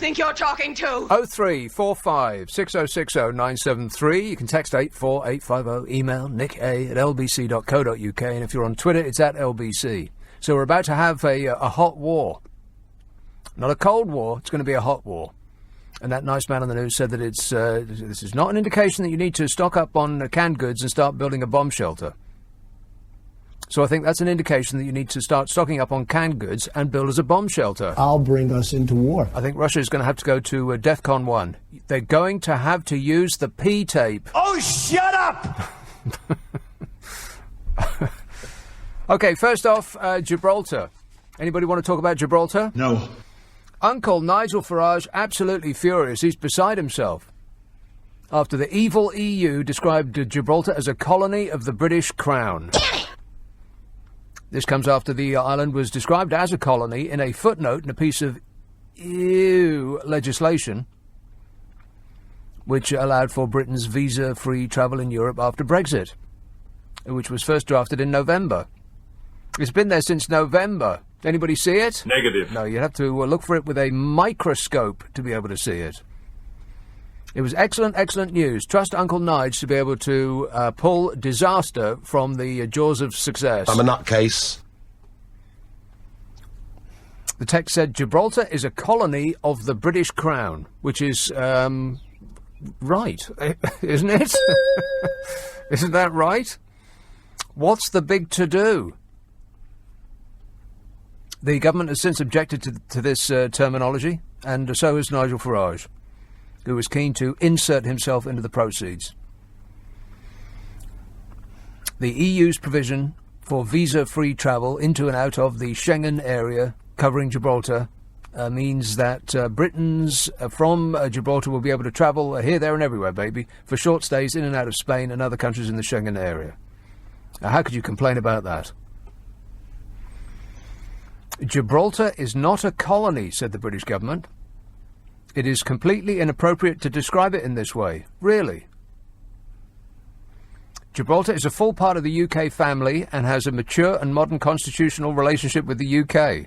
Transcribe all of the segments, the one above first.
think you're talking to? 0345 6060 973. You can text 84850. Email nick@lbc.co.uk. And if you're on Twitter, it's at LBC. So we're about to have a hot war. Not a cold war, it's going to be a hot war. And that nice man on the news said that this is not an indication that you need to stock up on canned goods and start building a bomb shelter. So I think that's an indication that you need to start stocking up on canned goods and build us a bomb shelter. I'll bring us into war. I think Russia is going to have to go to DEFCON 1. They're going to have to use the P-tape. Oh, shut up! OK, first off, Gibraltar. Anybody want to talk about Gibraltar? No. Uncle Nigel Farage, absolutely furious. He's beside himself after the evil EU described Gibraltar as a colony of the British Crown. This comes after the island was described as a colony in a footnote in a piece of EU legislation which allowed for Britain's visa-free travel in Europe after Brexit, which was first drafted in November. It's been there since November. Anybody see it? Negative. No, you have to look for it with a microscope to be able to see it. It was excellent, excellent news. Trust Uncle Nige to be able to pull disaster from the jaws of success. I'm a nutcase. The text said Gibraltar is a colony of the British Crown, which is, right, isn't it? Isn't that right? What's the big to-do? The government has since objected to this terminology, and so has Nigel Farage, who was keen to insert himself into the proceeds. The EU's provision for visa-free travel into and out of the Schengen area covering Gibraltar means that Britons from Gibraltar will be able to travel here, there and everywhere, baby, for short stays in and out of Spain and other countries in the Schengen area. Now, how could you complain about that? Gibraltar is not a colony, said the British government. It is completely inappropriate to describe it in this way. Really? Gibraltar is a full part of the UK family and has a mature and modern constitutional relationship with the UK.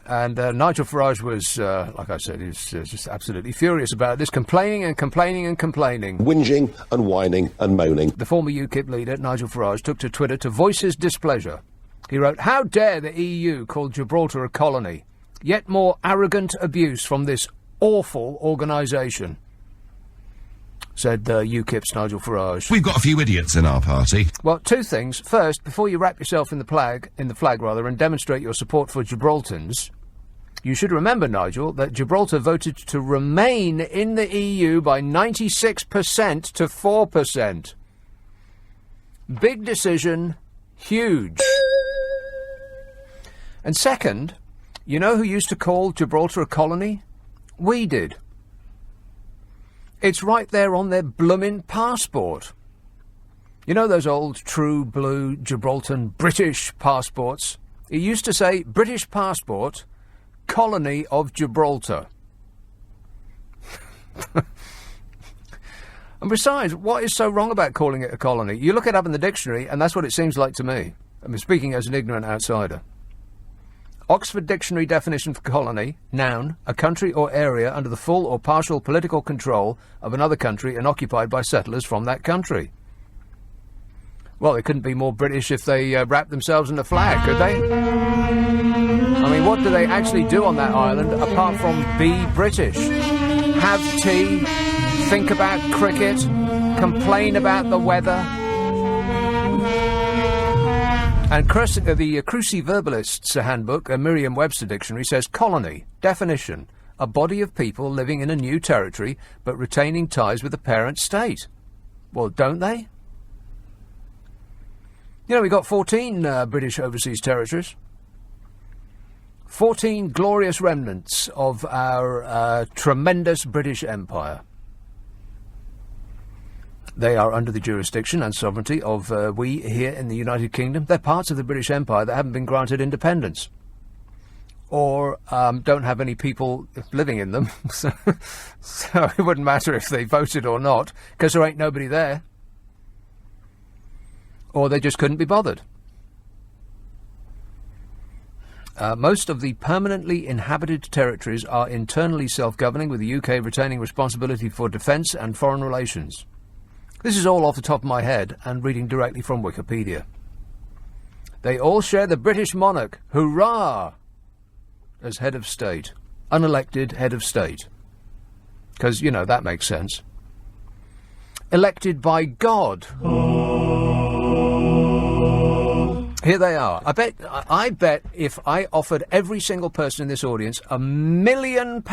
And Nigel Farage was, like I said, he's just absolutely furious about this, complaining and complaining and complaining. Whinging and whining and moaning. The former UKIP leader, Nigel Farage, took to Twitter to voice his displeasure. He wrote, "How dare the EU call Gibraltar a colony? Yet more arrogant abuse from this awful organisation," said UKIP's Nigel Farage. We've got a few idiots in our party. Well, two things. First, before you wrap yourself in the flag, and demonstrate your support for Gibraltans, you should remember, Nigel, that Gibraltar voted to remain in the EU by 96% to 4%. Big decision, huge. And second, you know who used to call Gibraltar a colony? We did. It's right there on their bloomin' passport. You know those old true blue Gibraltar British passports? It used to say, British passport, colony of Gibraltar. And besides, what is so wrong about calling it a colony? You look it up in the dictionary, and that's what it seems like to me. I'm speaking as an ignorant outsider. Oxford Dictionary definition for colony, noun, a country or area under the full or partial political control of another country and occupied by settlers from that country. Well, they couldn't be more British if they wrapped themselves in a flag, could they? I mean, what do they actually do on that island apart from be British? Have tea, think about cricket, complain about the weather. And the Cruciverbalist's Handbook, a Merriam-Webster dictionary, says colony, definition, a body of people living in a new territory but retaining ties with the parent state. Well, don't they? You know, we've got 14 British overseas territories. 14 glorious remnants of our tremendous British Empire. They are under the jurisdiction and sovereignty of we here in the United Kingdom. They're parts of the British Empire that haven't been granted independence or don't have any people living in them. So it wouldn't matter if they voted or not, because there ain't nobody there. Or they just couldn't be bothered. Most of the permanently inhabited territories are internally self-governing, with the UK retaining responsibility for defence and foreign relations. This is all off the top of my head and reading directly from Wikipedia. They all share the British monarch, hurrah, as head of state. Unelected head of state. Because, you know, that makes sense. Elected by God. Here they are. I bet if I offered every single person in this audience £1 million,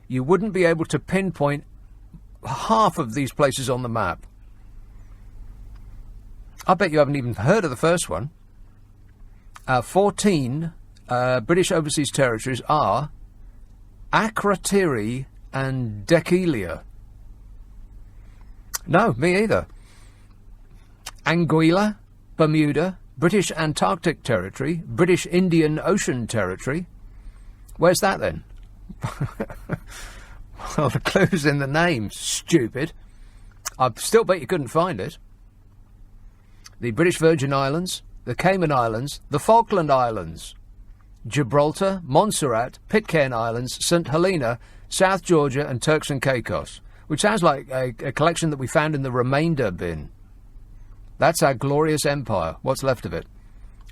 you wouldn't be able to pinpoint half of these places on the map. I bet you haven't even heard of the first one. 14 British overseas territories are Akrotiri and Dekelia. No, me either. Anguilla, Bermuda, British Antarctic Territory, British Indian Ocean Territory. Where's that then? Well, the clue's in the name, stupid. I still bet you couldn't find it. The British Virgin Islands, the Cayman Islands, the Falkland Islands, Gibraltar, Montserrat, Pitcairn Islands, St Helena, South Georgia and Turks and Caicos, which sounds like a collection that we found in the remainder bin. That's our glorious empire, what's left of it.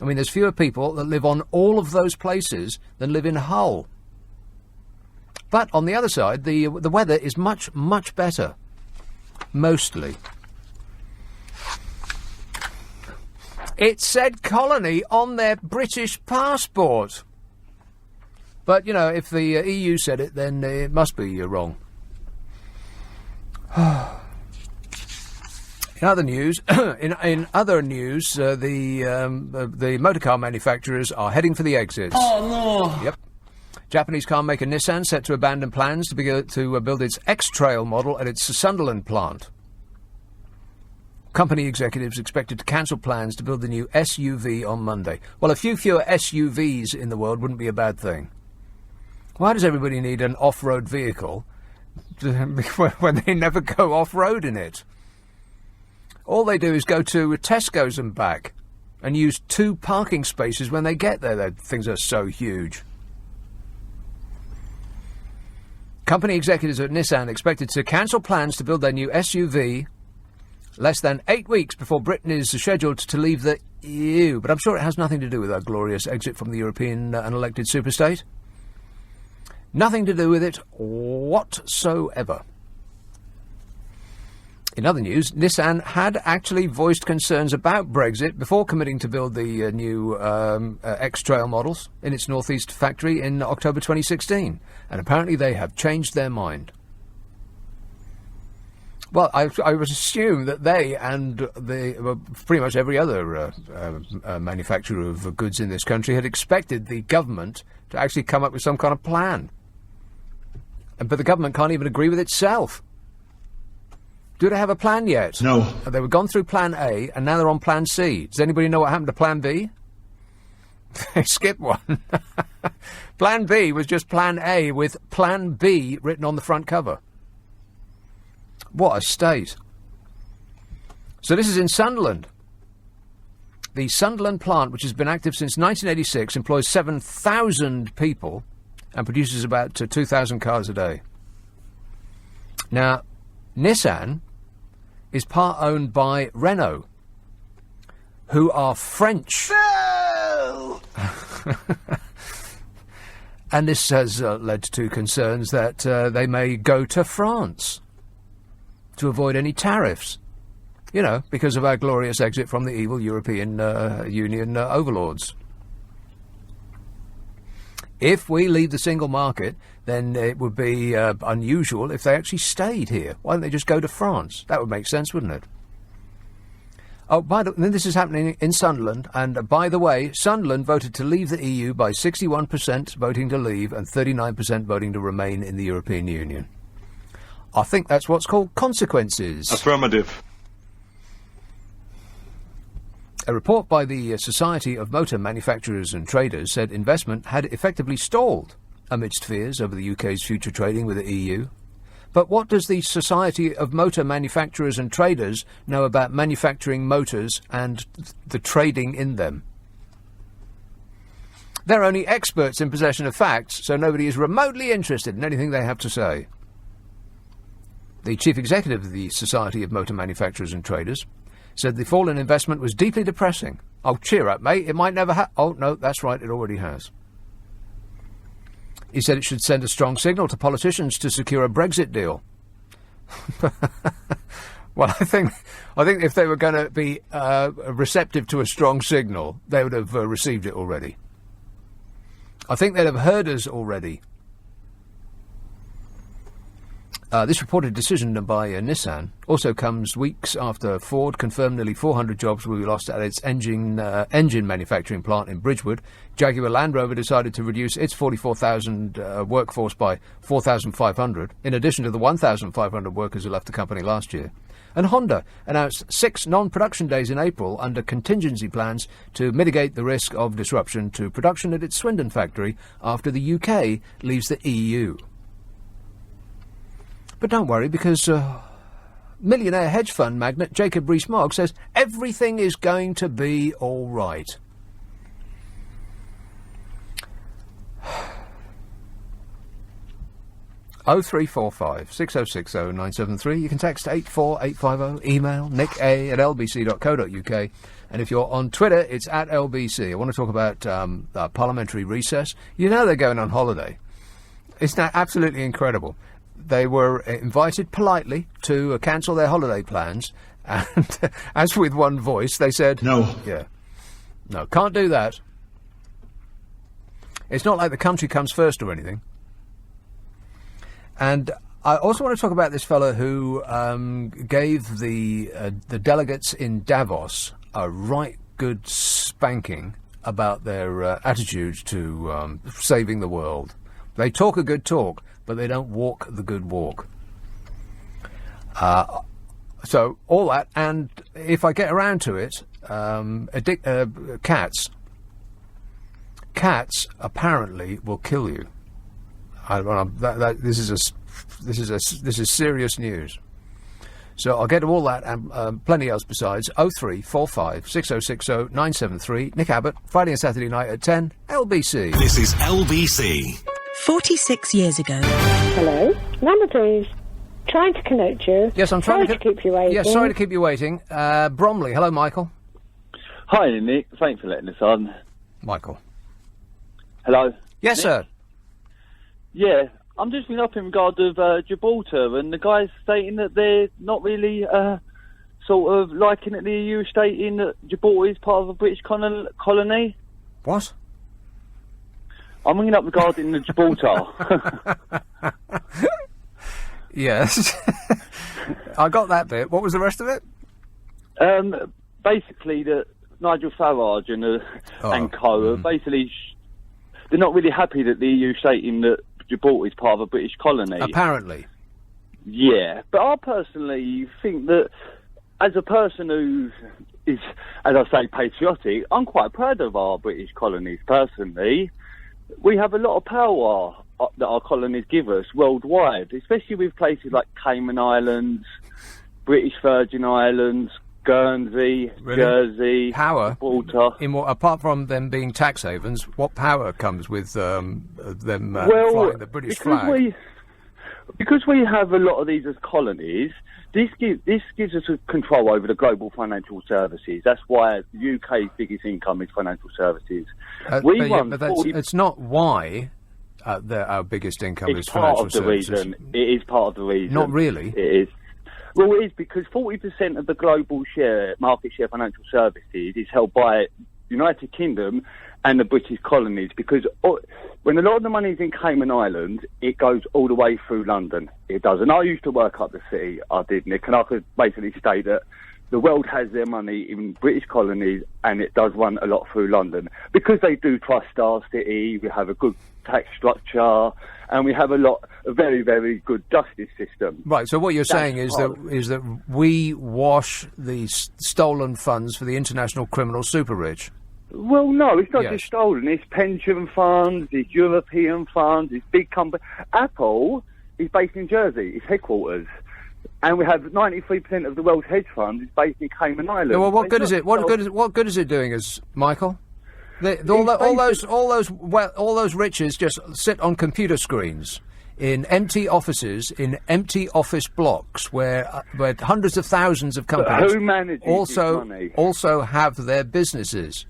I mean, there's fewer people that live on all of those places than live in Hull. But on the other side, the weather is much, much better. Mostly. It said colony on their British passport. But, you know, if the EU said it, then it must be wrong. In other news, the motorcar manufacturers are heading for the exits. Oh no! Yep. Japanese car maker Nissan set to abandon plans to build its X-Trail model at its Sunderland plant. Company executives expected to cancel plans to build the new SUV on Monday. Well, a few fewer SUVs in the world wouldn't be a bad thing. Why does everybody need an off-road vehicle when they never go off-road in it? All they do is go to Tesco's and back and use 2 parking spaces when they get there. Those things are so huge. Company executives at Nissan expected to cancel plans to build their new SUV less than 8 weeks before Britain is scheduled to leave the EU. But I'm sure it has nothing to do with our glorious exit from the European unelected superstate. Nothing to do with it whatsoever. In other news, Nissan had actually voiced concerns about Brexit before committing to build the new X-Trail models in its northeast factory in October 2016. And apparently they have changed their mind. Well, I would assume that they and pretty much every other manufacturer of goods in this country had expected the government to actually come up with some kind of plan. But the government can't even agree with itself. Do they have a plan yet? No. They were gone through Plan A, and now they're on Plan C. Does anybody know what happened to Plan B? They skipped one. Plan B was just Plan A with Plan B written on the front cover. What a state. So this is in Sunderland. The Sunderland plant, which has been active since 1986, employs 7,000 people and produces about 2,000 cars a day. Now, Nissan is part owned by Renault, who are French. No! And this has led to concerns that they may go to France to avoid any tariffs, you know, because of our glorious exit from the evil European Union overlords. If we leave the single market, then it would be unusual if they actually stayed here. Why don't they just go to France? That would make sense, wouldn't it? Oh, this is happening in Sunderland, and by the way, Sunderland voted to leave the EU by 61% voting to leave and 39% voting to remain in the European Union. I think that's what's called consequences. Affirmative. A report by the Society of Motor Manufacturers and Traders said investment had effectively stalled amidst fears over the UK's future trading with the EU. But what does the Society of Motor Manufacturers and Traders know about manufacturing motors and the trading in them? They're only experts in possession of facts, so nobody is remotely interested in anything they have to say. The chief executive of the Society of Motor Manufacturers and Traders said the fall in investment was deeply depressing. Oh, cheer up, mate. It might never Oh, no, that's right. It already has. He said it should send a strong signal to politicians to secure a Brexit deal. Well, I think if they were going to be receptive to a strong signal, they would have received it already. I think they'd have heard us already. This reported decision by Nissan also comes weeks after Ford confirmed nearly 400 jobs will be lost at its engine manufacturing plant in Bridgewood. Jaguar Land Rover decided to reduce its 44,000 workforce by 4,500, in addition to the 1,500 workers who left the company last year. And Honda announced 6 non-production days in April under contingency plans to mitigate the risk of disruption to production at its Swindon factory after the UK leaves the EU. But don't worry, because millionaire hedge fund magnate Jacob Rees-Mogg says everything is going to be all right. Oh 0345 6060 973. You can text 84850. Email nick@lbc.co.uk. And if you're on Twitter, it's at LBC. I want to talk about parliamentary recess. You know they're going on holiday. It's now absolutely incredible. They were invited politely to cancel their holiday plans, and as with one voice, they said, No. Yeah. No, can't do that. It's not like the country comes first or anything. And I also want to talk about this fellow who gave the delegates in Davos a right good spanking about their attitude to saving the world. They talk a good talk, but they don't walk the good walk. So all that, and if I get around to it, cats apparently will kill you. This is serious news. So I'll get to all that and plenty else besides. 0345 6060 973. Nick Abbott, Friday and Saturday night at 10. LBC. This is LBC. 46 years ago. Hello? Number please. Trying to connect you. Yes, I'm trying to keep you waiting. Yes, sorry to keep you waiting. Bromley. Hello, Michael. Hi, Nick. Thanks for letting us on. Michael. Hello? Yes, Nick? sir. Yeah, I'm just ringing up in regard of Gibraltar, and the guy's stating that they're not really sort of liking it, the EU stating that Gibraltar is part of a British colony. What? I'm ringing up regarding the Gibraltar. Yes. I got that bit. What was the rest of it? Basically, that Nigel Farage and co. Basically, they're not really happy that the EU stating that Gibraltar is part of a British colony. Apparently. Yeah, but I personally think that as a person who is, as I say, patriotic, I'm quite proud of our British colonies, personally. We have a lot of power that our colonies give us worldwide, especially with places like Cayman Islands, British Virgin Islands, Guernsey, Really? Jersey, Power? Gibraltar. Apart from them being tax havens, what power comes with them flying the British flag? Because we have a lot of these as colonies, this gives us a control over the global financial services. That's why the UK's biggest income is financial services. It's not why our biggest income is financial services. It's part of the reason. It is part of the reason. Not really. It is. Well, it is because 40% of the global market share financial services is held by United Kingdom and the British colonies, because when a lot of the money is in Cayman Islands, it goes all the way through London. It does. And I used to work up the city, I did, Nick, and I could basically state that the world has their money in British colonies, and it does run a lot through London. Because they do trust our city, we have a good tax structure, and we have a very, very good justice system. Right, so what you're saying is that we wash the stolen funds for the international criminal super rich. Well, no, it's not just stolen. It's pension funds, it's European funds, it's big companies. Apple is based in Jersey, its headquarters. And we have 93% of the world's hedge funds is based in Cayman Islands. Well, what good is it? What good is it doing us, Michael? All those riches just sit on computer screens in empty offices, in empty office blocks, where hundreds of thousands of companies who manages this money? also have their businesses.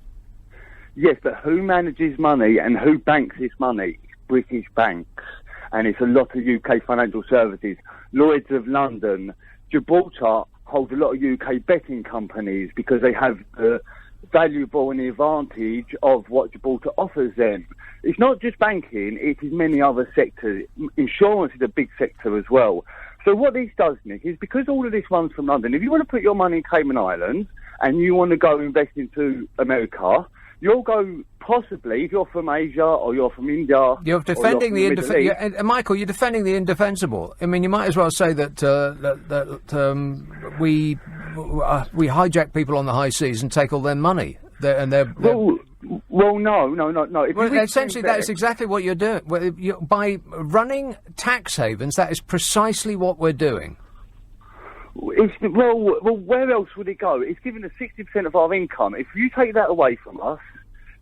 Yes, but who manages money and who banks this money? It's British banks, and it's a lot of UK financial services. Lloyd's of London, Gibraltar holds a lot of UK betting companies because they have the valuable and the advantage of what Gibraltar offers them. It's not just banking, it is many other sectors. Insurance is a big sector as well. So what this does, Nick, is because all of this runs from London, if you want to put your money in Cayman Islands and you want to go invest into America, you'll go possibly, if you're from Asia or you're from India... You're defending the indefensible. Michael, you're defending the indefensible. I mean, you might as well say that we hijack people on the high seas and take all their money. Well, no. Essentially, that is exactly what you're doing. By running tax havens, that is precisely what we're doing. Well, where else would it go? It's given us 60% of our income. If you take that away from us,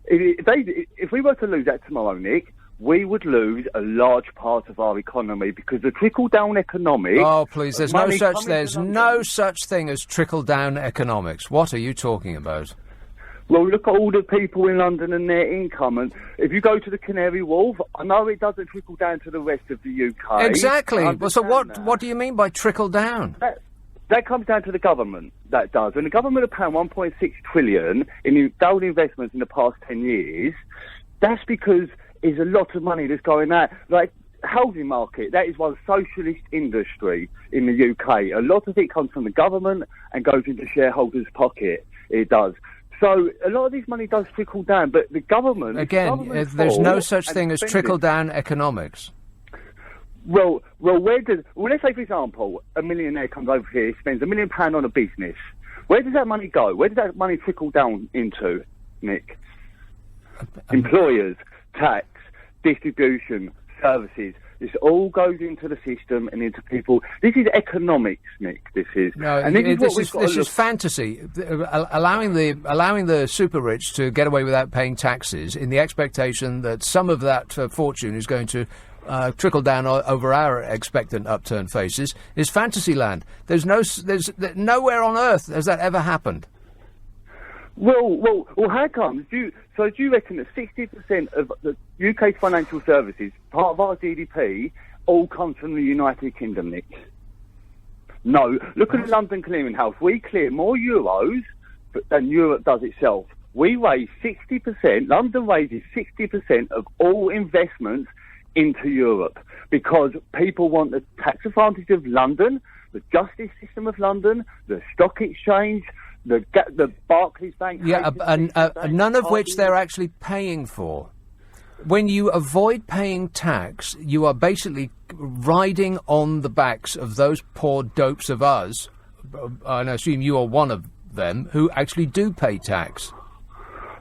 if we were to lose that tomorrow, Nick, we would lose a large part of our economy because the trickle-down economics... Oh, please, there's no such thing as trickle-down economics. What are you talking about? Well, look at all the people in London and their income. And if you go to the Canary Wharf, I know it doesn't trickle down to the rest of the UK. Exactly. Well, so what do you mean by trickle down? That comes down to the government, that does. When the government have paid 1.6 trillion in failed investments in the past 10 years, that's because there's a lot of money that's going out. Like, housing market, that is one socialist industry in the UK. A lot of it comes from the government and goes into shareholders' pocket. It does. So a lot of this money does trickle down, but the government... Again, there's no such thing as trickle-down economics. Well, let's say, for example, a millionaire comes over here, spends £1 million on a business. Where does that money go? Where does that money trickle down into, Nick? Employers, tax, distribution, services. This all goes into the system and into people. This is economics, Nick. This is. No, and this is fantasy. Allowing the super rich to get away without paying taxes in the expectation that some of that fortune is going to trickle down over our expectant upturned faces is fantasy land. There's nowhere on earth has that ever happened. Well, how comes? Do you reckon that 60% of the UK's financial services, part of our GDP, all comes from the United Kingdom, Nick? No. Look at the London Clearing House. We clear more euros than Europe does itself. We raise 60%, London raises 60% of all investments into Europe because people want the tax advantage of London, the justice system of London, the stock exchange, the Barclays Bank... Yeah, none of which they're actually paying for. When you avoid paying tax, you are basically riding on the backs of those poor dopes of us, and I assume you are one of them, who actually do pay tax.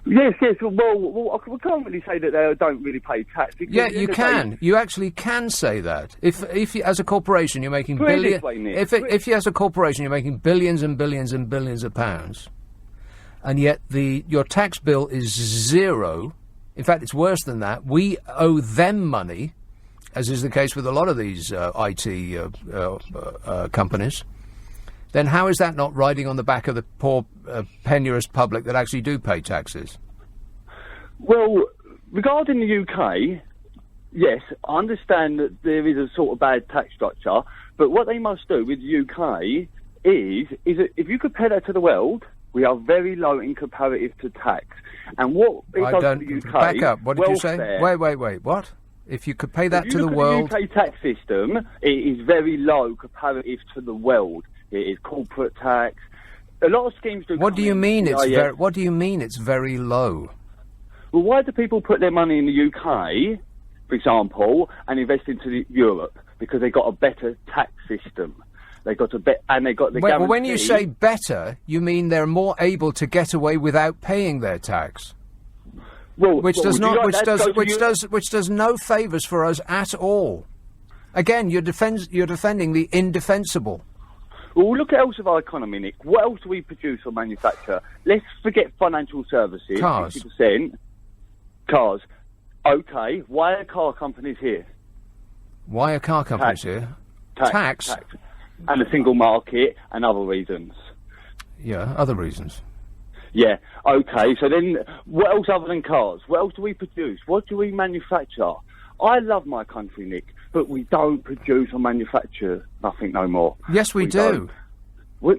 Yes. Well, we can't really say that they don't really pay tax. Yeah, you can. You actually can say that. If you, as a corporation, you're making billions. If you, as a corporation, you're making billions and billions and billions of pounds, and yet your tax bill is zero. In fact, it's worse than that. We owe them money, as is the case with a lot of these IT companies. Then how is that not riding on the back of the poor, penurious public that actually do pay taxes? Well, regarding the UK, yes, I understand that there is a sort of bad tax structure, but what they must do with the UK is that if you compare that to the world, we are very low in comparative to tax. And what it does to the UK... Back up, what did you say? Wait, what? If you could pay that to the world... the UK tax system, it is very low comparative to the world. It is corporate tax. A lot of schemes do... What do you mean it's very low? Well, why do people put their money in the UK, for example, and invest into Europe? Because they got a better tax system. They got and they got the guarantee... Well, when you say better, you mean they're more able to get away without paying their tax. Which does no favours for us at all. Again, you're defending the indefensible. Well, look at else of our economy, Nick. What else do we produce or manufacture? Let's forget financial services. Cars. 60%. Cars. Okay, why are car companies here? Why are car companies here? Tax? And a single market and other reasons. Yeah, other reasons. Yeah, okay, so then what else other than cars? What else do we produce? What do we manufacture? I love my country, Nick, but we don't produce or manufacture nothing no more. Yes, we do. What?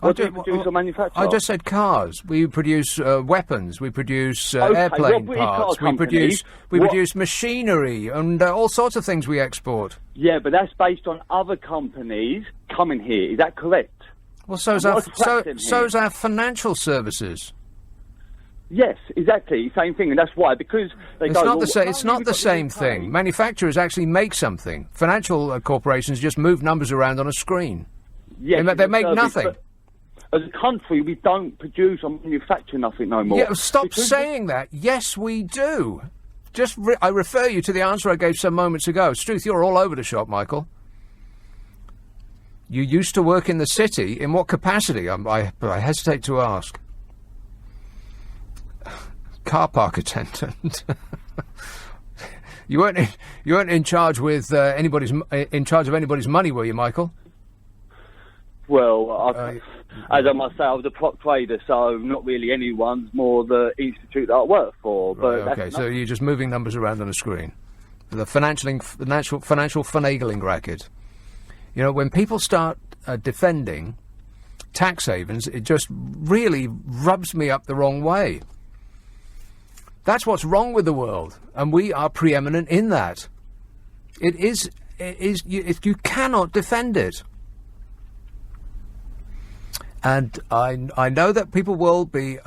What do we produce or manufacture? I just said cars. We produce weapons. We produce Okay, airplane what British car parts. We companies- produce machinery and all sorts of things we export. Yeah, but that's based on other companies coming here. Is that correct? Well, so's our financial services. Yes, exactly. Same thing, and that's why, because they It's go... not well, the same. no, It's not we've the got same UK. thing. Manufacturers actually make something. Financial corporations just move numbers around on a screen. Yes, They make service, nothing. but as a country, we don't produce or manufacture nothing no more. Yeah, stop Because saying that. Yes, we do. I refer you to the answer I gave some moments ago. Struth, you're all over the shop, Michael. You used to work in the city. In what capacity? I hesitate to ask. Car park attendant. You weren't in charge with in charge of anybody's money, were you, Michael? Well, as I must say, I was a prop trader, so not really anyone's, more the institute that I work for. But Right, okay, so you're just moving numbers around on a screen. The financial finagling racket. You know, when people start defending tax havens, it just really rubs me up the wrong way. That's what's wrong with the world, and we are preeminent in that. You cannot defend it. And I know that people will be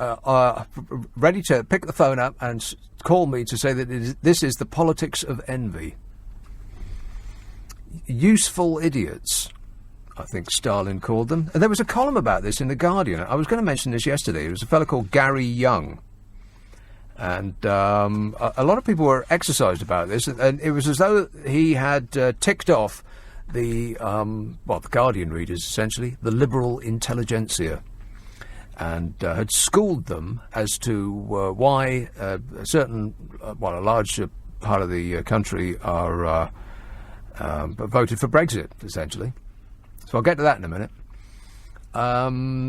ready to pick the phone up and call me to say that this is the politics of envy. Useful idiots, I think Stalin called them. And there was a column about this in The Guardian. I was going to mention this yesterday. It was a fellow called Gary Young. And a lot of people were exercised about this. And it was as though he had ticked off the Guardian readers, essentially, the liberal intelligentsia, and had schooled them as to why a large part of the country are voted for Brexit, essentially. So I'll get to that in a minute.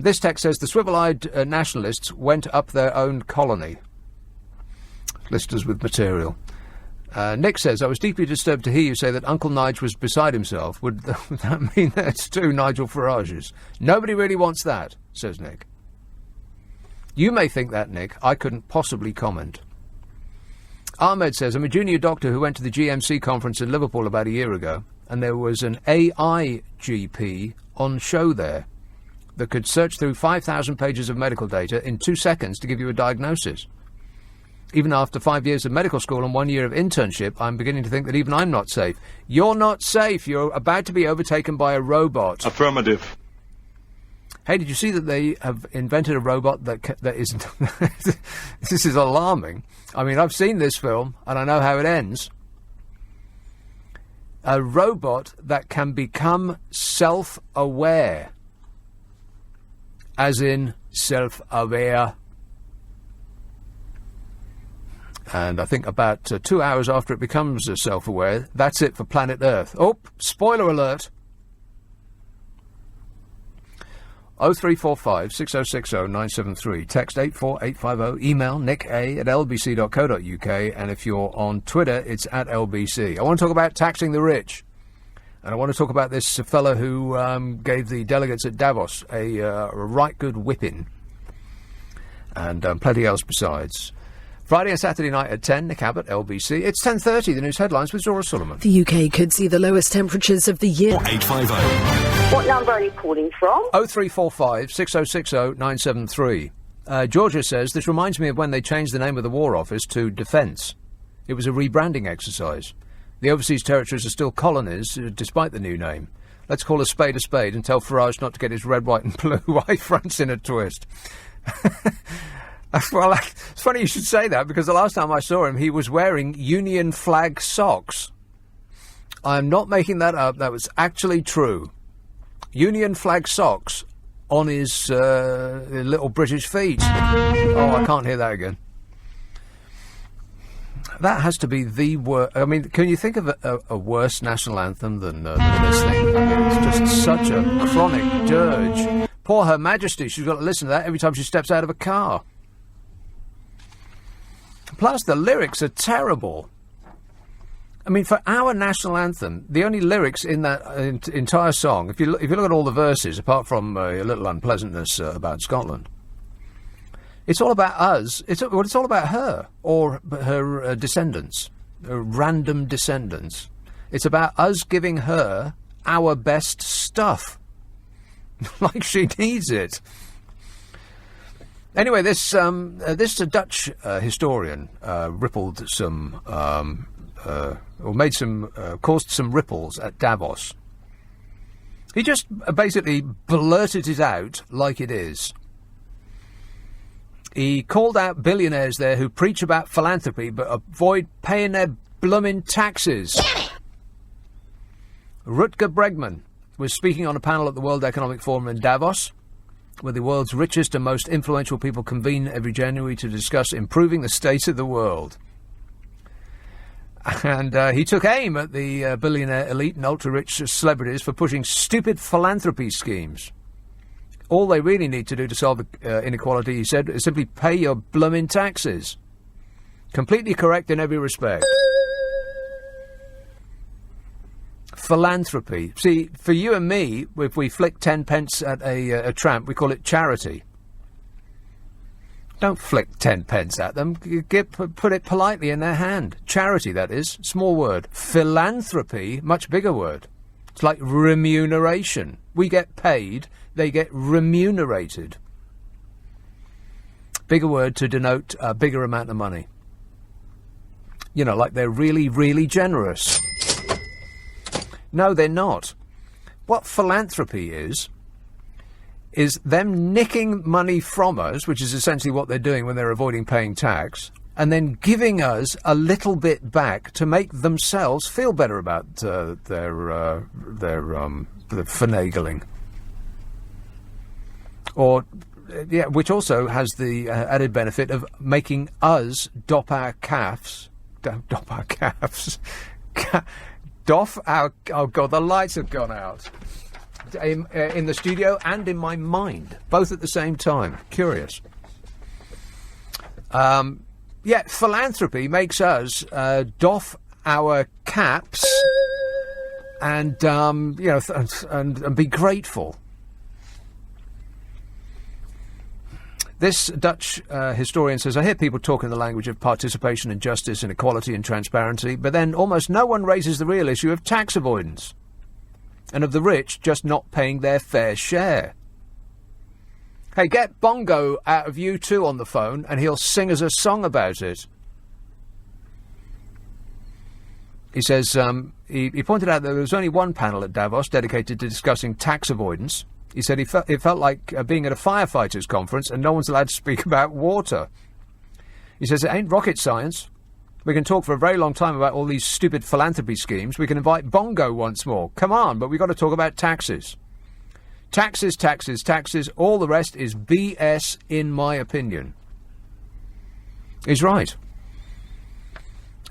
This text says the swivel-eyed nationalists went up their own colony. Listers with material. Nick says, I was deeply disturbed to hear you say that Uncle Nigel was beside himself. Would that mean there's two Nigel Farages? Nobody really wants that, says Nick. You may think that, Nick. I couldn't possibly comment. Ahmed says, I'm a junior doctor who went to the GMC conference in Liverpool about a year ago, and there was an AI GP on show there that could search through 5,000 pages of medical data in 2 seconds to give you a diagnosis. Even after 5 years of medical school and 1 year of internship, I'm beginning to think that even I'm not safe. You're not safe. You're about to be overtaken by a robot. Affirmative. Hey, did you see that they have invented a robot that isn't... This is alarming. I mean, I've seen this film, and I know how it ends. A robot that can become self-aware. As in, self-aware. And I think about 2 hours after it becomes self-aware, that's it for planet Earth. Oh, spoiler alert. 0345 6060 973. Text 84850. Email nick@lbc.co.uk. And if you're on Twitter, it's @LBC. I want to talk about taxing the rich. And I want to talk about this fellow who gave the delegates at Davos a right good whipping. And plenty else besides. Friday and Saturday night at 10, Nick Abbot, LBC. It's 10:30, the news headlines with Zora Sullivan. The UK could see the lowest temperatures of the year. 850. What number are you calling from? 0345 6060 973. Georgia says, this reminds me of when they changed the name of the War Office to Defence. It was a rebranding exercise. The overseas territories are still colonies, despite the new name. Let's call a spade and tell Farage not to get his red, white and blue white fronts in a twist. Well, it's funny you should say that, because the last time I saw him, he was wearing Union flag socks. I'm not making that up. That was actually true. Union flag socks on his little British feet. Oh, I can't hear that again. That has to be the worst. I mean, can you think of a worse national anthem than this thing? I mean, it's just such a chronic dirge. Poor Her Majesty, she's got to listen to that every time she steps out of a car. Plus, the lyrics are terrible. I mean, for our national anthem, the only lyrics in that entire song, if you look at all the verses, apart from a little unpleasantness about Scotland, it's all about us. It's all about her or her descendants, her random descendants. It's about us giving her our best stuff, like she needs it. Anyway, this Dutch historian rippled some, caused some ripples at Davos. He just basically blurted it out like it is. He called out billionaires there who preach about philanthropy but avoid paying their bloomin' taxes. Rutger Bregman was speaking on a panel at the World Economic Forum in Davos, where the world's richest and most influential people convene every January to discuss improving the state of the world. And he took aim at the billionaire elite and ultra-rich celebrities for pushing stupid philanthropy schemes. All they really need to do to solve inequality, he said, is simply pay your bloomin' taxes. Completely correct in every respect. Philanthropy. See, for you and me, if we flick 10 pence at a tramp, we call it charity. Don't flick 10 pence at them. Put it politely in their hand. Charity, that is. Small word. Philanthropy, much bigger word. It's like remuneration. We get paid, they get remunerated. Bigger word to denote a bigger amount of money. You know, like they're really, really generous. No, they're not. What philanthropy is them nicking money from us, which is essentially what they're doing when they're avoiding paying tax, and then giving us a little bit back to make themselves feel better about their finagling. Or, yeah, which also has the added benefit of making us doff our calves. Doff our... Oh, God, the lights have gone out. In the studio and in my mind, both at the same time. Curious. Yeah, philanthropy makes us doff our caps and and be grateful. This Dutch historian says, I hear people talk in the language of participation and justice and equality and transparency, but then almost no one raises the real issue of tax avoidance and of the rich just not paying their fair share. Hey, get Bongo out of U2 on the phone and he'll sing us a song about it. He says he pointed out that there was only one panel at Davos dedicated to discussing tax avoidance. He said it felt like being at a firefighters conference and no one's allowed to speak about water. He says it ain't rocket science. We can talk for a very long time about all these stupid philanthropy schemes. We can invite Bongo once more. Come on, but we've got to talk about taxes. Taxes, taxes, taxes. All the rest is BS, in my opinion. He's right.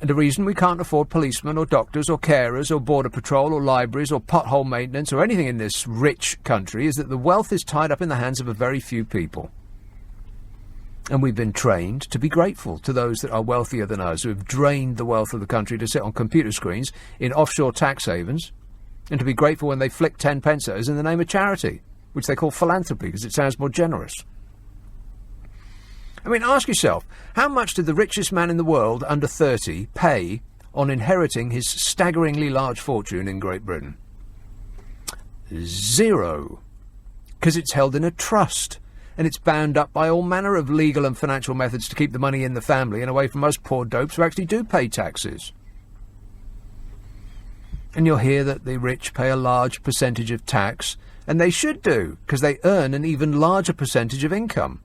And the reason we can't afford policemen or doctors or carers or border patrol or libraries or pothole maintenance or anything in this rich country is that the wealth is tied up in the hands of a very few people. And we've been trained to be grateful to those that are wealthier than us, who have drained the wealth of the country to sit on computer screens in offshore tax havens, and to be grateful when they flick 10 pence at us in the name of charity, which they call philanthropy because it sounds more generous. I mean, ask yourself, how much did the richest man in the world, under 30, pay on inheriting his staggeringly large fortune in Great Britain? 0. Because it's held in a trust, and it's bound up by all manner of legal and financial methods to keep the money in the family and away from us poor dopes who actually do pay taxes. And you'll hear that the rich pay a large percentage of tax, and they should do, because they earn an even larger percentage of income.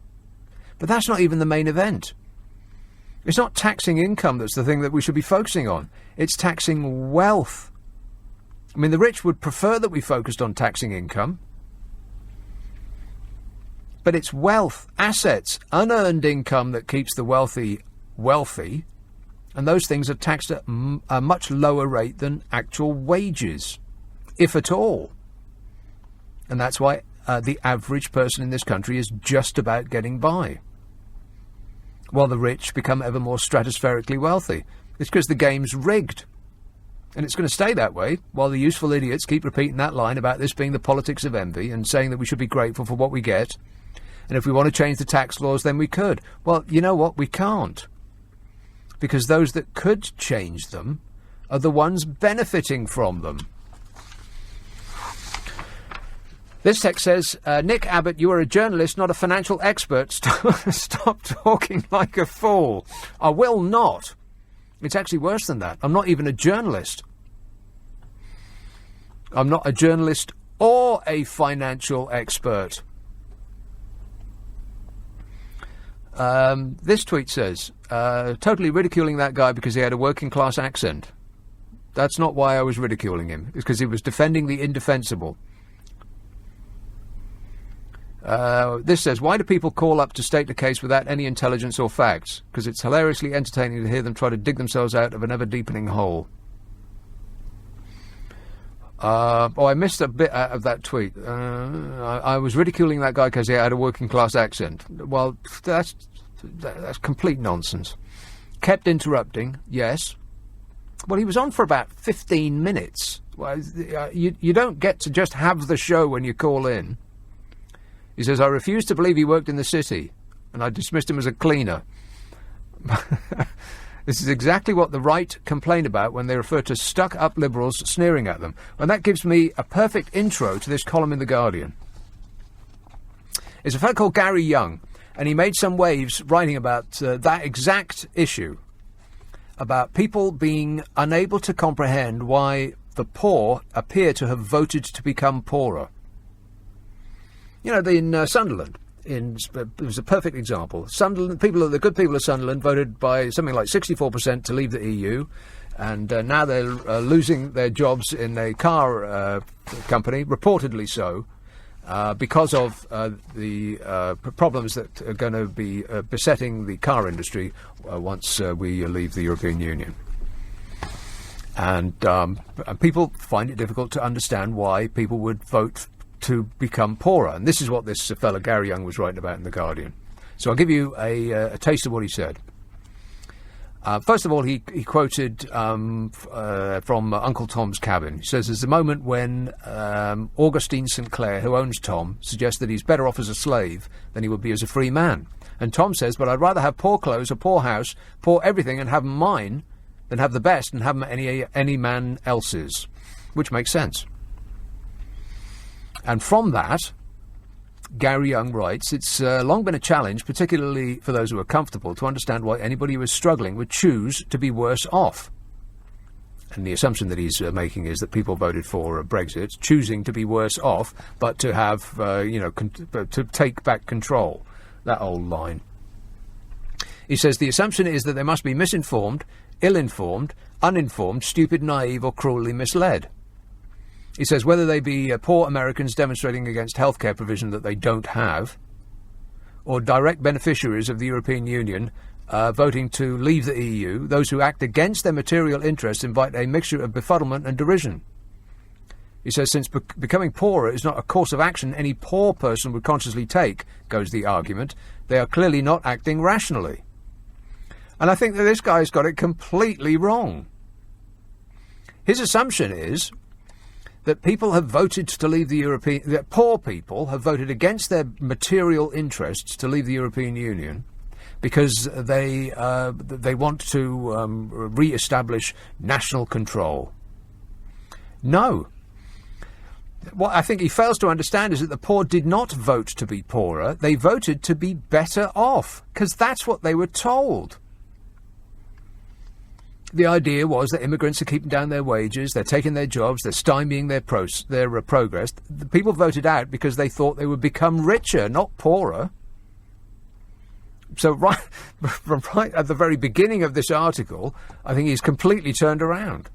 But that's not even the main event. It's not taxing income that's the thing that we should be focusing on. It's taxing wealth. I mean, the rich would prefer that we focused on taxing income. But it's wealth, assets, unearned income that keeps the wealthy wealthy, And those things are taxed at a much lower rate than actual wages, if at all. And that's why the average person in this country is just about getting by, while the rich become ever more stratospherically wealthy. It's because the game's rigged. And it's going to stay that way while the useful idiots keep repeating that line about this being the politics of envy and saying that we should be grateful for what we get. And if we want to change the tax laws, then we could. Well, you know what? We can't. Because those that could change them are the ones benefiting from them. This text says, Nick Abbott, you are a journalist, not a financial expert. Stop talking like a fool. I will not. It's actually worse than that. I'm not even a journalist. I'm not a journalist or a financial expert. This tweet says, totally ridiculing that guy because he had a working class accent. That's not why I was ridiculing him. It's because he was defending the indefensible. This says, why do people call up to state the case without any intelligence or facts? Because it's hilariously entertaining to hear them try to dig themselves out of an ever-deepening hole. I missed a bit out of that tweet. I was ridiculing that guy because he had a working-class accent. Well, that's complete nonsense. Kept interrupting, yes. Well, he was on for about 15 minutes. Well, you don't get to just have the show when you call in. He says, I refuse to believe he worked in the city, and I dismissed him as a cleaner. This is exactly what the right complain about when they refer to stuck-up liberals sneering at them. And that gives me a perfect intro to this column in The Guardian. It's a fellow called Gary Young, and he made some waves writing about that exact issue, about people being unable to comprehend why the poor appear to have voted to become poorer. You know, in Sunderland, it was a perfect example. Sunderland, the good people of Sunderland voted by something like 64% to leave the EU, and now they're losing their jobs in a car company, reportedly so, because of the problems that are going to be besetting the car industry once we leave the European Union. And people find it difficult to understand why people would vote to become poorer. And this is what this fellow Gary Young was writing about in The Guardian. So I'll give you a taste of what he said. First of all, he quoted from Uncle Tom's Cabin. He says, there's a moment when Augustine St. Clair, who owns Tom, suggests that he's better off as a slave than he would be as a free man. And Tom says, but I'd rather have poor clothes, a poor house, poor everything, and have 'em mine than have the best and have 'em any man else's. Which makes sense. And from that, Gary Young writes, it's long been a challenge, particularly for those who are comfortable, to understand why anybody who is struggling would choose to be worse off. And the assumption that he's making is that people voted for Brexit, choosing to be worse off, but to have, to take back control. That old line. He says the assumption is that they must be misinformed, ill-informed, uninformed, stupid, naive, or cruelly misled. He says whether they be poor Americans demonstrating against healthcare provision that they don't have, or direct beneficiaries of the European Union voting to leave the EU, those who act against their material interests invite a mixture of befuddlement and derision. He says since becoming poorer is not a course of action any poor person would consciously take, goes the argument, they are clearly not acting rationally. And I think that this guy's got it completely wrong. His assumption is that people have voted to leave the European... that poor people have voted against their material interests to leave the European Union because they want to re-establish national control. No. What I think he fails to understand is that the poor did not vote to be poorer. They voted to be better off, because that's what they were told. The idea was that immigrants are keeping down their wages, they're taking their jobs, they're stymieing their progress. The people voted out because they thought they would become richer, not poorer. So right at the very beginning of this article, I think he's completely turned around.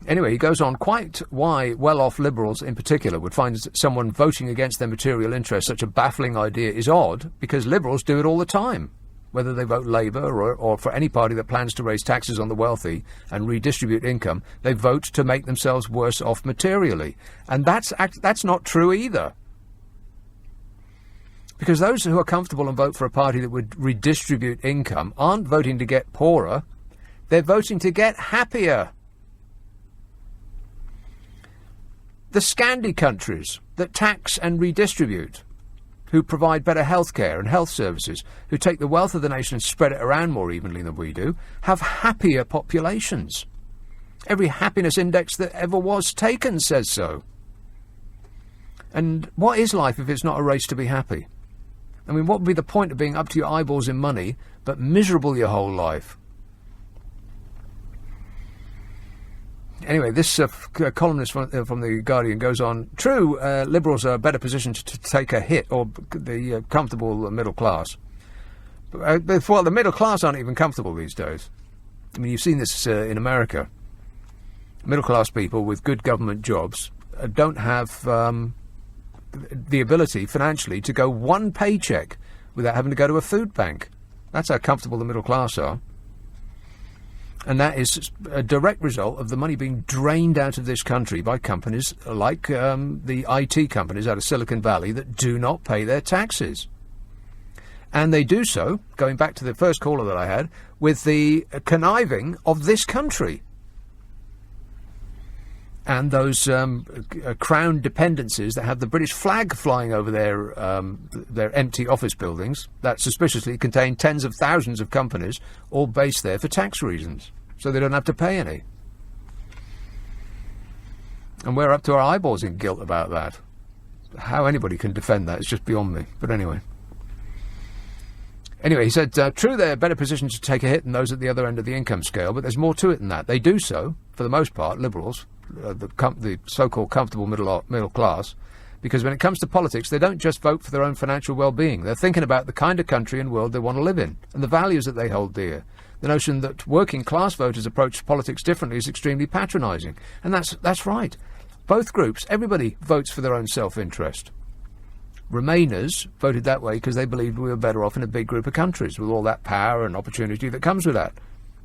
Anyway, he goes on quite why well-off liberals in particular would find someone voting against their material interests such a baffling idea is odd, because liberals do it all the time. whether they vote Labour or for any party that plans to raise taxes on the wealthy and redistribute income, they vote to make themselves worse off materially. And that's not true either. Because those who are comfortable and vote for a party that would redistribute income aren't voting to get poorer, they're voting to get happier. The Scandi countries that tax and redistribute, who provide better health care and health services, who take the wealth of the nation and spread it around more evenly than we do, have happier populations. Every happiness index that ever was taken says so. And what is life if it's not a race to be happy? I mean, what would be the point of being up to your eyeballs in money, but miserable your whole life? Anyway, this columnist from The Guardian goes on, true, Liberals are better positioned to take a hit, or the comfortable middle class. Well, the middle class aren't even comfortable these days. I mean, you've seen this in America. Middle-class people with good government jobs don't have the ability financially to go one paycheck without having to go to a food bank. That's how comfortable the middle class are. And that is a direct result of the money being drained out of this country by companies like the IT companies out of Silicon Valley that do not pay their taxes. And they do so, going back to the first caller that I had, with the conniving of this country. And those crown dependencies that have the British flag flying over their empty office buildings that suspiciously contain tens of thousands of companies, all based there for tax reasons, so they don't have to pay any. And we're up to our eyeballs in guilt about that. How anybody can defend that is just beyond me. But anyway. Anyway, he said, true, they're better positioned to take a hit than those at the other end of the income scale, but there's more to it than that. They do so, for the most part, Liberals, the so-called comfortable middle class, because when it comes to politics, they don't just vote for their own financial well-being. They're thinking about the kind of country and world they want to live in, and the values that they hold dear. The notion that working-class voters approach politics differently is extremely patronising, and that's right. Both groups, everybody votes for their own self-interest. Remainers voted that way because they believed we were better off in a big group of countries with all that power and opportunity that comes with that,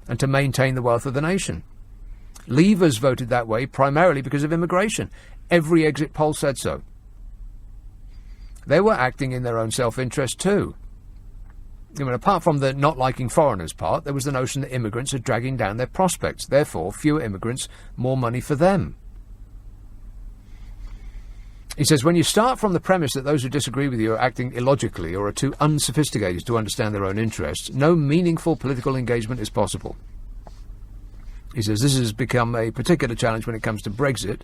and to maintain the wealth of the nation. Leavers voted that way primarily because of immigration. Every exit poll said so. They were acting in their own self-interest too. I mean, apart from the not liking foreigners part, there was the notion that immigrants are dragging down their prospects. Therefore, fewer immigrants, more money for them. He says, when you start from the premise that those who disagree with you are acting illogically or are too unsophisticated to understand their own interests, no meaningful political engagement is possible. He says, this has become a particular challenge when it comes to Brexit,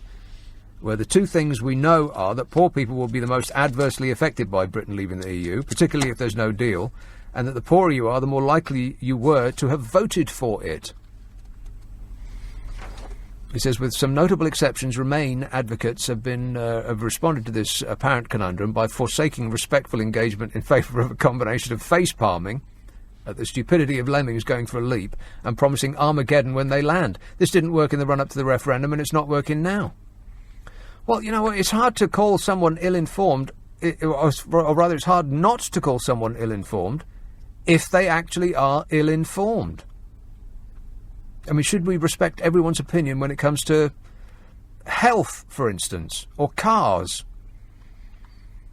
where the two things we know are that poor people will be the most adversely affected by Britain leaving the EU, particularly if there's no deal, and that the poorer you are, the more likely you were to have voted for it. He says, with some notable exceptions, Remain advocates have responded to this apparent conundrum by forsaking respectful engagement in favour of a combination of face-palming at the stupidity of lemmings going for a leap and promising Armageddon when they land. This didn't work in the run-up to the referendum, and it's not working now. Well, you know what, it's hard to call someone ill-informed, or rather it's hard not to call someone ill-informed if they actually are ill-informed. I mean, should we respect everyone's opinion when it comes to health, for instance, or cars?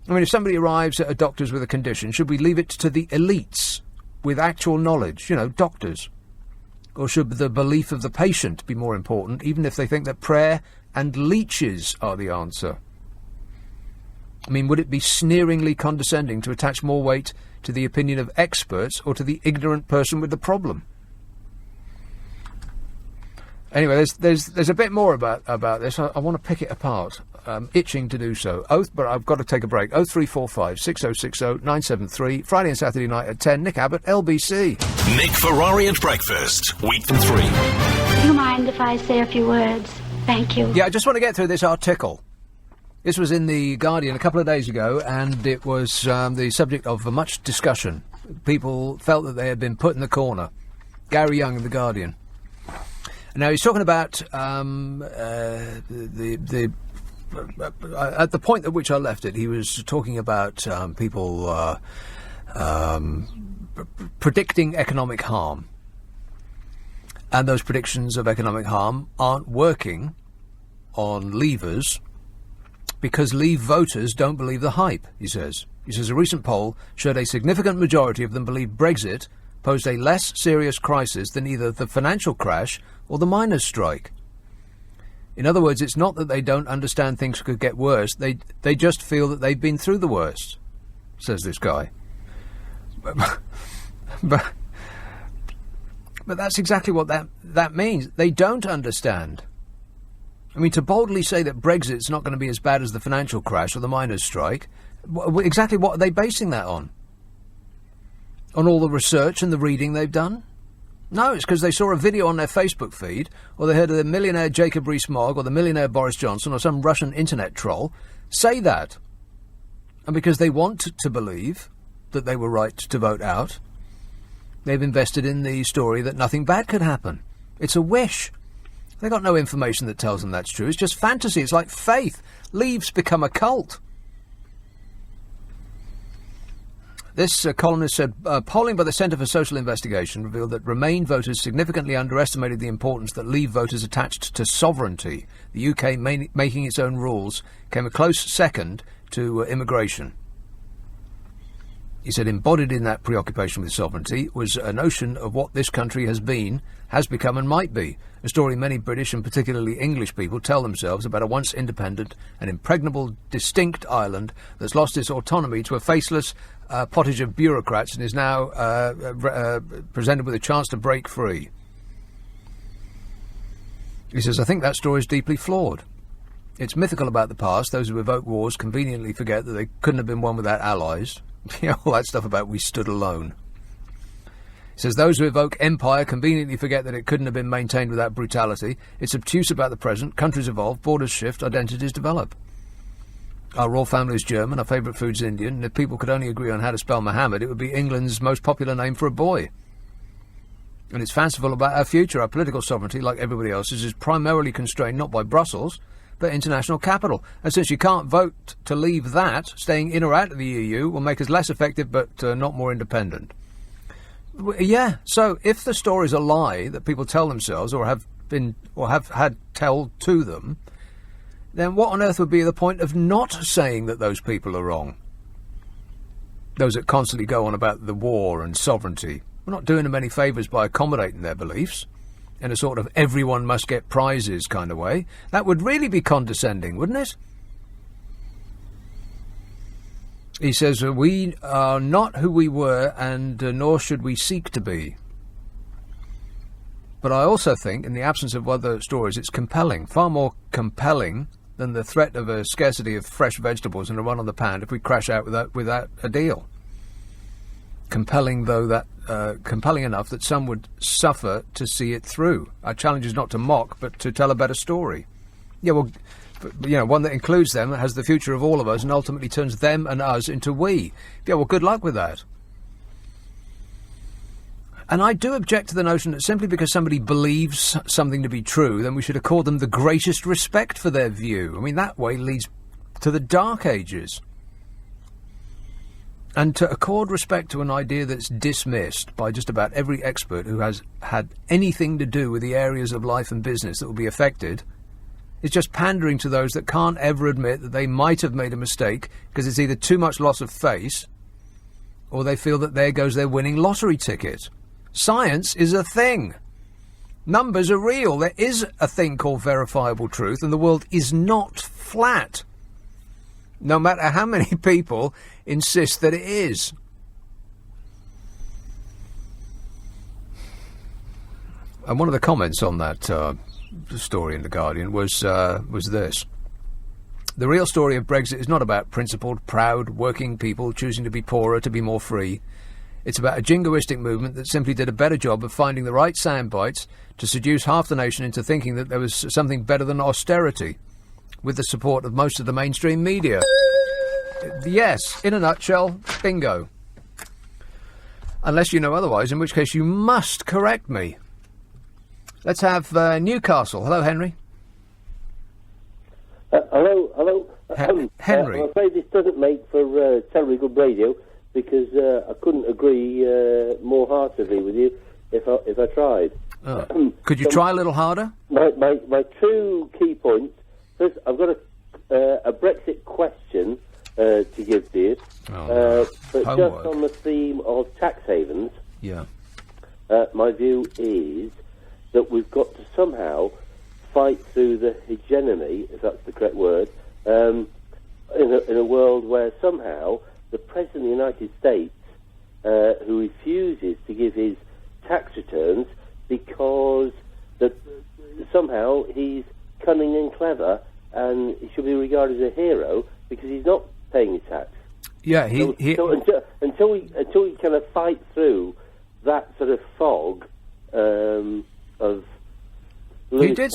I mean, if somebody arrives at a doctor's with a condition, should we leave it to the elites with actual knowledge, doctors? Or should the belief of the patient be more important, even if they think that prayer and leeches are the answer? I mean, would it be sneeringly condescending to attach more weight to the opinion of experts or to the ignorant person with the problem? Anyway, there's a bit more about this. I want to pick it apart. Itching to do so. But I've got to take a break. 0345 6060 973. Friday and Saturday night at 10. Nick Abbot, LBC. Nick Ferrari at breakfast. Week from 3. Do you mind if I say a few words? Thank you. Yeah, I just want to get through this article. This was in The Guardian a couple of days ago, and it was the subject of much discussion. People felt that they had been put in the corner. Gary Young of The Guardian. Now, he's talking about at the point at which I left it, he was talking about people predicting economic harm. And those predictions of economic harm aren't working on Leavers because Leave voters don't believe the hype, he says. He says a recent poll showed a significant majority of them believed Brexit posed a less serious crisis than either the financial crash or the miners' strike. In other words, it's not that they don't understand things could get worse, they just feel that they've been through the worst, says this guy. But that's exactly what that means. They don't understand. I mean, to boldly say that Brexit's not going to be as bad as the financial crash or the miners' strike, exactly what are they basing that on? On all the research and the reading they've done? No, it's because they saw a video on their Facebook feed, or they heard of the millionaire Jacob Rees-Mogg or the millionaire Boris Johnson or some Russian internet troll say that. And because they want to believe that they were right to vote out, they've invested in the story that nothing bad could happen. It's a wish. They got no information that tells them that's true. It's just fantasy. It's like faith. Leave's become a cult. This columnist said, polling by the Centre for Social Investigation revealed that Remain voters significantly underestimated the importance that Leave voters attached to sovereignty. The UK making its own rules came a close second to immigration. He said embodied in that preoccupation with sovereignty was a notion of what this country has become and might be. A story many British and particularly English people tell themselves about a once independent and impregnable, distinct Ireland that's lost its autonomy to a faceless pottage of bureaucrats and is now presented with a chance to break free. He says, I think that story is deeply flawed. It's mythical about the past. Those who evoke wars conveniently forget that they couldn't have been won without allies. You know, all that stuff about we stood alone. He says those who evoke empire conveniently forget that it couldn't have been maintained without brutality. It's obtuse about the present. Countries evolve, borders shift, identities develop. Our royal family is German, our favourite food's Indian, and if people could only agree on how to spell Mohammed, it would be England's most popular name for a boy. And it's fanciful about our future. Our political sovereignty, like everybody else's, is primarily constrained not by Brussels, but international capital. And since you can't vote to leave that, staying in or out of the EU will make us less effective but not more independent. Yeah, so if the story's a lie that people tell themselves or have had told to them, then what on earth would be the point of not saying that those people are wrong? Those that constantly go on about the war and sovereignty. We're not doing them any favours by accommodating their beliefs in a sort of everyone must get prizes kind of way. That would really be condescending, wouldn't it? He says, we are not who we were and nor should we seek to be. But I also think, in the absence of other stories, it's compelling, far more compelling than the threat of a scarcity of fresh vegetables and a run on the pound if we crash out without a deal. Compelling, though, that compelling enough that some would suffer to see it through. Our challenge is not to mock, but to tell a better story. Yeah, well, you know, one that includes them, has the future of all of us, and ultimately turns them and us into we. Yeah, well, good luck with that. And I do object to the notion that simply because somebody believes something to be true, then we should accord them the greatest respect for their view. I mean, that way leads to the Dark Ages. And to accord respect to an idea that's dismissed by just about every expert who has had anything to do with the areas of life and business that will be affected is just pandering to those that can't ever admit that they might have made a mistake because it's either too much loss of face or they feel that there goes their winning lottery ticket. Science is a thing. Numbers are real. There is a thing called verifiable truth, and the world is not flat. No matter how many people insist that it is. And one of the comments on that story in The Guardian was this. The real story of Brexit is not about principled, proud, working people choosing to be poorer to be more free. It's about a jingoistic movement that simply did a better job of finding the right sound bites to seduce half the nation into thinking that there was something better than austerity, with the support of most of the mainstream media. Yes, in a nutshell, bingo. Unless you know otherwise, in which case you must correct me. Let's have Newcastle. Hello, Henry. Hello. Henry. I'm afraid this doesn't make for terribly good radio, because I couldn't agree more heartily with you if I tried. Could you try a little harder? My two key points. First, I've got a Brexit question to give to you, but Homework. just on the theme of tax havens. Yeah. My view is that we've got to somehow fight through the hegemony, if that's the correct word, in a world where somehow the President of the United States, who refuses to give his tax returns because somehow he's cunning and clever and he should be regarded as a hero because he's not paying his tax. Yeah, until we kind of fight through that sort of fog of. He did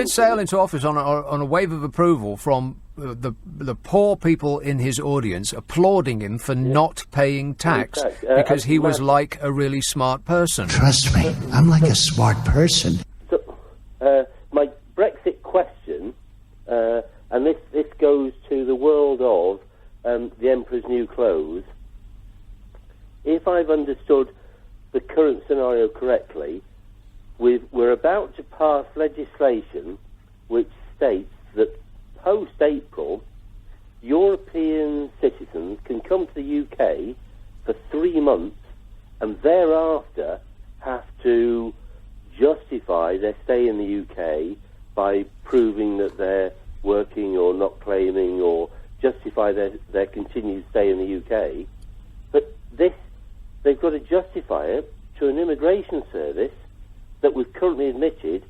sail into office on a wave of approval from the poor people in his audience applauding him for not paying tax because he was like a really smart person. Trust me, I'm like a smart person. So, my Brexit question, and this goes to the world of the Emperor's New Clothes. If I've understood the current scenario correctly, we're about to pass legislation which states that post-April, European citizens can come to the UK for 3 months and thereafter have to justify their stay in the UK by proving that they're working or not claiming, or justify their continued stay in the UK. But they've got to justify it to an immigration service that we've currently admitted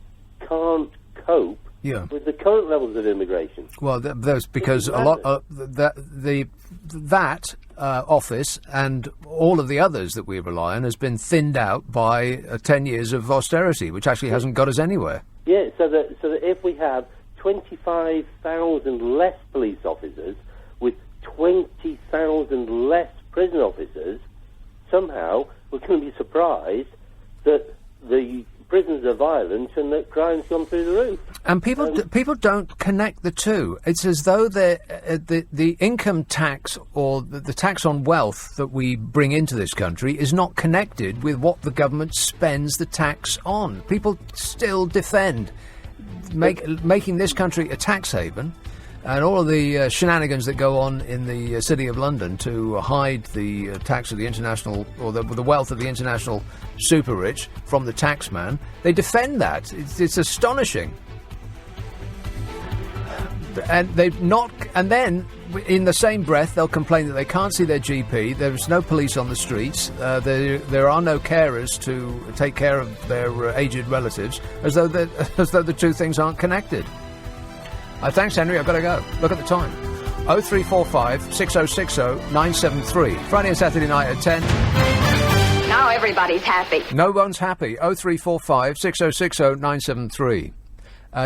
can't cope with the current levels of immigration. Well, that's because a lot of that office and all of the others that we rely on has been thinned out by 10 years of austerity, which actually hasn't got us anywhere. Yeah, so that if we have 25,000 less police officers with 20,000 less prison officers, somehow we're going to be surprised that the prisons are violent and that crime's gone through the roof. And people don't connect the two. It's as though the income tax or the tax on wealth that we bring into this country is not connected with what the government spends the tax on. People still defend making this country a tax haven, and all of the shenanigans that go on in the City of London to hide the tax of the international, or the wealth of the international super rich from the taxman. They defend that. It's astonishing. And they've not. And then, in the same breath, they'll complain that they can't see their GP. There's no police on the streets. There are no carers to take care of their aged relatives, as though the two things aren't connected. Thanks, Henry. I've got to go. Look at the time. 0345 6060 973. Friday and Saturday night at 10. Now everybody's happy. No one's happy. 0345 6060 973.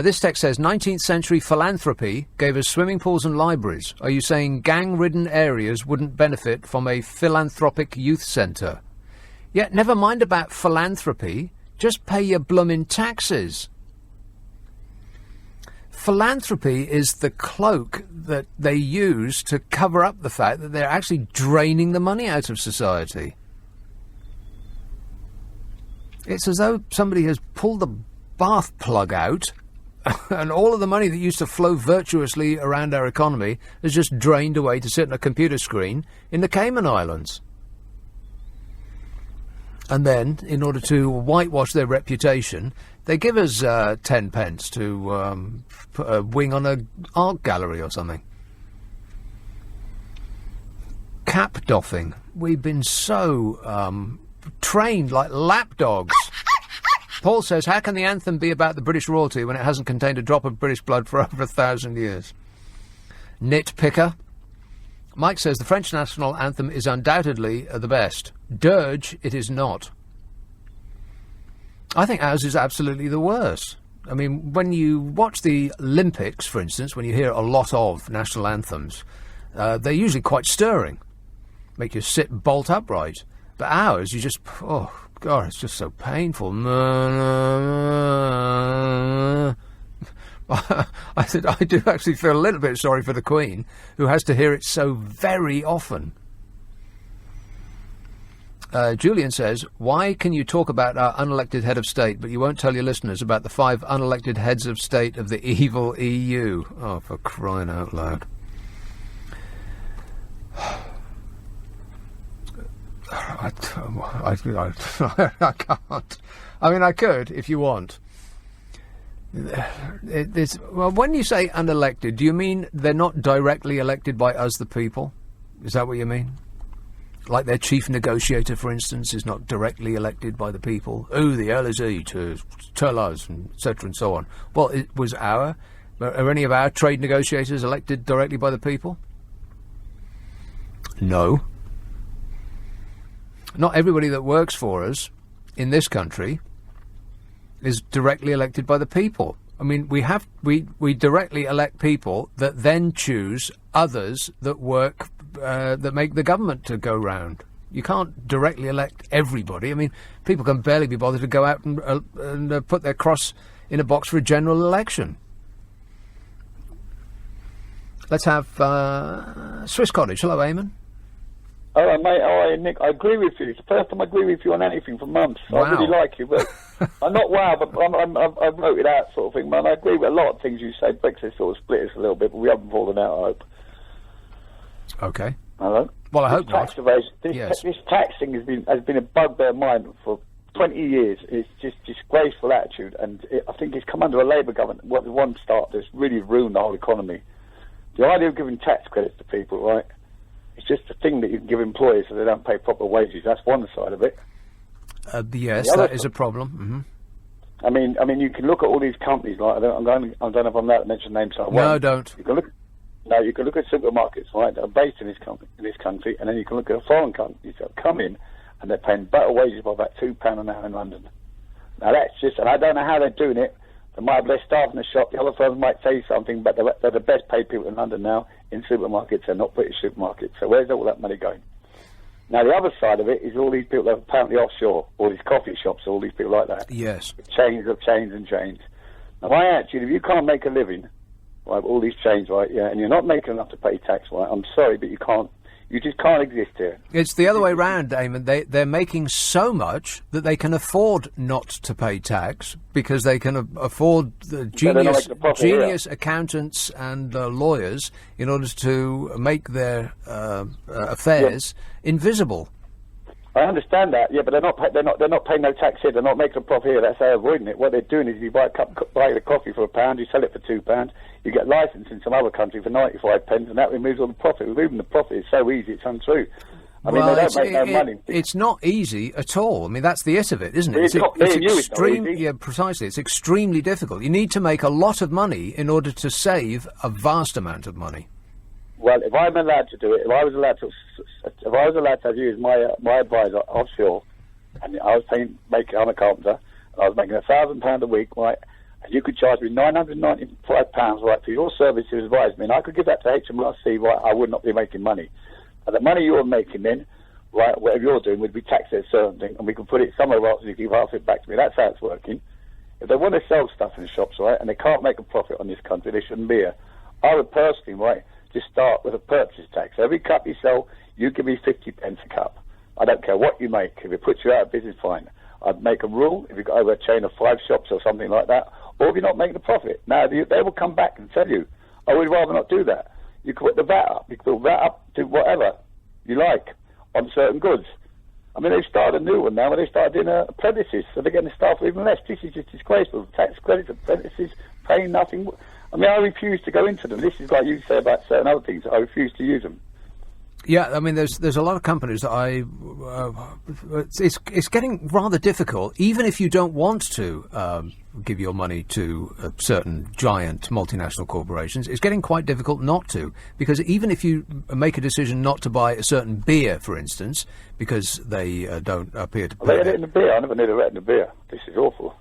This text says, 19th century philanthropy gave us swimming pools and libraries. Are you saying gang-ridden areas wouldn't benefit from a philanthropic youth centre? Yeah, never mind about philanthropy. Just pay your bloomin' taxes. Philanthropy is the cloak that they use to cover up the fact that they're actually draining the money out of society. It's as though somebody has pulled the bath plug out and all of the money that used to flow virtuously around our economy has just drained away to sit on a computer screen in the Cayman Islands. And then, in order to whitewash their reputation, they give us 10 pence to put a wing on an art gallery or something. Cap doffing. We've been so trained like lapdogs. Paul says, how can the anthem be about the British royalty when it hasn't contained a drop of British blood for over 1,000 years? Nitpicker. Mike says the French national anthem is undoubtedly the best. Dirge, it is not. I think ours is absolutely the worst. I mean, when you watch the Olympics, for instance, when you hear a lot of national anthems, they're usually quite stirring. Make you sit bolt upright. But ours, you just, oh, God, it's just so painful. I do actually feel a little bit sorry for the Queen, who has to hear it so very often. Julian says, why can you talk about our unelected head of state, but you won't tell your listeners about the 5 unelected heads of state of the evil EU? Oh, for crying out loud. I can't. I mean, I could, if you want. Well, when you say unelected, do you mean they're not directly elected by us, the people? Is that what you mean? Like their chief negotiator, for instance, is not directly elected by the people. Oh, the LBC to tell us, and etc. and so on. Well, are any of our trade negotiators elected directly by the people? No. Not everybody that works for us in this country is directly elected by the people. I mean, we directly elect people that then choose others that work, that make the government to go round. You can't directly elect everybody. I mean, people can barely be bothered to go out and put their cross in a box for a general election. Let's have Swiss Cottage. Hello, Eamon. Hello, mate. How are you, Nick? I agree with you. It's the first time I agree with you on anything for months. Wow. I really like you, but I'm not wow, but I've wrote it out sort of thing, man. I agree with a lot of things you say. Brexit sort of split us a little bit, but we haven't fallen out, I hope. Okay. Hello? Well, I hope tax not. Evasion, Yes. This tax thing has been a bugbear of mine for 20 years. It's just disgraceful attitude, and I think it's come under a Labour government. What one start that's really ruined the whole economy. The idea of giving tax credits to people, right? It's just a thing that you can give employers so they don't pay proper wages. That's one side of it. Yes, that is a problem. Mm-hmm. I mean, you can look at all these companies. Like I don't know if I'm allowed to mention names. So I won't. No, don't. You can look at supermarkets, right? That are based in this country, and then you can look at foreign companies that come in and they're paying better wages by about £2 an hour in London. Now that's just, and I don't know how they're doing it. They might have less staff in the shop. The other firms might say something, but they're the best paid people in London now in supermarkets and not British supermarkets. So where's all that money going? Now the other side of it is all these people that are apparently offshore, all these coffee shops, all these people like that. Yes. Chains of chains and chains. Now my attitude, if you can't make a living, right, with all these chains, right, yeah, and you're not making enough to pay tax, right, I'm sorry, but you can't. You just can't exist here. It's the other way round, Eamon. They're making so much that they can afford not to pay tax because they can afford the genius accountants and lawyers in order to make their affairs invisible. I understand that, yeah, but they're not paying no tax here. They're not making a profit here. That's how they're avoiding it. What they're doing is you buy the coffee for £1, you sell it for £2, you get licensed in some other country for 95 pence, and that removes all the profit. Removing the profit is so easy, it's untrue. I mean, they don't make no money. It's not easy at all. I mean, that's the it of it, isn't it? It's extreme. Yeah, precisely. It's extremely difficult. You need to make a lot of money in order to save a vast amount of money. Well, if I'm allowed to do it, if I was allowed to have you as my advisor offshore, and I was I'm a carpenter, and I was making £1,000 a week, right, and you could charge me £995, right, for your service to advise me, and I could give that to HMRC, right, I would not be making money. And the money you're making then, right, whatever you're doing, would be taxed at a certain thing, and we can put it somewhere else and you give half it back to me. That's how it's working. If they want to sell stuff in the shops, right, and they can't make a profit on this country, they shouldn't be here. I would personally, right, just start with a purchase tax. Every cup you sell, you give me 50 pence a cup. I don't care what you make. If it puts you out of business, fine. I'd make a rule, if you've got over a chain of 5 shops or something like that, or if you're not making a profit. Now, they will come back and tell you, I would rather not do that. You can put the VAT up. You can put VAT up to whatever you like on certain goods. I mean, they've started a new one now where they started doing apprentices, so they're getting the staff for even less. This is just disgraceful. Tax credits, apprentices, paying nothing. I mean, I refuse to go into them. This is like you say about certain other things. I refuse to use them. Yeah, I mean, there's a lot of companies that it's getting rather difficult, even if you don't want to give your money to certain giant multinational corporations. It's getting quite difficult not to, because even if you make a decision not to buy a certain beer, for instance, because they don't appear to pay. They had it in the beer. I never knew they were in the beer. This is awful.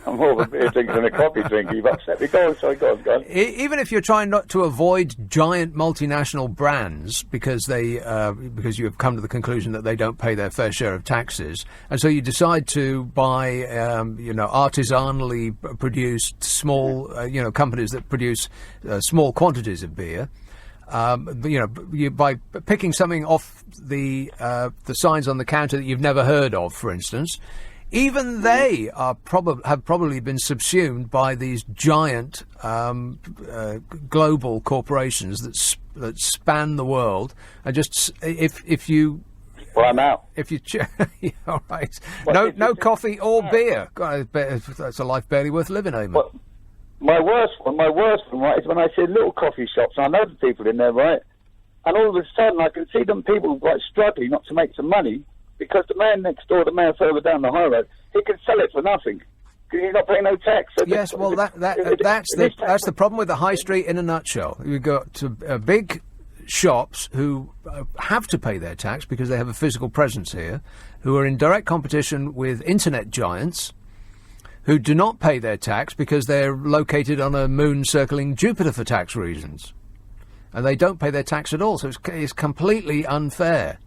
I'm more of a beer drinker than a coffee drinker. You've upset me. Go on. Even if you're trying not to avoid giant multinational brands because you have come to the conclusion that they don't pay their fair share of taxes, and so you decide to buy, artisanally produced small, companies that produce small quantities of beer. By picking something off the signs on the counter that you've never heard of, for instance, even they have probably been subsumed by these giant global corporations that span the world. And just if you. Well, I'm out. If you, all right. Well, no coffee or beer. God, that's a life barely worth living, Eamon. Well, my worst one, right, is when I see little coffee shops, and I know the people in there, right, and all of a sudden I can see them people like struggling not to make some money because the man next door, the man further down the high road, he can sell it for nothing because he's not paying no tax. So yes, well, that's the problem with the high street in a nutshell. You've got big shops who have to pay their tax because they have a physical presence here, who are in direct competition with internet giants who do not pay their tax because they're located on a moon circling Jupiter for tax reasons. And they don't pay their tax at all, so it's completely unfair.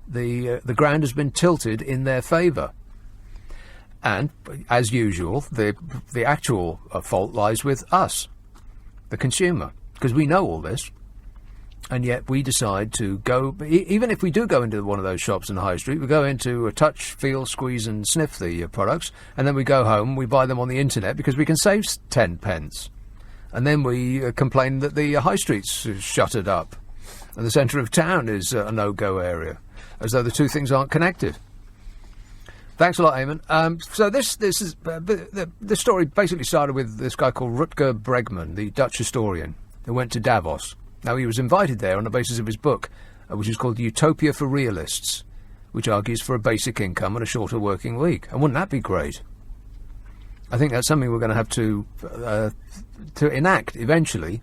The ground has been tilted in their favour. And, as usual, the actual fault lies with us, the consumer, because we know all this. And yet we decide to go, even if we do go into one of those shops in the high street, we go into a touch, feel, squeeze and sniff the products, and then we go home, we buy them on the internet because we can save 10 pence. And then we complain that the high street's shuttered up and the centre of town is a no-go area, as though the two things aren't connected. Thanks a lot, Eamon. So this story basically started with this guy called Rutger Bregman, the Dutch historian, who went to Davos. Now, he was invited there on the basis of his book, which is called Utopia for Realists, which argues for a basic income and a shorter working week. And wouldn't that be great? I think that's something we're going to have to enact eventually.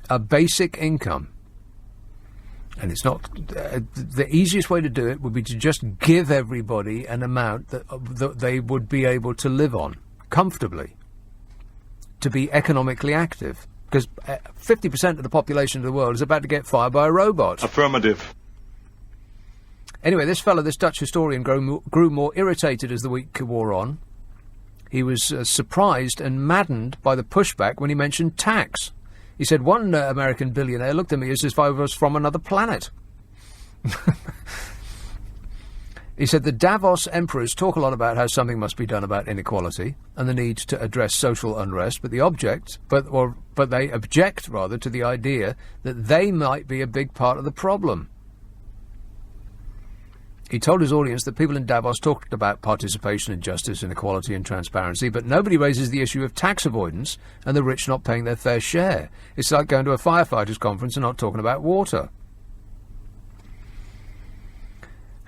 A basic income. And it's not... the easiest way to do it would be to just give everybody an amount that they would be able to live on comfortably, to be economically active. Because 50% of the population of the world is about to get fired by a robot. Affirmative. Anyway, this Dutch historian, grew more irritated as the week wore on. He was surprised and maddened by the pushback when he mentioned tax. He said, one American billionaire looked at me as if I was from another planet. He said the Davos emperors talk a lot about how something must be done about inequality and the need to address social unrest, but they object to the idea that they might be a big part of the problem. He told his audience that people in Davos talked about participation in justice, inequality and transparency, but nobody raises the issue of tax avoidance and the rich not paying their fair share. It's like going to a firefighters' conference and not talking about water.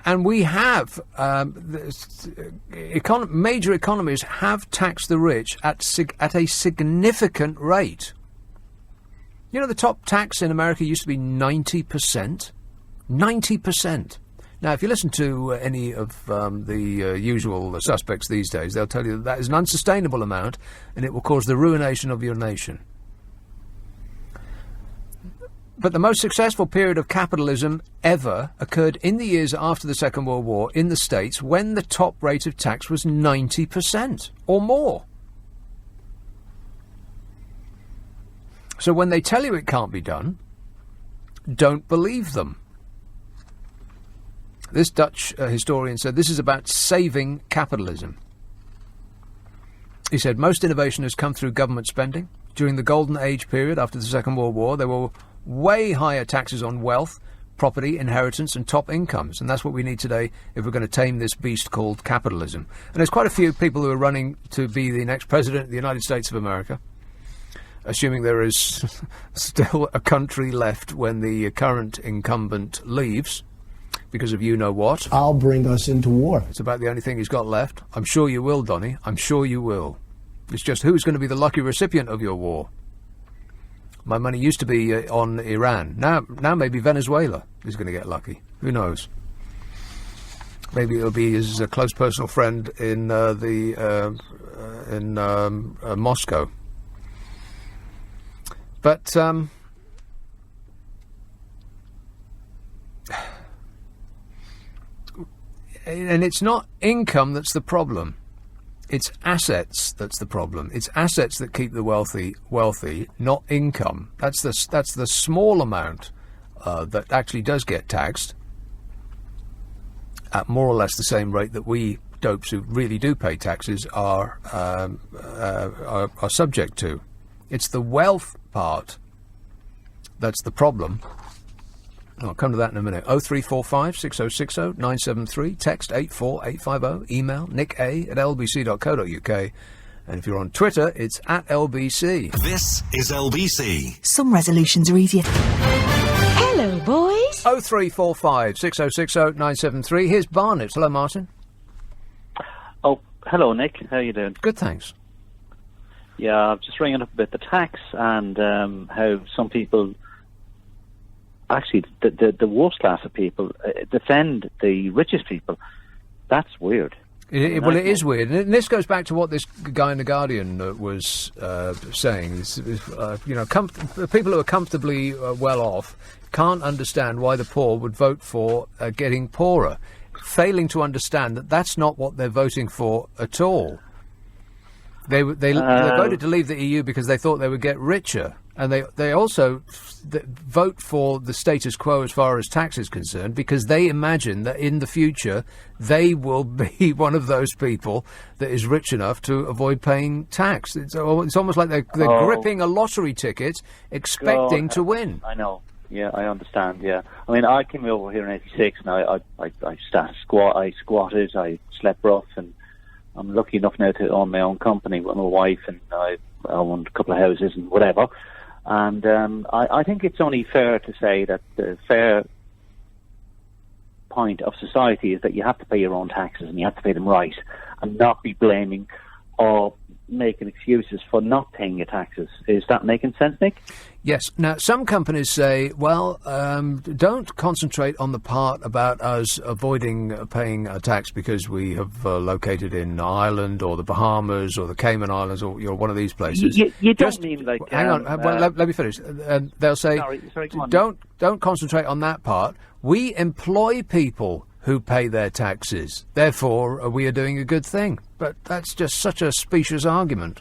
And we have, major economies have taxed the rich at a significant rate. You know, the top tax in America used to be 90%. 90%. Now, if you listen to any of the usual suspects these days, they'll tell you that is an unsustainable amount and it will cause the ruination of your nation. But the most successful period of capitalism ever occurred in the years after the Second World War in the States, when the top rate of tax was 90% or more. So when they tell you it can't be done, don't believe them. This Dutch historian said this is about saving capitalism. He said most innovation has come through government spending. During the golden age period after the Second World War, there were way higher taxes on wealth, property, inheritance and top incomes. And that's what we need today if we're going to tame this beast called capitalism. And there's quite a few people who are running to be the next president of the United States of America, assuming there is still a country left when the current incumbent leaves, because of you-know-what. I'll bring us into war. It's about the only thing he's got left. I'm sure you will, Donny. I'm sure you will. It's just who's going to be the lucky recipient of your war. My money used to be on Iran. Now maybe Venezuela is going to get lucky. Who knows? Maybe it'll be his close personal friend in Moscow. But and it's not income that's the problem. It's assets that's the problem. It's assets that keep the wealthy, not income. That's the small amount that actually does get taxed at more or less the same rate that we dopes who really do pay taxes are subject to. It's the wealth part that's the problem. I'll come to that in a minute. 0345 6060 973, text 84850, email nick@lbc.co.uk, and if you're on Twitter, it's @LBC. This is LBC. Some resolutions are easier. Hello, boys. 0345 6060 973. Here's Barnett. Hello, Martin. Oh, hello, Nick. How you doing? Good, thanks. Yeah, I'm just ringing up about the tax and how some people, actually the worst class of people, defend the richest people. That's weird. Well, it is weird, and this goes back to what this guy in The Guardian was saying. People who are comfortably well off can't understand why the poor would vote for getting poorer, failing to understand that that's not what they're voting for at all. They voted to leave the EU because they thought they would get richer, and they also vote for the status quo as far as tax is concerned because they imagine that in the future they will be one of those people that is rich enough to avoid paying tax. It's almost like they're gripping a lottery ticket, expecting to win. I know. Yeah, I understand. Yeah, I mean, I came over here in '86, and I squatted, I slept rough, and I'm lucky enough now to own my own company with my wife, and I own a couple of houses and whatever. And I think it's only fair to say that the fair point of society is that you have to pay your own taxes and you have to pay them right, and not be blaming or making excuses for not paying your taxes. Is that making sense, Nick? Yes. Now, some companies say, well, don't concentrate on the part about us avoiding paying a tax because we have located in Ireland or the Bahamas or the Cayman Islands or one of these places. You don't mean like... Hang on, let me finish. They'll say, sorry, don't concentrate on that part. We employ people who pay their taxes. Therefore, we are doing a good thing. But that's just such a specious argument.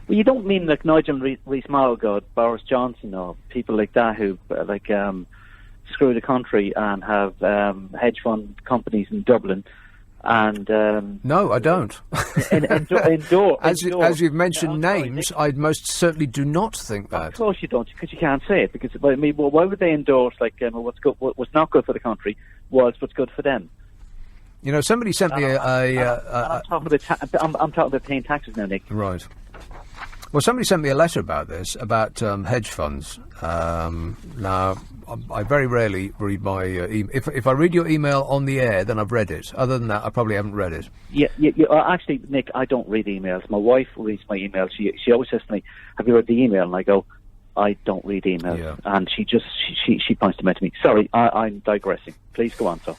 Well, you don't mean like Nigel Rees-Mogg, Boris Johnson, or people like that who screw the country and have hedge fund companies in Dublin. And no, I don't. As you've mentioned names, I most certainly do not think that. Of course you don't, because you can't say it. Because I mean, why would they endorse what's not good for the country was what's good for them? You know, somebody sent me I'm talking about paying taxes now, Nick. Right. Well, somebody sent me a letter about this, about hedge funds. Now, I very rarely read my email. If I read your email on the air, then I've read it. Other than that, I probably haven't read it. Yeah. Actually, Nick, I don't read emails. My wife reads my emails. She always says to me, "Have you read the email?" And I go, "I don't read emails." Yeah. And she points them out to me. Sorry, I'm digressing. Please go on, sir.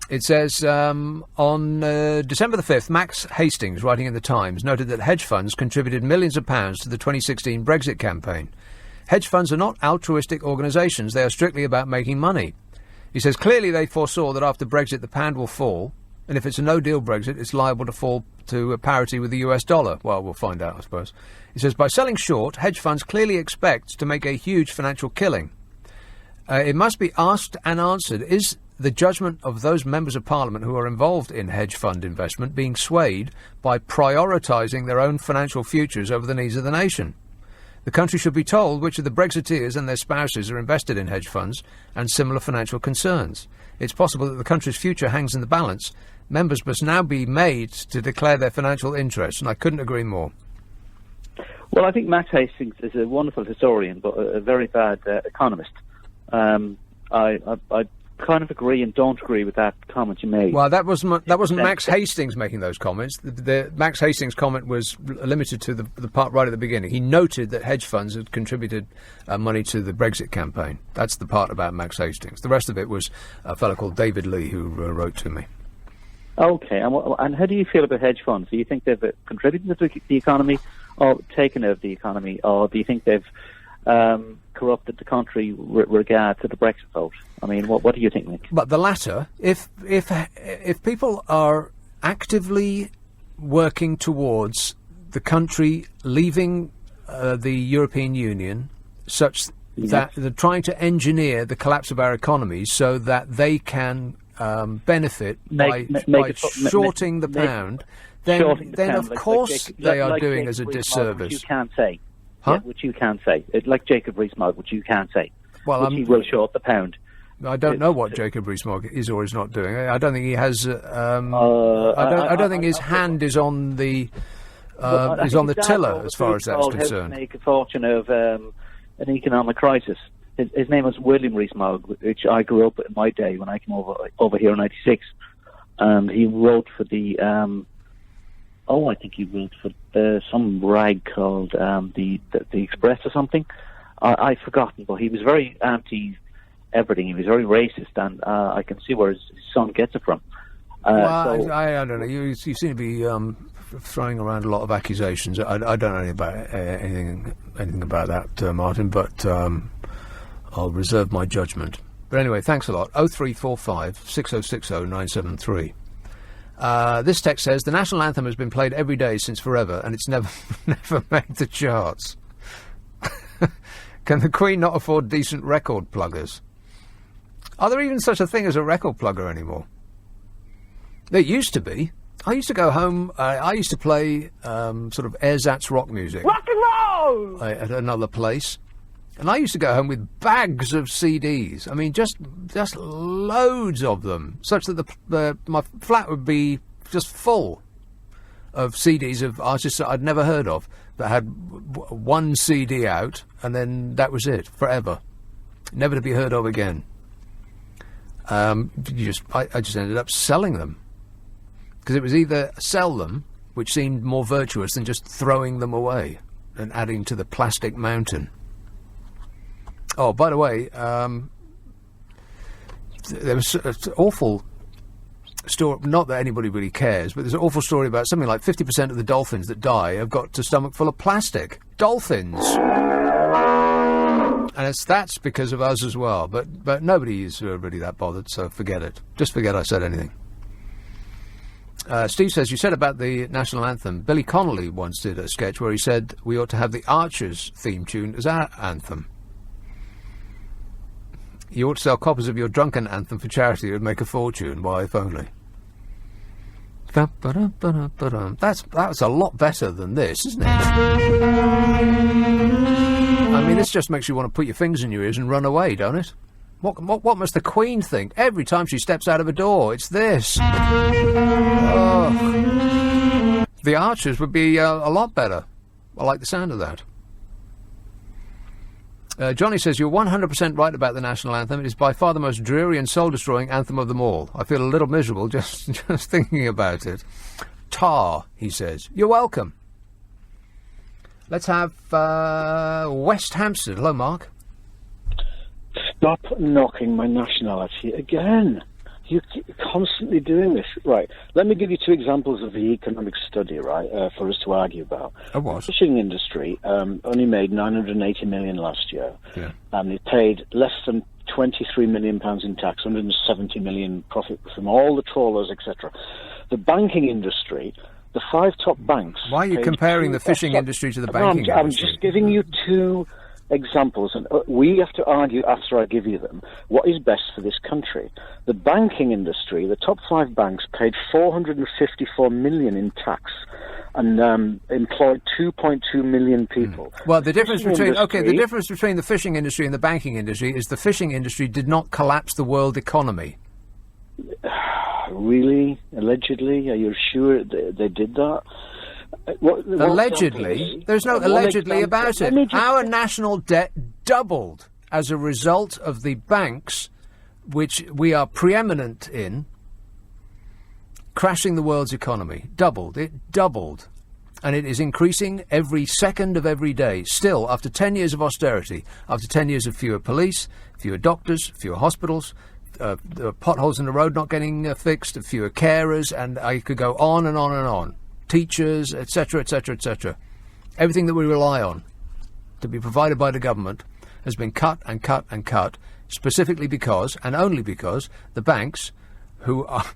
It says, on December the 5th, Max Hastings, writing in the Times, noted that hedge funds contributed millions of pounds to the 2016 Brexit campaign. Hedge funds are not altruistic organisations. They are strictly about making money. He says, clearly they foresaw that after Brexit the pound will fall, and if it's a no-deal Brexit, it's liable to fall to parity with the US dollar. Well, we'll find out, I suppose. He says, by selling short, hedge funds clearly expect to make a huge financial killing. It must be asked and answered, is the judgment of those members of Parliament who are involved in hedge fund investment being swayed by prioritising their own financial futures over the needs of the nation? The country should be told which of the Brexiteers and their spouses are invested in hedge funds and similar financial concerns. It's possible that the country's future hangs in the balance. Members must now be made to declare their financial interests, and I couldn't agree more. Well, I think Max Hastings is a wonderful historian, but a very bad economist. I kind of agree and don't agree with that comment you made. Well, that wasn't Max Hastings making those comments. The Max Hastings' comment was limited to the part right at the beginning. He noted that hedge funds had contributed money to the Brexit campaign. That's the part about Max Hastings. The rest of it was a fellow called David Lee who wrote to me. Okay, and how do you feel about hedge funds? Do you think they've contributed to the economy or taken out of the economy, or do you think they've corrupted the country with regard to the Brexit vote? I mean, what do you think, Nick? But the latter, if people are actively working towards the country leaving the European Union, such that they're trying to engineer the collapse of our economies so that they can benefit by shorting the pound. Then of course they are doing us a disservice. Which you can't say. Huh? Yeah, which you can't say. Like Jacob Rees-Mogg, which you can't say. Well, he will short the pound. I don't know what Jacob Rees-Mogg is or is not doing. I don't think he has. I don't think his hand is on the tiller as far as that's concerned. Make a fortune of an economic crisis. His name was William Rees-Mogg, which I grew up in my day when I came over here in '96, and he wrote for the. I think he wrote for some rag called the Express or something. I've forgotten, but he was very anti everything. He was very racist, and I can see where his son gets it from. I don't know. You seem to be throwing around a lot of accusations. I don't know anything about that, Martin, but I'll reserve my judgment. But anyway, thanks a lot. 0345 6060 973. This text says, the national anthem has been played every day since forever, and it's never made the charts. Can the Queen not afford decent record pluggers? Are there even such a thing as a record plugger anymore? There used to be. I used to go home, I used to play sort of ersatz rock music. Rock and roll! At another place. And I used to go home with bags of CDs. I mean, just loads of them, such that my flat would be just full of CDs of artists that I'd never heard of, that had one CD out, and then that was it, forever. Never to be heard of again. I just ended up selling them. Because it was either sell them, which seemed more virtuous than just throwing them away and adding to the plastic mountain. Oh, by the way, there was an awful story, not that anybody really cares, but there's an awful story about something like 50% of the dolphins that die have got a stomach full of plastic. Dolphins! And that's because of us as well, but nobody is really that bothered, so forget it. Just forget I said anything. Steve says, you said about the national anthem, Billy Connolly once did a sketch where he said we ought to have the Archers theme tune as our anthem. You ought to sell copies of your drunken anthem for charity. It would make a fortune. Why, if only. That's a lot better than this, isn't it? I mean, this just makes you want to put your fingers in your ears and run away, don't it? What must the Queen think? Every time she steps out of a door, it's this. Oh. The Archers would be a lot better. I like the sound of that. Johnny says, you're 100% right about the national anthem. It is by far the most dreary and soul-destroying anthem of them all. I feel a little miserable just thinking about it. Tar, he says. You're welcome. Let's have West Hampstead. Hello, Mark. Stop knocking my nationality again. You're constantly doing this. Right, let me give you two examples of the economic study, right, for us to argue about. The fishing industry only made $980 million last year, yeah. And it paid less than £23 million in tax, $170 million profit from all the trawlers, etc. The banking industry, the five top banks... Why are you comparing the fishing industry to the banking industry? I'm just giving you two examples, and we have to argue after I give you them what is best for this country. The banking industry, the top five banks, paid $454 million in tax and employed 2.2 million people. Well, the difference between the fishing industry and the banking industry is the fishing industry did not collapse the world economy. Really? Allegedly? Are you sure they did that? Allegedly? There's no allegedly about it. Our national debt doubled as a result of the banks, which we are preeminent in, crashing the world's economy. It doubled. And it is increasing every second of every day. Still, after 10 years of austerity, after 10 years of fewer police, fewer doctors, fewer hospitals, potholes in the road not getting fixed, fewer carers, and I could go on and on and on. Teachers, etc., etc., etc. Everything that we rely on to be provided by the government has been cut and cut and cut, specifically because, and only because, the banks, who are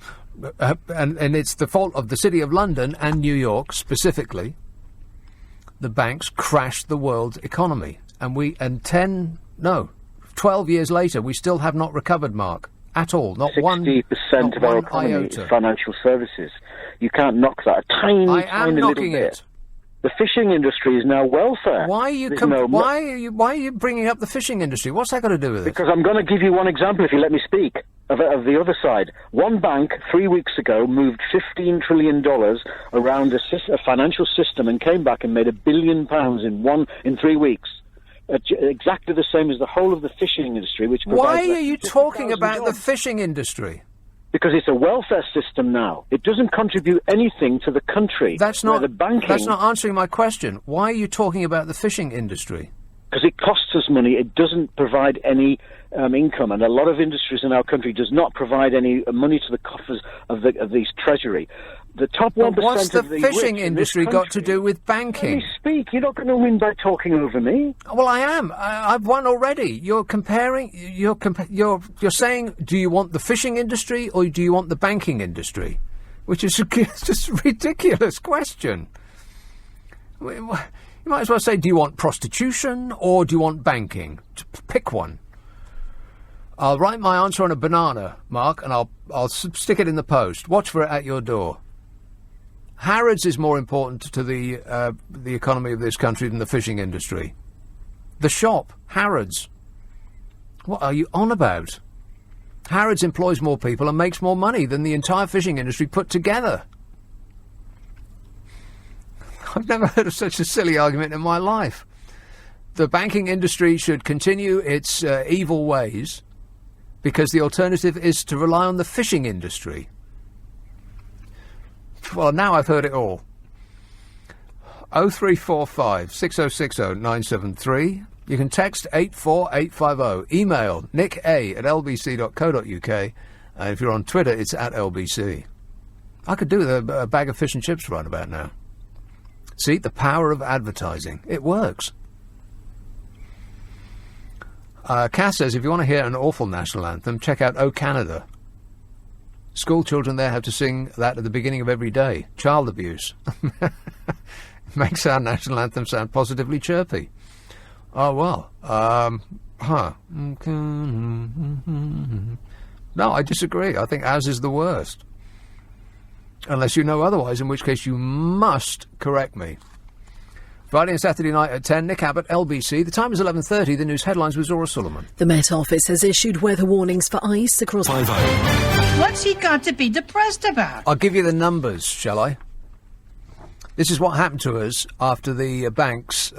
and it's the fault of the City of London and New York specifically. The banks crashed the world's economy, and 12 years later, we still have not recovered, Mark, at all. Not 60% of our economy iota. is financial services. You can't knock that. A tiny little knocking bit. it. The fishing industry is now welfare. Why are you why are you bringing up the fishing industry? What's that got to do with it? Because I'm going to give you one example, if you let me speak, of the other side. One bank 3 weeks ago moved $15 trillion around a financial system and came back and made £1 billion in 3 weeks. Exactly the same as the whole of the fishing industry, which provides... Why are you talking about the fishing industry? Because it's a welfare system now. It doesn't contribute anything to the country. That's not the banking. That's not answering my question. Why are you talking about the fishing industry? Because it costs us money. It doesn't provide any income, and a lot of industries in our country does not provide any money to the coffers of these treasury. The top 1% what's the of the fishing rich industry in this got to country, do with banking? Let me speak. You're not going to win by talking over me. Well, I am. I've won already. You're comparing. You're saying, do you want the fishing industry or do you want the banking industry? Which is just a ridiculous question. You might as well say, do you want prostitution or do you want banking? Pick one. I'll write my answer on a banana, Mark, and I'll stick it in the post. Watch for it at your door. Harrods is more important to the economy of this country than the fishing industry. The shop, Harrods. What are you on about? Harrods employs more people and makes more money than the entire fishing industry put together. I've never heard of such a silly argument in my life. The banking industry should continue its evil ways because the alternative is to rely on the fishing industry. Well, now I've heard it all. 0345 6060 973. You can text 84850. Email nicka@lbc.co.uk. And if you're on Twitter, it's @LBC. I could do with a bag of fish and chips right about now. See, the power of advertising. It works. Cass says, if you want to hear an awful national anthem, check out O Canada. School children there have to sing that at the beginning of every day. Child abuse. Makes our national anthem sound positively chirpy. Oh, well. No, I disagree. I think ours is the worst. Unless you know otherwise, in which case you must correct me. Friday and Saturday night at 10, Nick Abbot, LBC. The time is 11:30. The news headlines with Zora Suleiman. The Met Office has issued weather warnings for ice across... 50. What's he got to be depressed about? I'll give you the numbers, shall I? This is what happened to us after the banks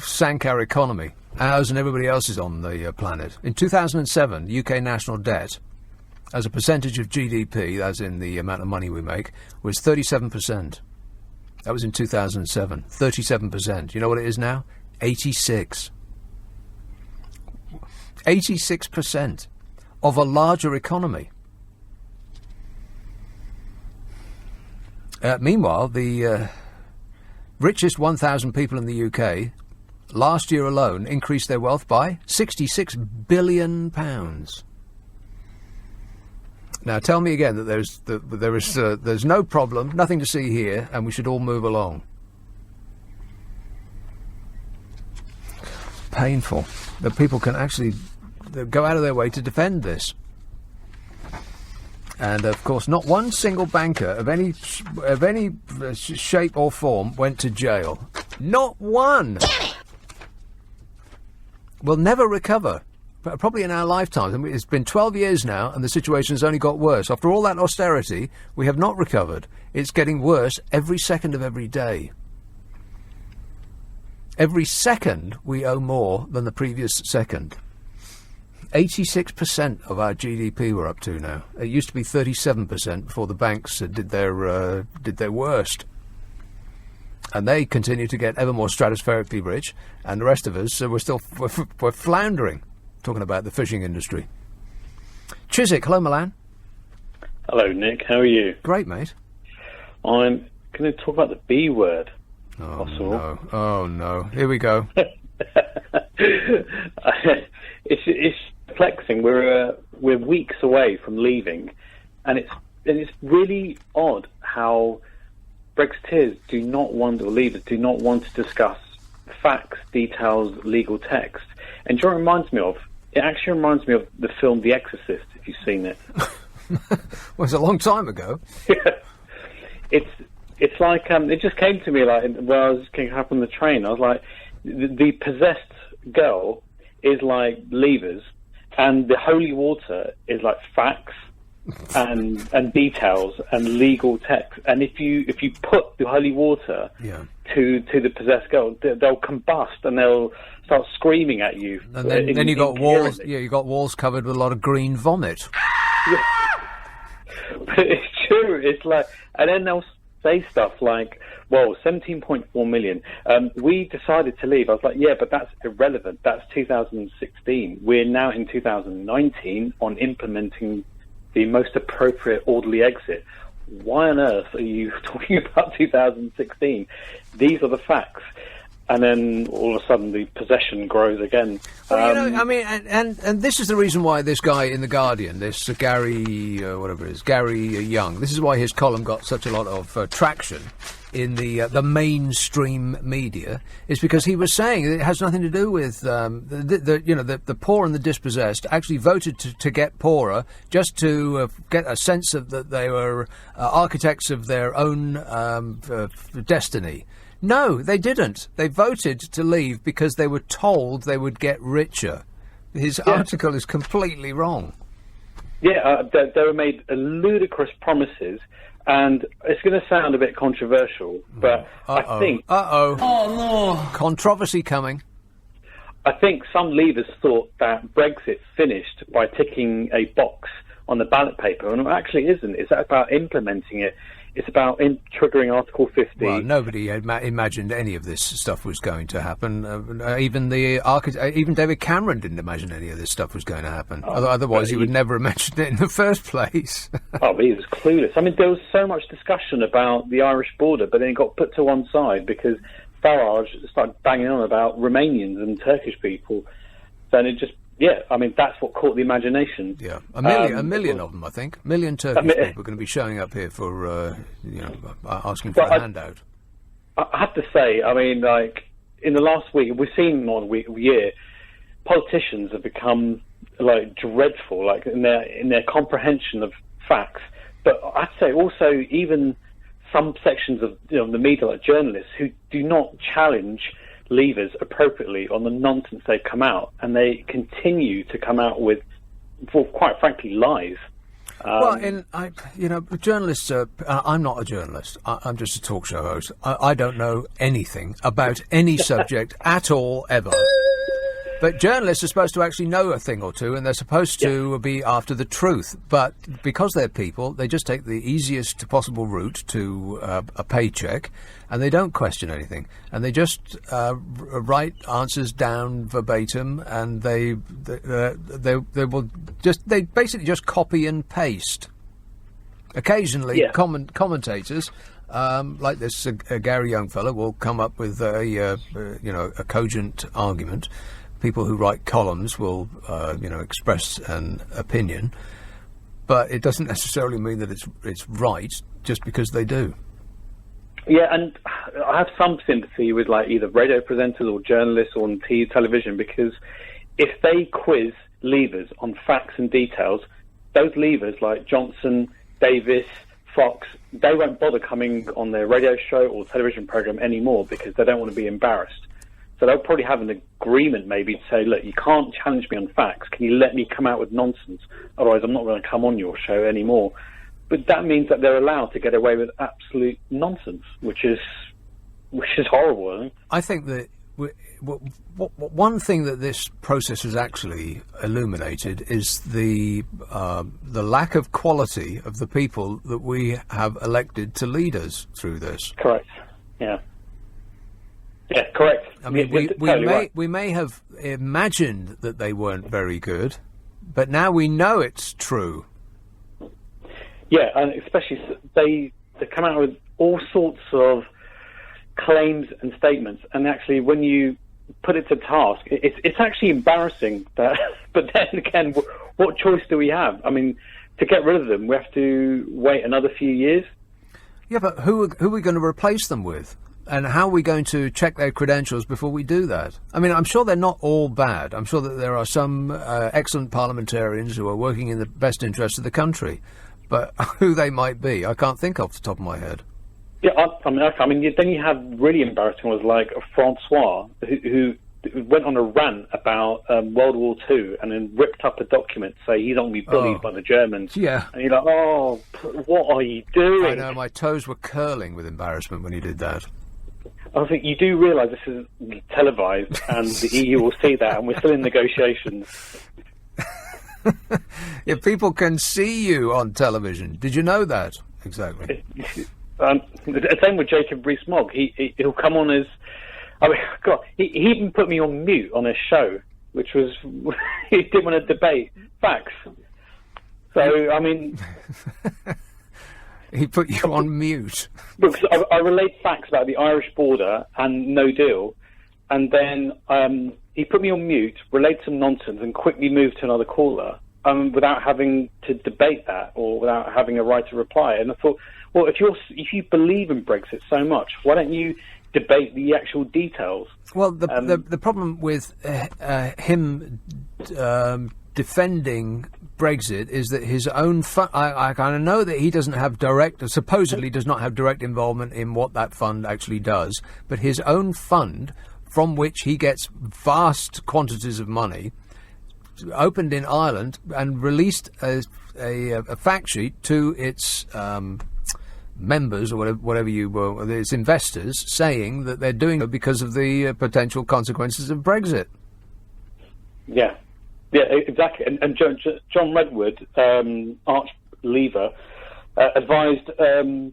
sank our economy. Ours and everybody else's on the planet. In 2007, UK national debt, as a percentage of GDP, as in the amount of money we make, was 37%. That was in 2007. 37%. You know what it is now? 86. 86% of a larger economy. Meanwhile, the richest 1,000 people in the UK last year alone increased their wealth by £66 billion. Now, tell me again that there's no problem, nothing to see here, and we should all move along. Painful that people can actually go out of their way to defend this. And of course, not one single banker of any shape or form went to jail. Not one. We'll never recover. Probably in our lifetimes. I mean, it's been 12 years now, and the situation has only got worse. After all that austerity, we have not recovered. It's getting worse every second of every day. Every second, we owe more than the previous second. 86% of our GDP we're up to now. It used to be 37% before the banks did their worst. And they continue to get ever more stratospherically rich, and the rest of us, we're floundering. Talking about the fishing industry. Chiswick, hello Milan. Hello Nick, how are you? Great, mate. I'm going to talk about the B word. Oh no! Oh no! Here we go. It's perplexing. We're weeks away from leaving, and it's it's really odd how Brexiteers do not want, or leaders do not want to discuss facts, details, legal text. And do you know what it reminds me of? It actually reminds me of the film The Exorcist, if you've seen it. Well, it's a long time ago. Yeah. It's like, it just came to me like when I was getting up on the train. I was like, the possessed girl is like levers, and the holy water is like facts and details and legal text. And if you put the holy water to the possessed girl, they'll combust and they'll start screaming at you. And then you got walls. Yeah, you got walls covered with a lot of green vomit. Yeah. But it's true. It's like, and then they'll say stuff like, "Well, 17.4 million. We decided to leave." I was like, "Yeah, but that's irrelevant. That's 2016. We're now in 2019 on implementing the most appropriate orderly exit. Why on earth are you talking about 2016? These are the facts." And then all of a sudden the possession grows again. Well, I mean, and this is the reason why this guy in The Guardian, this Gary, whatever it is, Gary Young, this is why his column got such a lot of traction in the mainstream media, is because he was saying that it has nothing to do with the poor and the dispossessed actually voted to get poorer just to get a sense of that they were architects of their own destiny. No, they didn't. They voted to leave because they were told they would get richer. His article is completely wrong. Yeah, they were made ludicrous promises, and it's going to sound a bit controversial, but I think... Oh, no. Controversy coming. I think some leaders thought that Brexit finished by ticking a box on the ballot paper, and it actually isn't. It's about implementing it. It's about triggering Article 50. Well, nobody imagined any of this stuff was going to happen. Even David Cameron didn't imagine any of this stuff was going to happen. Otherwise, he would never have mentioned it in the first place. Oh, but he was clueless. I mean, there was so much discussion about the Irish border, but then it got put to one side because Farage started banging on about Romanians and Turkish people. Then it just... Yeah, I mean, that's what caught the imagination. Yeah, a million of them, I think. A million Turkish people are going to be showing up here for, asking for a handout. I have to say, I mean, like, in the last week, we've seen year, politicians have become, like, dreadful, like, in their comprehension of facts. But I'd say also even some sections of the media, like journalists, who do not challenge levers appropriately on the nonsense they come out, and they continue to come out with, well, quite frankly, lies. Journalists are... I'm not a journalist. I'm just a talk show host. I don't know anything about any subject at all, ever. But journalists are supposed to actually know a thing or two, and they're supposed to be after the truth. But because they're people, they just take the easiest possible route to a paycheck, and they don't question anything. And they just write answers down verbatim, and they basically just copy and paste. Occasionally, commentators. Like this Gary Young fellow will come up with a cogent argument. People who write columns will, express an opinion, but it doesn't necessarily mean that it's right just because they do. Yeah, and I have some sympathy with like either radio presenters or journalists on television, because if they quiz levers on facts and details, those levers like Johnson, Davis, Fox, they won't bother coming on their radio show or television program anymore because they don't want to be embarrassed. So they'll probably have an agreement maybe to say, look, you can't challenge me on facts. Can you let me come out with nonsense? Otherwise, I'm not going to come on your show anymore. But that means that they're allowed to get away with absolute nonsense, which is horrible. I think that one thing that this process has actually illuminated is the lack of quality of the people that we have elected to lead us through this. Correct. Yeah. Yeah, correct. I mean, we may have imagined that they weren't very good, but now we know it's true. Yeah, and especially they come out with all sorts of claims and statements, and actually when you put it to task, it's actually embarrassing. But then again, what choice do we have? I mean, to get rid of them, we have to wait another few years. Yeah, but who are we going to replace them with? And how are we going to check their credentials before we do that? I mean, I'm sure they're not all bad. I'm sure that there are some excellent parliamentarians who are working in the best interest of the country. But who they might be, I can't think off the top of my head. Yeah, I mean, then you have really embarrassing ones like Francois, who went on a rant about World War II and then ripped up a document to say he's not going to be bullied by the Germans. Yeah. And you're like, oh, what are you doing? I know, my toes were curling with embarrassment when he did that. I think you do realise this is televised and the EU will see that, and we're still in negotiations. If people can see you on television, did you know that? Exactly. The same with Jacob Rees-Mogg. He'll come on as... I mean, God, he even put me on mute on his show, which was... he didn't want to debate facts. So, I mean... He put you on mute. Because I relayed facts about the Irish border and no deal, and then he put me on mute, relayed some nonsense, and quickly moved to another caller without having to debate that or without having a right to reply. And I thought, well, if you believe in Brexit so much, why don't you debate the actual details? Well, the problem with him defending Brexit is that his own I kind of know that he doesn't have supposedly does not have direct involvement in what that fund actually does, but his own fund, from which he gets vast quantities of money, opened in Ireland and released a fact sheet to its members or whatever its investors, saying that they're doing it because of the potential consequences of Brexit. Yeah. Yeah, exactly. And John Redwood, arch leaver, advised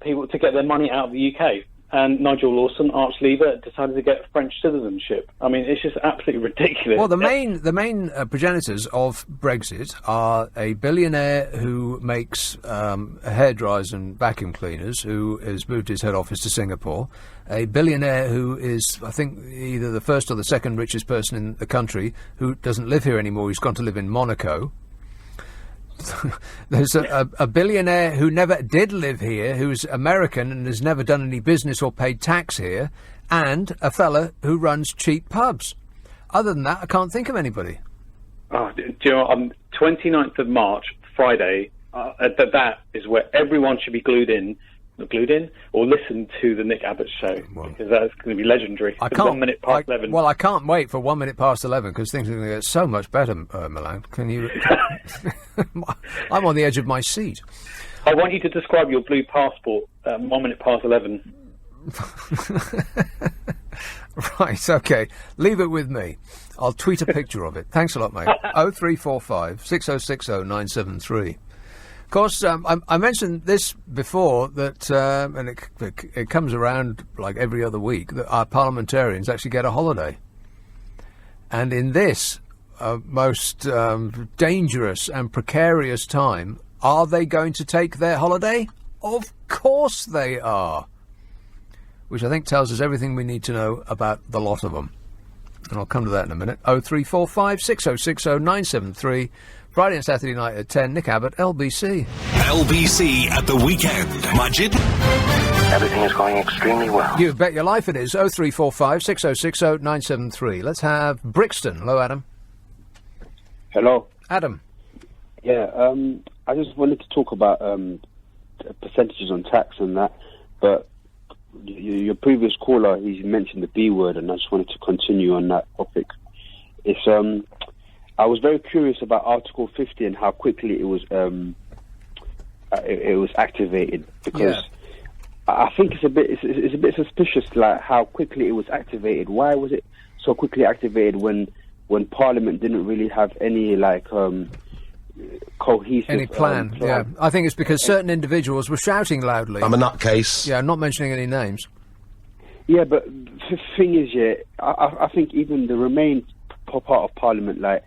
people to get their money out of the UK. And Nigel Lawson, arch leaver, decided to get French citizenship. I mean, it's just absolutely ridiculous. Well, the main progenitors of Brexit are a billionaire who makes hairdryers and vacuum cleaners, who has moved his head office to Singapore, a billionaire who is, I think, either the first or the second richest person in the country, who doesn't live here anymore. He's gone to live in Monaco. There's a billionaire who never did live here, who's American and has never done any business or paid tax here, and a fella who runs cheap pubs. Other than that, I can't think of anybody. Oh, do you know, on 29th of March, Friday, that is where everyone should be glued in, or listen to the Nick Abbott show, because that's going to be legendary. I can't, 1 minute past 11. Well, I can't wait for 1 minute past 11, because things are going to get so much better, Milan. Can you... I'm on the edge of my seat. I want you to describe your blue passport 1 minute past 11. Right, okay. Leave it with me. I'll tweet a picture of it. Thanks a lot, mate. 0345 6060 973. Of course, I mentioned this before, that, and it comes around like every other week, that our parliamentarians actually get a holiday. And in this most dangerous and precarious time, are they going to take their holiday? Of course they are. Which I think tells us everything we need to know about the lot of them. And I'll come to that in a minute. 0345 6060 973. Friday and Saturday night at 10, Nick Abbott, LBC. LBC at the weekend. Majid? Everything is going extremely well. You bet your life it is. 0345 6060 973. Let's have Brixton. Hello, Adam. Hello. Adam. Yeah, I just wanted to talk about percentages on tax and that, but your previous caller, he mentioned the B word, and I just wanted to continue on that topic. It's I was very curious about Article 50 and how quickly it was activated, because I think it's a bit suspicious, like how quickly it was activated. Why was it so quickly activated when Parliament didn't really have any cohesive any plan? Yeah, I think it's because certain individuals were shouting loudly. I'm a nutcase. Yeah, not mentioning any names. Yeah, but the thing is, I think even the Remain part of Parliament, like,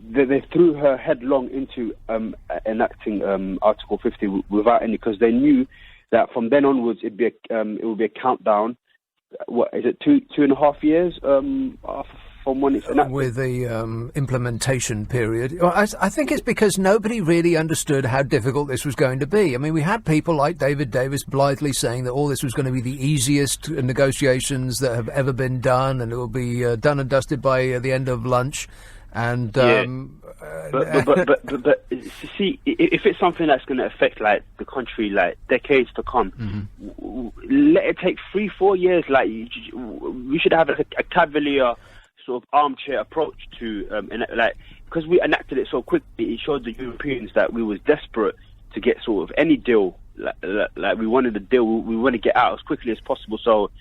they threw her headlong into enacting Article 50 without any, because they knew that from then onwards it would be a countdown. What is it? 2.5 years from when it's enacted. With the implementation period. Well, I think it's because nobody really understood how difficult this was going to be. I mean, we had people like David Davis blithely saying that all this was going to be the easiest negotiations that have ever been done, and it will be done and dusted by the end of lunch. And but see, if it's something that's going to affect like the country like decades to come, let it take 3-4 years. Like we should have a cavalier sort of armchair approach to like, because we enacted it so quickly. It showed the Europeans that we was desperate to get sort of any deal. Like we wanted a deal. We want to get out as quickly as possible. So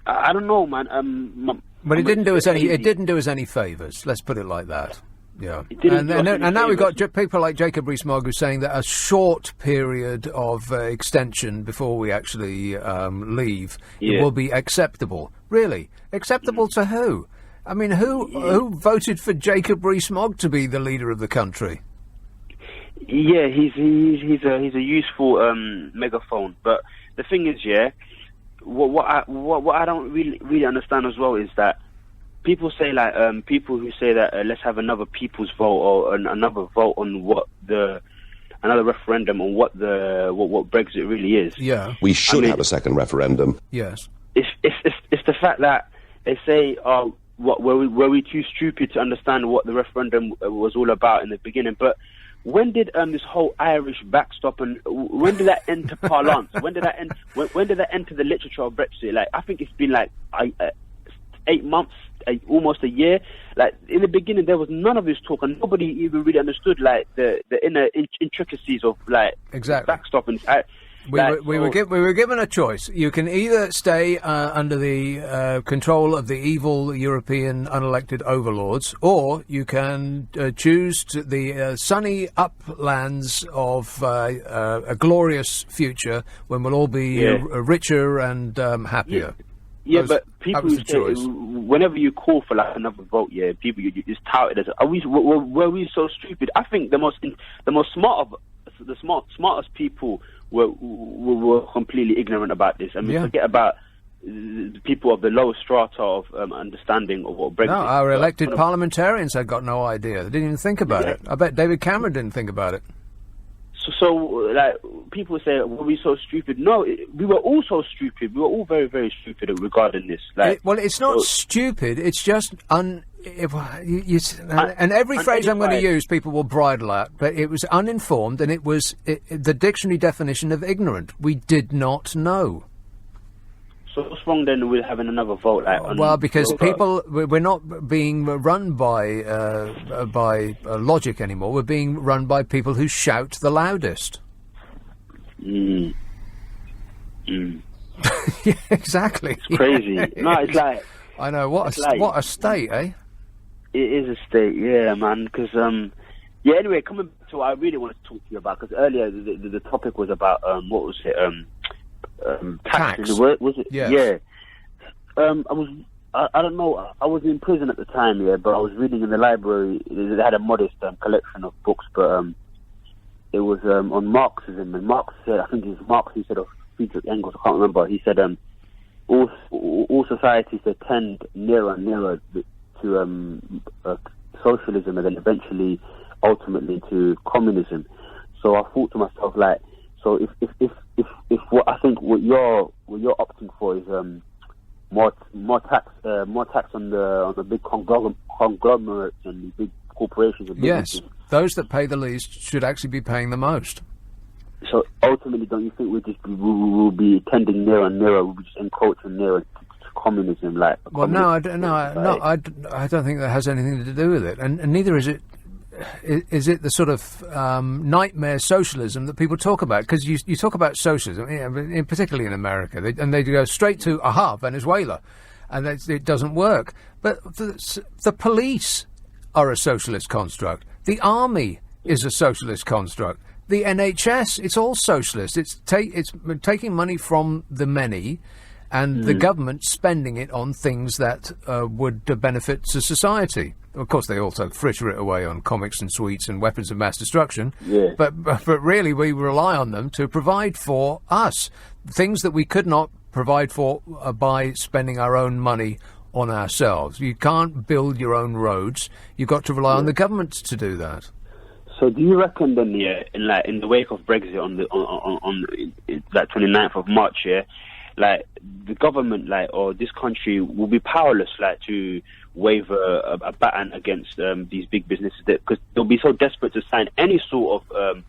I don't know, man. But it didn't do us any. It didn't do us any favours. Let's put it like that. Yeah, and now we've got people like Jacob Rees-Mogg who's saying that a short period of extension before we actually leave it will be acceptable. Really, acceptable to who? I mean, who voted for Jacob Rees-Mogg to be the leader of the country? Yeah, he's a useful megaphone. But the thing is, what I don't really understand as well is that people say like people who say that let's have another people's vote or another vote on another referendum on what Brexit really is. Yeah, we should have a second referendum. Yes, it's the fact that they say were we too stupid to understand what the referendum was all about in the beginning, but. When did this whole Irish backstop and when did that enter parlance? When did that end? When did that enter the literature of Brexit? Like I think it's been like 8 months, almost a year. Like in the beginning, there was none of this talk, and nobody even really understood like the inner intricacies of like backstop and. We were given a choice. You can either stay under the control of the evil European unelected overlords, or you can choose the sunny uplands of a glorious future when we'll all be richer and happier. Yeah, but people say, whenever you call for like another vote, people you just tout it as, were we so stupid? I think the smartest people were completely ignorant about this. I mean, forget about the people of the lowest strata of understanding of what Brexit is. No, our elected parliamentarians had got no idea. They didn't even think about it. I bet David Cameron didn't think about it. So like, people say, were we so stupid? No, we were all so stupid. We were all very, very stupid regarding this. Like, it's not stupid. It's just and every phrase I'm going to use, people will bridle at. But it was uninformed, and it was the dictionary definition of ignorant. We did not know. So what's wrong then with having another vote? Well, because we're not being run by logic anymore. We're being run by people who shout the loudest. Yeah, exactly. It's crazy. No, it's like I know what a state, eh? It is a state, yeah, man. Because anyway, coming back to what I really wanted to talk to you about, because earlier the topic was about what was it? Taxes. Was it? Yes. Yeah. I don't know. I was in prison at the time, but I was reading in the library. They had a modest collection of books, but it was on Marxism. And Marx said, I think it was Marx who said, or Friedrich Engels, I can't remember. He said, all societies they tend nearer and nearer to socialism, and then eventually, ultimately, to communism. So I thought to myself, like, so if what I think what you're opting for is more tax on the big conglomerates and the big corporations and businesses. Yes, those that pay the least should actually be paying the most. So ultimately, don't you think we'll be tending nearer and nearer? We'll be just encroaching nearer to communism, like. Well, I don't think that has anything to do with it, and neither is it. Is it the sort of nightmare socialism that people talk about? Because you talk about socialism, particularly in America, they go straight to Venezuela, and it doesn't work. But the police are a socialist construct. The army is a socialist construct. The NHS, it's all socialist. It's taking money from the many, and the government spending it on things that would benefit to society. Of course, they also fritter it away on comics and sweets and weapons of mass destruction. Yeah. But really, we rely on them to provide for us things that we could not provide for by spending our own money on ourselves. You can't build your own roads. You've got to rely on the government to do that. So do you reckon then, in the wake of Brexit on 29th of March, the government, or this country will be powerless, to wave a baton against these big businesses, because they'll be so desperate to sign any sort of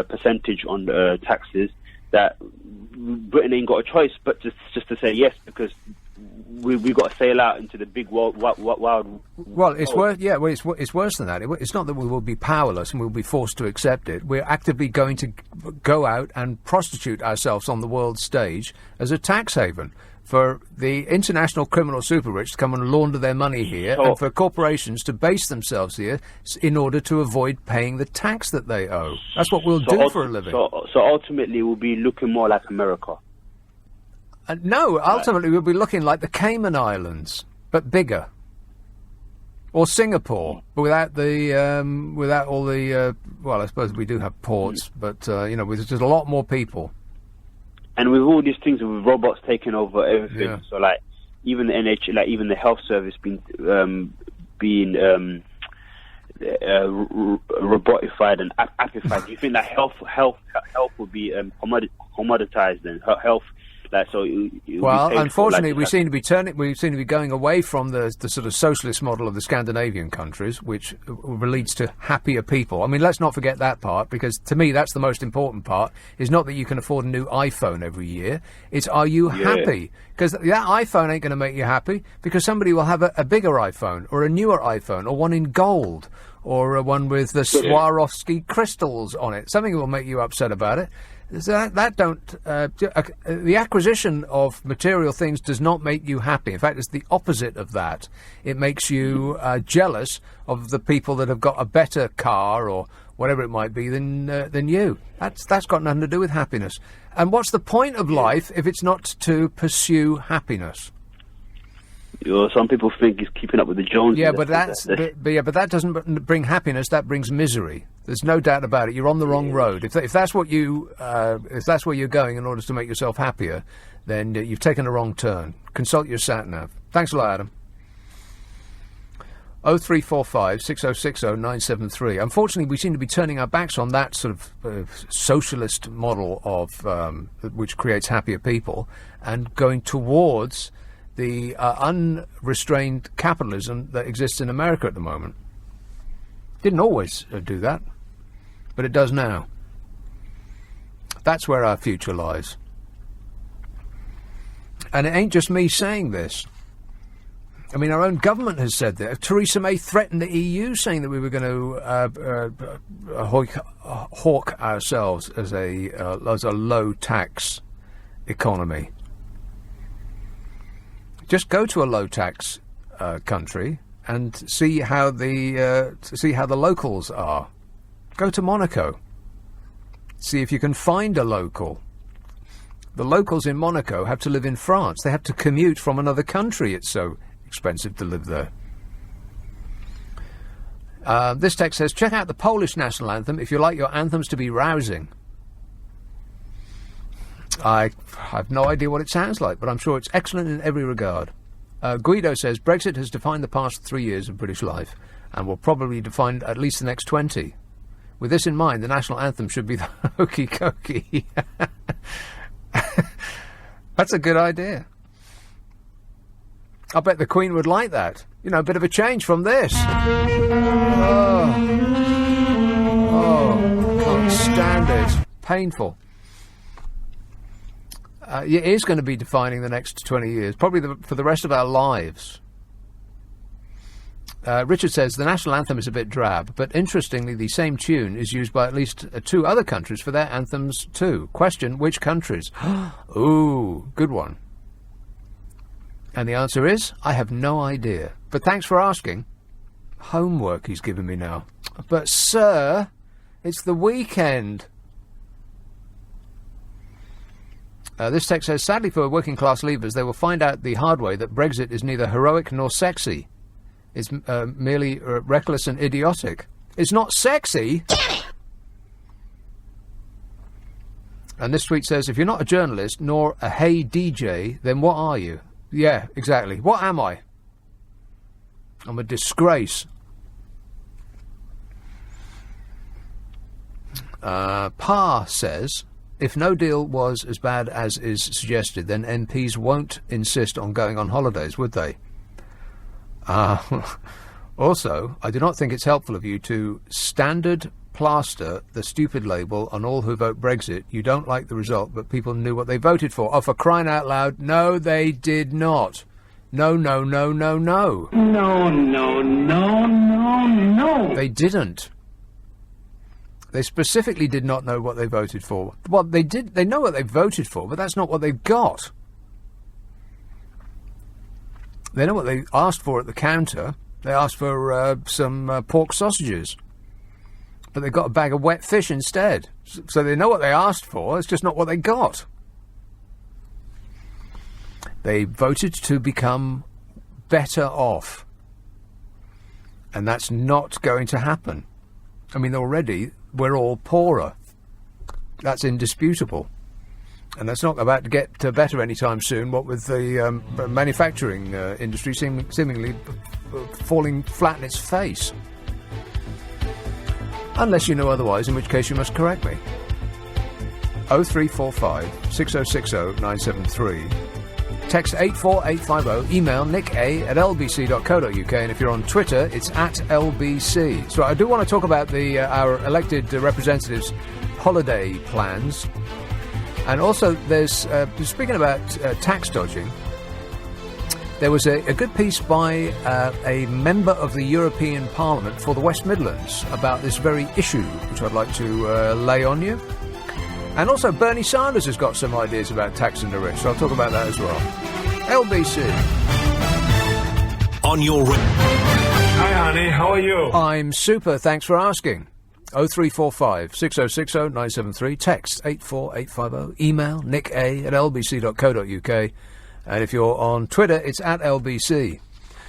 percentage on taxes that Britain ain't got a choice but just to say yes, because we've got to sail out into the big wild. Well, it's worse. Yeah, well, it's worse than that. It's not that we will be powerless and we'll be forced to accept it. We're actively going to go out and prostitute ourselves on the world stage as a tax haven for the international criminal super rich to come and launder their money here, and for corporations to base themselves here in order to avoid paying the tax that they owe. That's what we'll do for a living. So ultimately, we'll be looking more like America. No, ultimately we'll be looking like the Cayman Islands, but bigger, or Singapore, but without all the. Well, I suppose we do have ports, but with just a lot more people. And with all these things, with robots taking over everything, so even the even the health service being robotified and appified. Do you think that health will be commoditized then? Health. Well, unfortunately, we seem to be going away from the sort of socialist model of the Scandinavian countries, which leads to happier people. I mean, let's not forget that part, because to me, that's the most important part. Is not that you can afford a new iPhone every year. It's, are you happy? Because that iPhone ain't going to make you happy, because somebody will have a bigger iPhone or a newer iPhone or one in gold or one with the Swarovski crystals on it. Something will make you upset about it. So the acquisition of material things does not make you happy. In fact, it's the opposite of that. It makes you jealous of the people that have got a better car or whatever it might be than you. That's got nothing to do with happiness. And what's the point of life if it's not to pursue happiness? Some people think he's keeping up with the Joneses. Yeah, but that doesn't bring happiness. That brings misery. There's no doubt about it. You're on the wrong road. If that's what if that's where you're going in order to make yourself happier, then you've taken a wrong turn. Consult your sat nav. Thanks a lot, Adam. 0345 6060 973. Unfortunately, we seem to be turning our backs on that sort of socialist model of which creates happier people, and going towards the unrestrained capitalism that exists in America at the moment. Didn't always do that, but it does now. That's where our future lies. And it ain't just me saying this. I mean, our own government has said that. Theresa May threatened the EU, saying that we were going to hawk ourselves as a low-tax economy. Just go to a low-tax country and see how the locals are. Go to Monaco. See if you can find a local. The locals in Monaco have to live in France. They have to commute from another country. It's so expensive to live there. This text says, check out the Polish national anthem if you like your anthems to be rousing. I have no idea what it sounds like, but I'm sure it's excellent in every regard. Guido says, Brexit has defined the past 3 years of British life and will probably define at least the next 20. With this in mind, the national anthem should be the Hokey Cokey. That's a good idea. I bet the Queen would like that. You know, a bit of a change from this. Oh, can't stand it. Painful. It is going to be defining the next 20 years, probably for the rest of our lives. Richard says, the national anthem is a bit drab, but interestingly, the same tune is used by at least 2 other countries for their anthems too. Question, which countries? Ooh, good one. And the answer is, I have no idea. But thanks for asking. Homework he's given me now. But, sir, it's the weekend. This text says, sadly for working-class leavers, they will find out the hard way that Brexit is neither heroic nor sexy. It's merely reckless and idiotic. It's not sexy! And this tweet says, if you're not a journalist nor a hey DJ, then what are you? Yeah, exactly. What am I? I'm a disgrace. Parr says, if no deal was as bad as is suggested, then MPs won't insist on going on holidays, would they? Also, I do not think it's helpful of you to standard plaster the stupid label on all who vote Brexit. You don't like the result, but people knew what they voted for. Oh, for crying out loud, no, they did not. No, no, no, no, no. No, no, no, no, no. They didn't. They specifically did not know what they voted for. Well, they did. They know what they voted for, but that's not what they've got. They know what they asked for at the counter. They asked for some pork sausages. But they got a bag of wet fish instead. So they know what they asked for, it's just not what they got. They voted to become better off. And that's not going to happen. I mean, already we're all poorer. That's indisputable. And that's not about to get better anytime soon, what with the manufacturing industry seemingly falling flat in its face. Unless you know otherwise, in which case you must correct me. 0345 6060 973. Text 84850. Email nicka@lbc.co.uk. And if you're on Twitter, it's @LBC. So I do want to talk about our elected representatives' holiday plans. And also, there's speaking about tax dodging, there was a good piece by a member of the European Parliament for the West Midlands about this very issue, which I'd like to lay on you. And also, Bernie Sanders has got some ideas about taxing the rich, so I'll talk about that as well. LBC. On your... Hi, honey. How are you? I'm super. Thanks for asking. 0345 6060 973. Text 84850. Email nicka@lbc.co.uk. And if you're on Twitter, it's @LBC.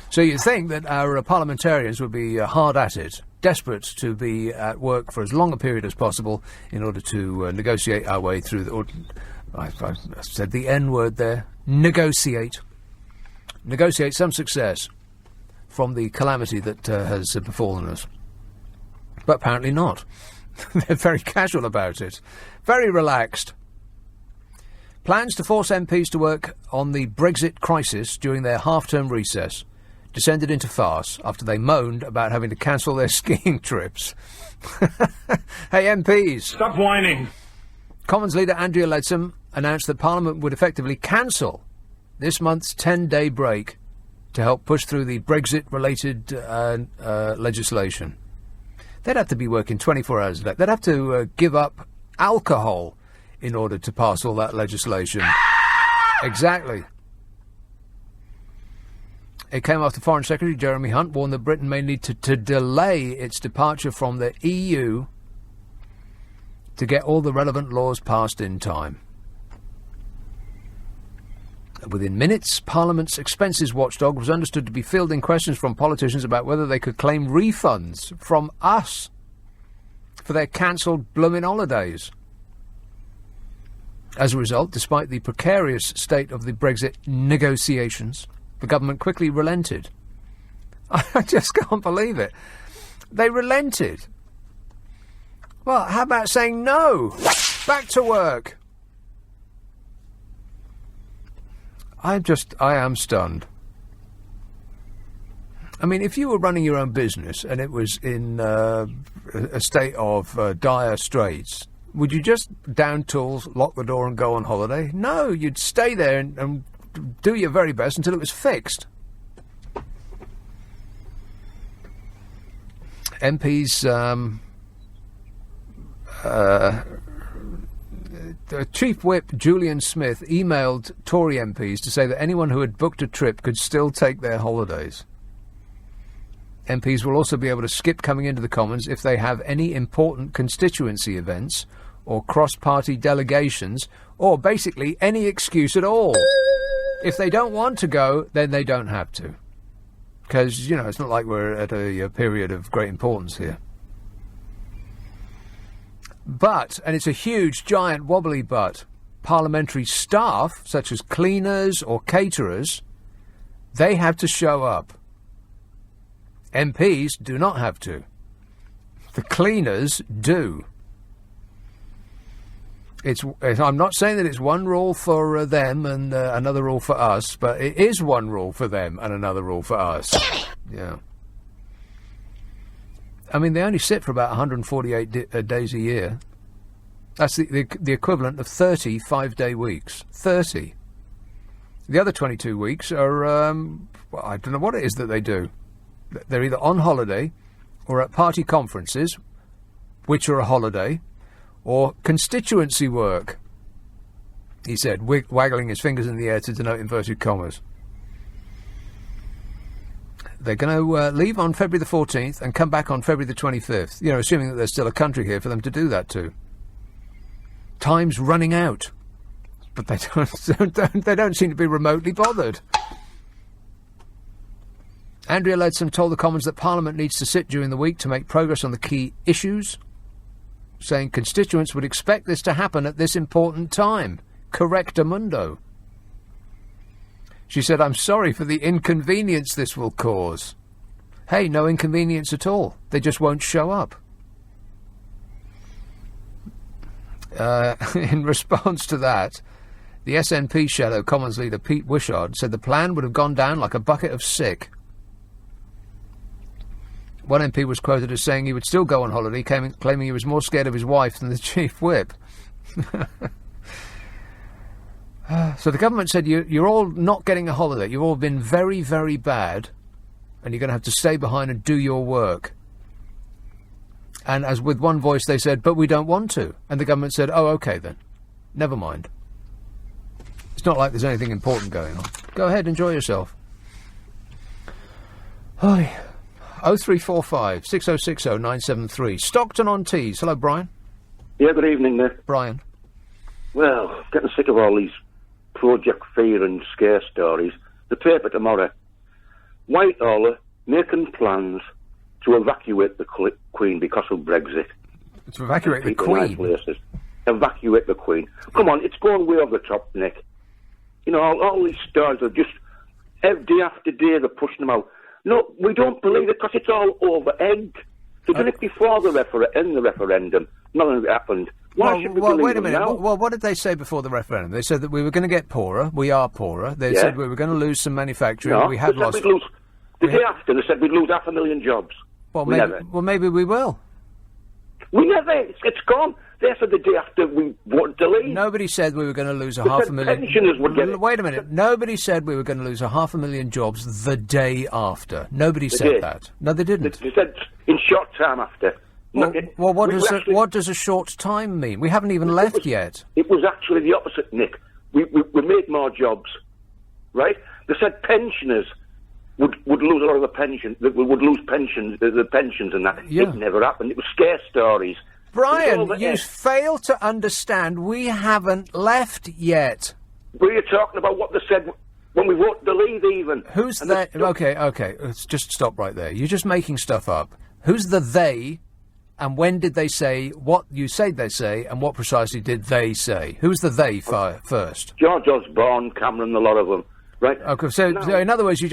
So you'd think that our parliamentarians would be hard at it, desperate to be at work for as long a period as possible in order to negotiate our way through the... I said the N-word there. Negotiate some success from the calamity that has befallen us. But apparently not. They're very casual about it. Very relaxed. Plans to force MPs to work on the Brexit crisis during their half-term recess descended into farce after they moaned about having to cancel their skiing trips. Hey, MPs! Stop whining! Commons leader Andrea Leadsom announced that Parliament would effectively cancel this month's 10-day break to help push through the Brexit-related legislation. They'd have to be working 24 hours a day. They'd have to give up alcohol in order to pass all that legislation. Exactly. It came after Foreign Secretary Jeremy Hunt warned that Britain may need to delay its departure from the EU to get all the relevant laws passed in time. Within minutes, Parliament's expenses watchdog was understood to be fielding questions from politicians about whether they could claim refunds from us for their cancelled blooming holidays. As a result, despite the precarious state of the Brexit negotiations, the government quickly relented. I just can't believe it. They relented. Well, how about saying no? Back to work. I am stunned. I mean, if you were running your own business and it was in a state of dire straits, would you just down tools, lock the door and go on holiday? No, you'd stay there and do your very best until it was fixed. MPs, Chief Whip Julian Smith emailed Tory MPs to say that anyone who had booked a trip could still take their holidays. MPs will also be able to skip coming into the Commons if they have any important constituency events or cross-party delegations, or basically any excuse at all. If they don't want to go, then they don't have to. Because, you know, it's not like we're at a period of great importance here. But, and it's a huge, giant, wobbly but, parliamentary staff, such as cleaners or caterers, they have to show up. MPs do not have to. The cleaners do. I'm not saying that it's one rule for them and another rule for us, but it is one rule for them and another rule for us. Yeah. I mean, they only sit for about 148 days a year. That's the equivalent of 30 5-day weeks. 30. The other 22 weeks are, well, I don't know what it is that they do. They're either on holiday or at party conferences, which are a holiday, or constituency work, he said, waggling his fingers in the air to denote inverted commas. They're going to leave on February the 14th and come back on February the 25th, you know, assuming that there's still a country here for them to do that to. Time's running out. But they don't seem to be remotely bothered. Andrea Leadsom told the Commons that Parliament needs to sit during the week to make progress on the key issues, saying constituents would expect this to happen at this important time. Correctamundo. She said, I'm sorry for the inconvenience this will cause. Hey, no inconvenience at all. They just won't show up. In response to that, the SNP shadow Commons leader Pete Wishart said the plan would have gone down like a bucket of sick. One MP was quoted as saying he would still go on holiday, claiming he was more scared of his wife than the Chief Whip. So the government said, you're all not getting a holiday. You've all been very, very bad, and you're going to have to stay behind and do your work. And as with one voice they said, but we don't want to. And the government said, oh, OK then. Never mind. It's not like there's anything important going on. Go ahead, enjoy yourself. Hi. 0345 6060 973. Stockton-on-Tees. Hello, Brian. Yeah, good evening, Nick. Brian. Well, getting sick of all these Project Fear and scare stories. The paper tomorrow. Whitehall making plans to evacuate the Queen because of Brexit. To evacuate the Queen? Places. Evacuate the Queen. Come on, it's going way over the top, Nick. You know, all these stories are just, day after day they're pushing them out. No, we don't believe it because it's all over-egged. They did it before the referendum. Nothing of it happened. Why should we believe wait a minute. now? Well, what did they say before the referendum? They said that we were going to get poorer. We are poorer. They said we were going to lose some manufacturing. No, we have lost. The day after, they said we'd lose 500,000 jobs. Well, never. Maybe we will. We never. It's gone. They said the day after we wanted to leave. Nobody said we were going to lose they 500,000. Pensioners would get it. Wait a minute. Nobody said we were going to lose 500,000 jobs the day after. Nobody said that. No, they didn't. They said in short time after. Well, what does a short time mean? We haven't even left yet. It was actually the opposite, Nick. We made more jobs, right? They said pensioners would lose a lot of the pension. Would lose pensions, the pensions and that. Yeah. It never happened. It was scare stories. Brian, you fail to understand. We haven't left yet. We're talking about what they said when we voted to leave, even. Who's they? Okay. Let's just stop right there. You're just making stuff up. Who's the they? And when did they say what you say they say, and what precisely did they say? Who's the they first? George Osborne, Cameron, a lot of them, right? Okay, so in other words, you're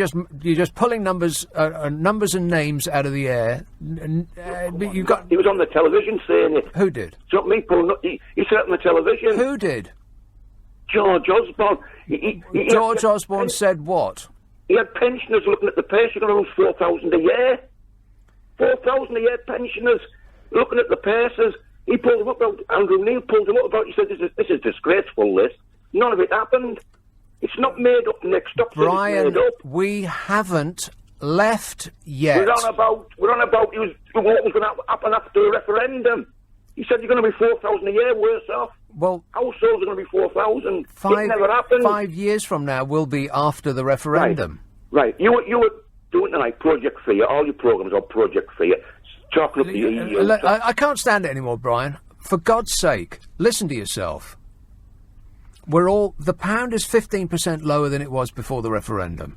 just pulling numbers and names out of the air. You got. He was on the television saying it. Who did? It's not me pulling. He said it on the television. Who did? George Osborne. George Osborne said what? He had pensioners looking at the pay. You're going to lose 4,000 a year. 4,000 a year pensioners. Looking at the purses, he pulled them up. Andrew Neil pulled them up about. He said, "This is disgraceful. This none of it happened. It's not made up." Next stop, Brian, made up. We haven't left yet. We're on about what was going to happen after the referendum. He said you're going to be 4,000 a year worse off. Well, households are going to be 4,000. It never happened. 5 years from now will be after the referendum. Right. You were doing tonight Project Fear. All your programmes are Project Fear. Talking up the EU. I can't stand it anymore, Brian. For God's sake, listen to yourself. The pound is 15% lower than it was before the referendum.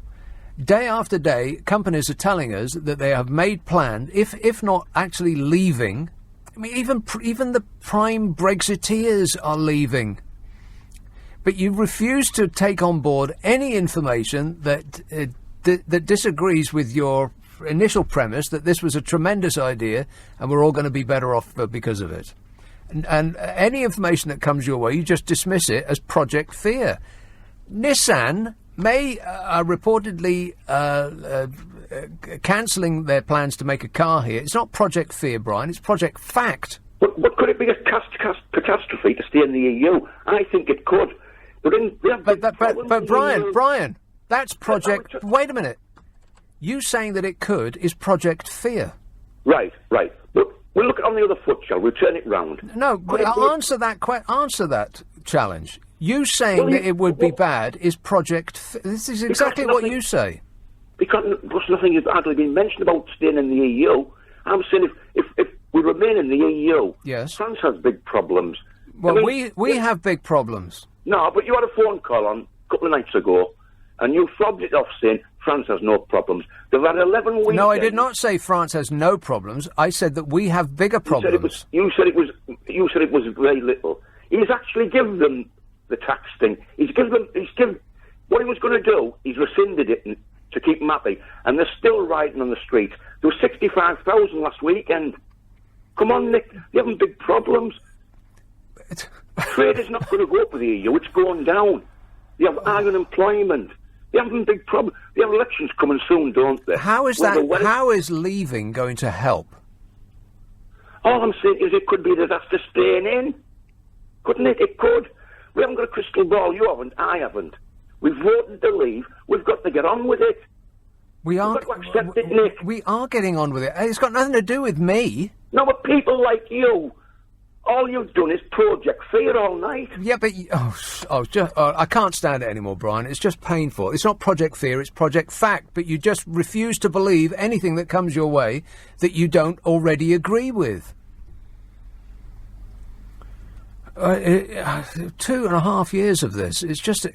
Day after day, companies are telling us that they have made plans, if not actually leaving. I mean, even the prime Brexiteers are leaving. But you refuse to take on board any information that disagrees with your initial premise that this was a tremendous idea and we're all going to be better off because of it. And any information that comes your way, you just dismiss it as Project Fear. Nissan are reportedly cancelling their plans to make a car here. It's not Project Fear, Brian, it's Project Fact. But could it be a catastrophe to stay in the EU? I think it could. But Brian, that's Project... Wait a minute. You saying that it could is Project Fear. Right. But we'll look at it on the other foot, shall we? Turn it round. No, answer that challenge. You saying that it would be bad is Project... This is exactly what you say. Because nothing has hardly been mentioned about staying in the EU. I'm saying if we remain in the EU, yes, France has big problems. Well, I mean, we have big problems. No, but you had a phone call on a couple of nights ago, and you fobbed it off saying France has no problems. They've had 11 weeks. No, I did not say France has no problems. I said that we have bigger problems. You said it was very little. He's actually given them the tax thing. He's given what he was going to do. He's rescinded it to keep them happy, and they're still riding on the street. There were 65,000 last weekend. Come on, Nick, you're having big problems. Trade is not going to go up with the EU, it's going down. They have high unemployment. They're having big problems. They have elections coming soon, don't they? How is leaving going to help? All I'm saying is it could be a disaster staying in. Couldn't it? It could. We haven't got a crystal ball. You haven't. I haven't. We've voted to leave. We've got to get on with it. We are getting on with it. It's got nothing to do with me. No, but people like you, all you've done is Project Fear all night. Yeah, but I can't stand it anymore, Brian. It's just painful. It's not Project Fear, it's Project Fact. But you just refuse to believe anything that comes your way that you don't already agree with. 2.5 years of this. It's just,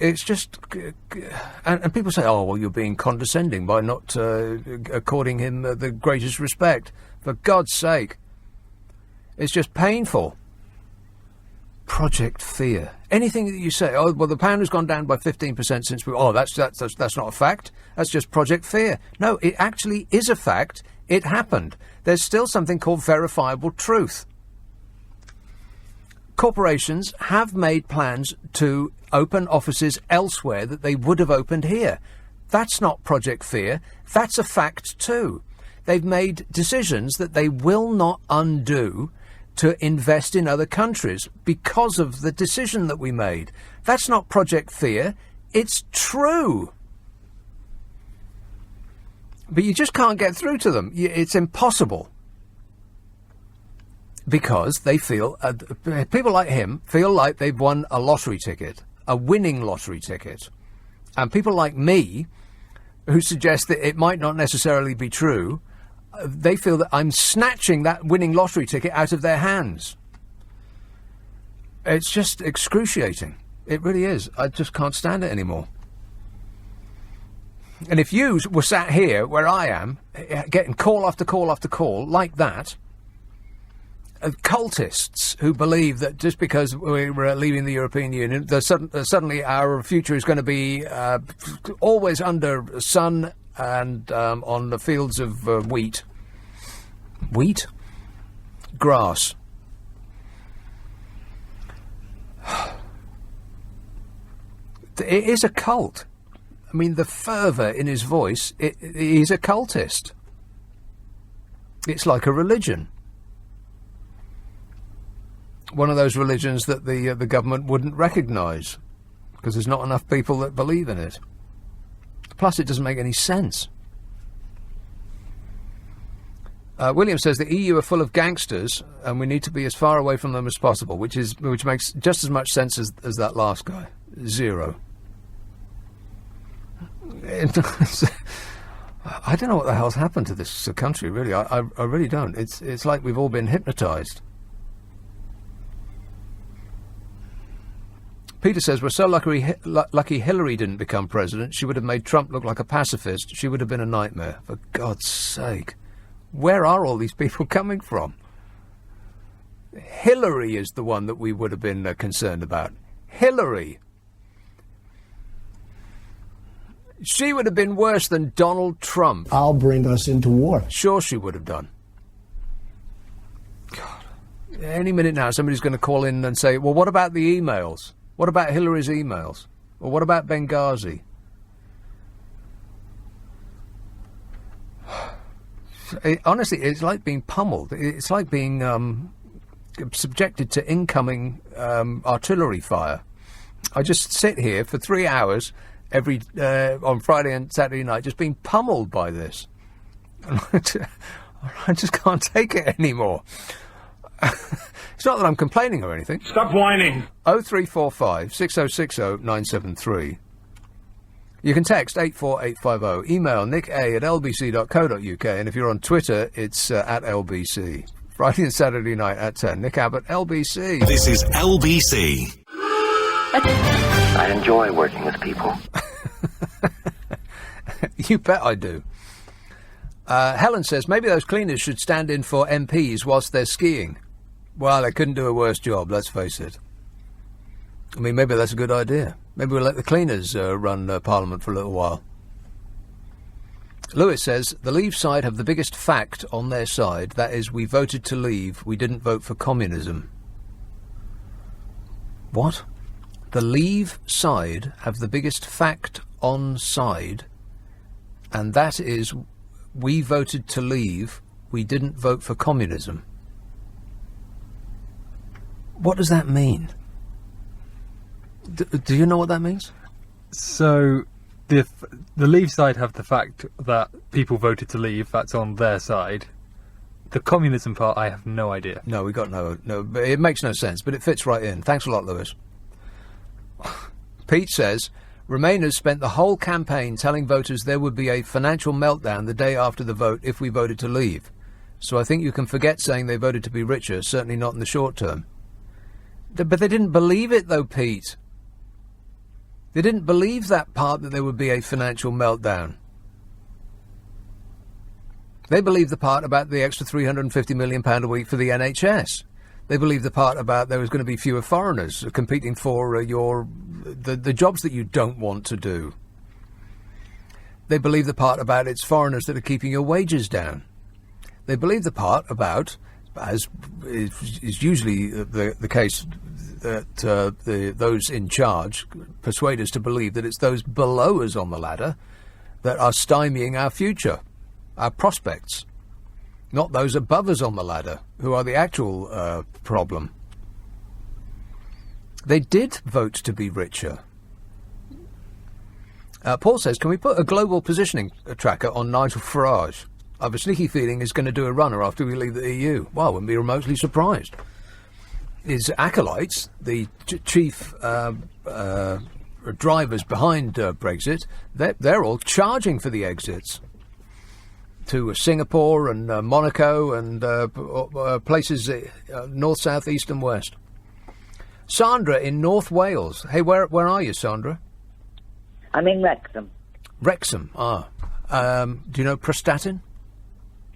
and people say, "Oh, well, you're being condescending by not according him the greatest respect." For God's sake, it's just painful. Project Fear. Anything that you say, "Oh, well, the pound has gone down by 15% since we." Oh, that's not a fact. That's just Project Fear. No, it actually is a fact. It happened. There's still something called verifiable truth. Corporations have made plans to open offices elsewhere that they would have opened here. That's not Project Fear. That's a fact too. They've made decisions that they will not undo to invest in other countries because of the decision that we made. That's not Project Fear. It's true. But you just can't get through to them. It's impossible. Because they feel, people like him feel like they've won a lottery ticket, a winning lottery ticket. And people like me, who suggest that it might not necessarily be true, they feel that I'm snatching that winning lottery ticket out of their hands. It's just excruciating. It really is. I just can't stand it anymore. And if you were sat here where I am, getting call after call after call like that, cultists who believe that just because we're leaving the European Union, suddenly our future is going to be always under sun and on the fields of wheat. Wheat? Grass. It is a cult. I mean, the fervour in his voice, he's a cultist. It's like a religion. One of those religions that the government wouldn't recognise because there's not enough people that believe in it. Plus, it doesn't make any sense. William says the EU are full of gangsters and we need to be as far away from them as possible, which makes just as much sense as that last guy. Zero. I don't know what the hell's happened to this country, really. I really don't. It's like we've all been hypnotised. Peter says, we're so lucky Hillary didn't become president. She would have made Trump look like a pacifist. She would have been a nightmare. For God's sake. Where are all these people coming from? Hillary is the one that we would have been concerned about. Hillary. She would have been worse than Donald Trump. I'll bring us into war. Sure she would have done. God. Any minute now, somebody's going to call in and say, well, what about the emails? What about Hillary's emails? Or what about Benghazi? Honestly, it's like being pummeled. It's like being subjected to incoming artillery fire. I just sit here for 3 hours every on Friday and Saturday night, just being pummeled by this. I just can't take it anymore. It's not that I'm complaining or anything. Stop whining. 0345 6060 973. You can text 84850. Email nick@lbc.co.uk. And if you're on Twitter, it's at LBC. Friday and Saturday night at 10. Nick Abbott, LBC. This is LBC. I enjoy working with people. You bet I do. Helen says, maybe those cleaners should stand in for MPs whilst they're skiing. Well, they couldn't do a worse job, let's face it. I mean, maybe that's a good idea. Maybe we'll let the cleaners run Parliament for a little while. Lewis says, the Leave side have the biggest fact on their side. That is, we voted to leave. We didn't vote for communism. What? The Leave side have the biggest fact on side, and that is, we voted to leave. We didn't vote for communism. What does that mean? Do you know what that means? So the Leave side have the fact that people voted to leave. That's on their side. The communism part, I have no idea. No, we got no. But it makes no sense, but it fits right in. Thanks a lot, Lewis. Pete says, Remainers spent the whole campaign telling voters there would be a financial meltdown the day after the vote if we voted to leave. So I think you can forget saying they voted to be richer, certainly not in the short term. But they didn't believe it, though, Pete. They didn't believe that part that there would be a financial meltdown. They believed the part about the extra £350 million a week for the NHS. They believed the part about there was going to be fewer foreigners competing for the jobs that you don't want to do. They believed the part about it's foreigners that are keeping your wages down. They believed the part about, as is usually the case, that those in charge persuade us to believe that it's those below us on the ladder that are stymieing our future, our prospects, not those above us on the ladder who are the actual problem. They did vote to be richer. Paul says, can we put a global positioning tracker on Nigel Farage? I have a sneaky feeling he's going to do a runner after we leave the EU. Well, I wouldn't be remotely surprised. His acolytes, the chief drivers behind Brexit, they're all charging for the exits to Singapore and Monaco and places north, south, east and west. Sandra in North Wales. Hey, where are you, Sandra? I'm in Wrexham. Wrexham, ah. Do you know Prestatyn?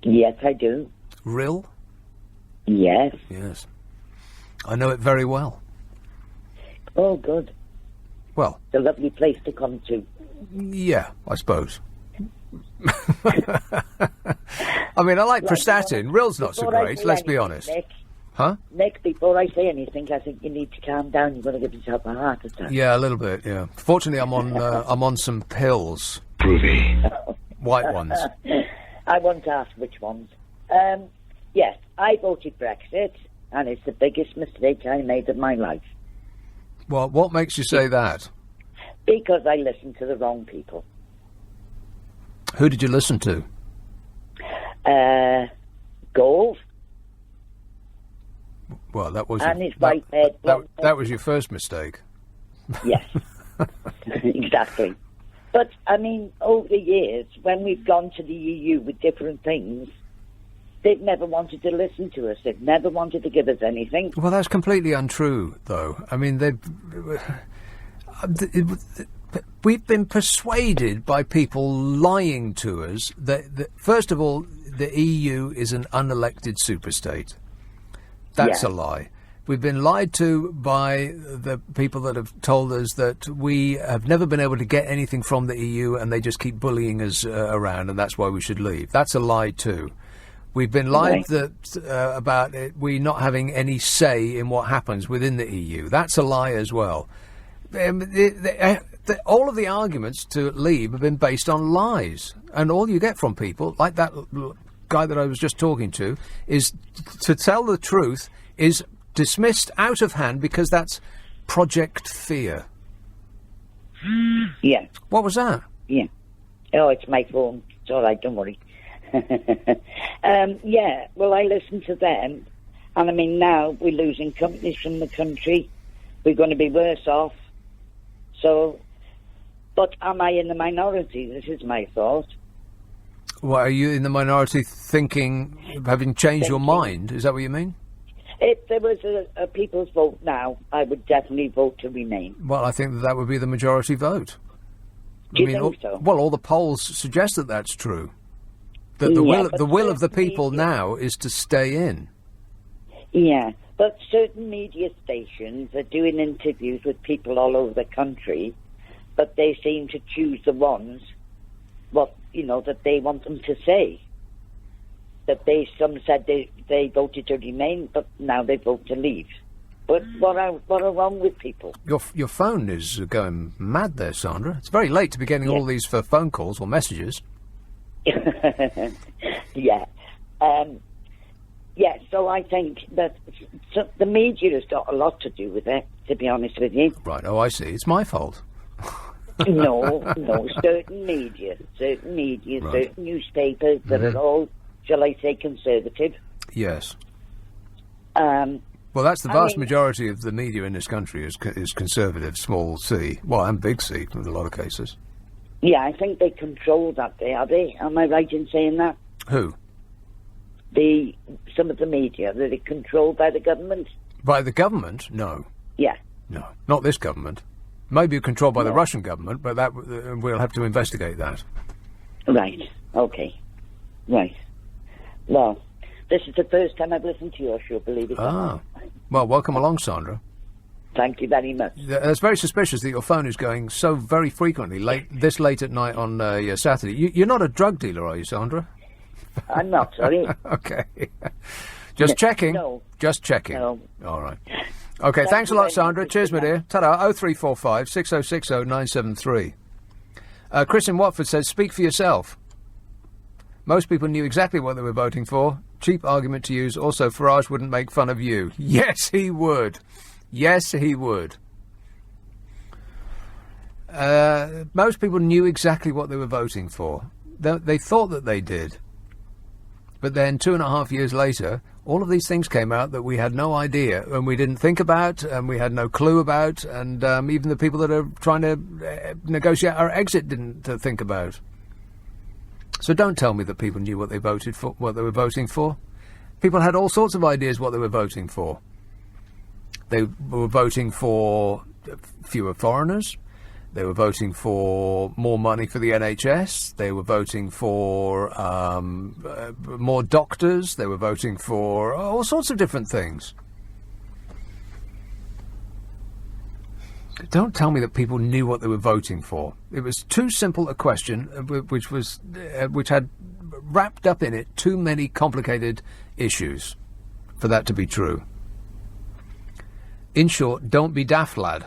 Yes, I do. Rill? Yes. Yes. I know it very well. Oh, good. Well. It's a lovely place to come to. Yeah, I suppose. I mean, I like Prestatyn. Rill's not so great, let's be honest. Nick, huh? Nick, before I say anything, I think you need to calm down. You're going to give yourself a heart attack. Yeah, a little bit, yeah. Fortunately, I'm on some pills. Groovy. White ones. I won't ask which ones. Yes, I voted Brexit, and it's the biggest mistake I made of my life. Well, what makes you say that? Because I listened to the wrong people. Who did you listen to? Gove. Well, that was and his white-haired that was your first mistake. Yes, exactly. But, I mean, over the years, when we've gone to the EU with different things, they've never wanted to listen to us. They've never wanted to give us anything. Well, that's completely untrue, though. I mean, we've been persuaded by people lying to us that first of all, the EU is an unelected superstate. That's a lie. We've been lied to by the people that have told us that we have never been able to get anything from the EU and they just keep bullying us around, and that's why we should leave. That's a lie too. We've been lied about we not having any say in what happens within the EU. That's a lie as well. All of the arguments to leave have been based on lies, and all you get from people, like that guy that I was just talking to, is to tell the truth is dismissed out of hand because that's Project Fear. Yeah. What was that? Yeah. Oh, it's my phone. It's all right, don't worry. Yeah, well, I listen to them, and I mean, now we're losing companies from the country. We're going to be worse off. So, but am I in the minority? This is my thought. Well, are you in the minority thinking, having changed your mind? Is that what you mean? If there was a people's vote now, I would definitely vote to remain. Well, I think that would be the majority vote. Do you think so? Well, all the polls suggest that that's true. That the will of the people now is to stay in. Yeah, but certain media stations are doing interviews with people all over the country, but they seem to choose the ones that they want them to say. That some said they voted to remain, but now they vote to leave. But what are wrong with people? Your phone is going mad there, Sandra. It's very late to be getting all these phone calls or messages. Yeah. So I think that the media has got a lot to do with it, to be honest with you. Right, I see. It's my fault. No, certain media, right. Certain newspapers that are all, shall I say, conservative. Yes. Well, that's the vast majority of the media in this country is conservative, small c. Well, and big C in a lot of cases. Yeah, I think they control that, are they? Am I right in saying that? Who? Some of the media, are they controlled by the government? By the government? No. Yeah. No, not this government. Maybe controlled by the Russian government, but that we'll have to investigate that. Right. Okay. Right. Well, this is the first time I've listened to your show, believe it or not. Well, welcome along, Sandra. Thank you very much. It's very suspicious that your phone is going so very frequently, this late at night on your Saturday. You're not a drug dealer, are you, Sandra? I'm not, sorry. Okay. Just checking. No. Just checking. No. All right. Okay, thanks a lot, Sandra. Cheers, my dear. Ta-da. 0345 6060 973. Chris in Watford says, speak for yourself. Most people knew exactly what they were voting for. Cheap argument to use. Also, Farage wouldn't make fun of you. Yes, he would. Yes, he would. Most people knew exactly what they were voting for. They thought that they did. But then 2.5 years later, all of these things came out that we had no idea and we didn't think about and we had no clue about, and even the people that are trying to negotiate our exit didn't think about. So don't tell me that people knew what they voted for, what they were voting for. People had all sorts of ideas what they were voting for. They were voting for fewer foreigners. They were voting for more money for the NHS. They were voting for more doctors. They were voting for all sorts of different things. Don't tell me that people knew what they were voting for. It was too simple a question, which had wrapped up in it too many complicated issues for that to be true. In short, don't be daft, lad.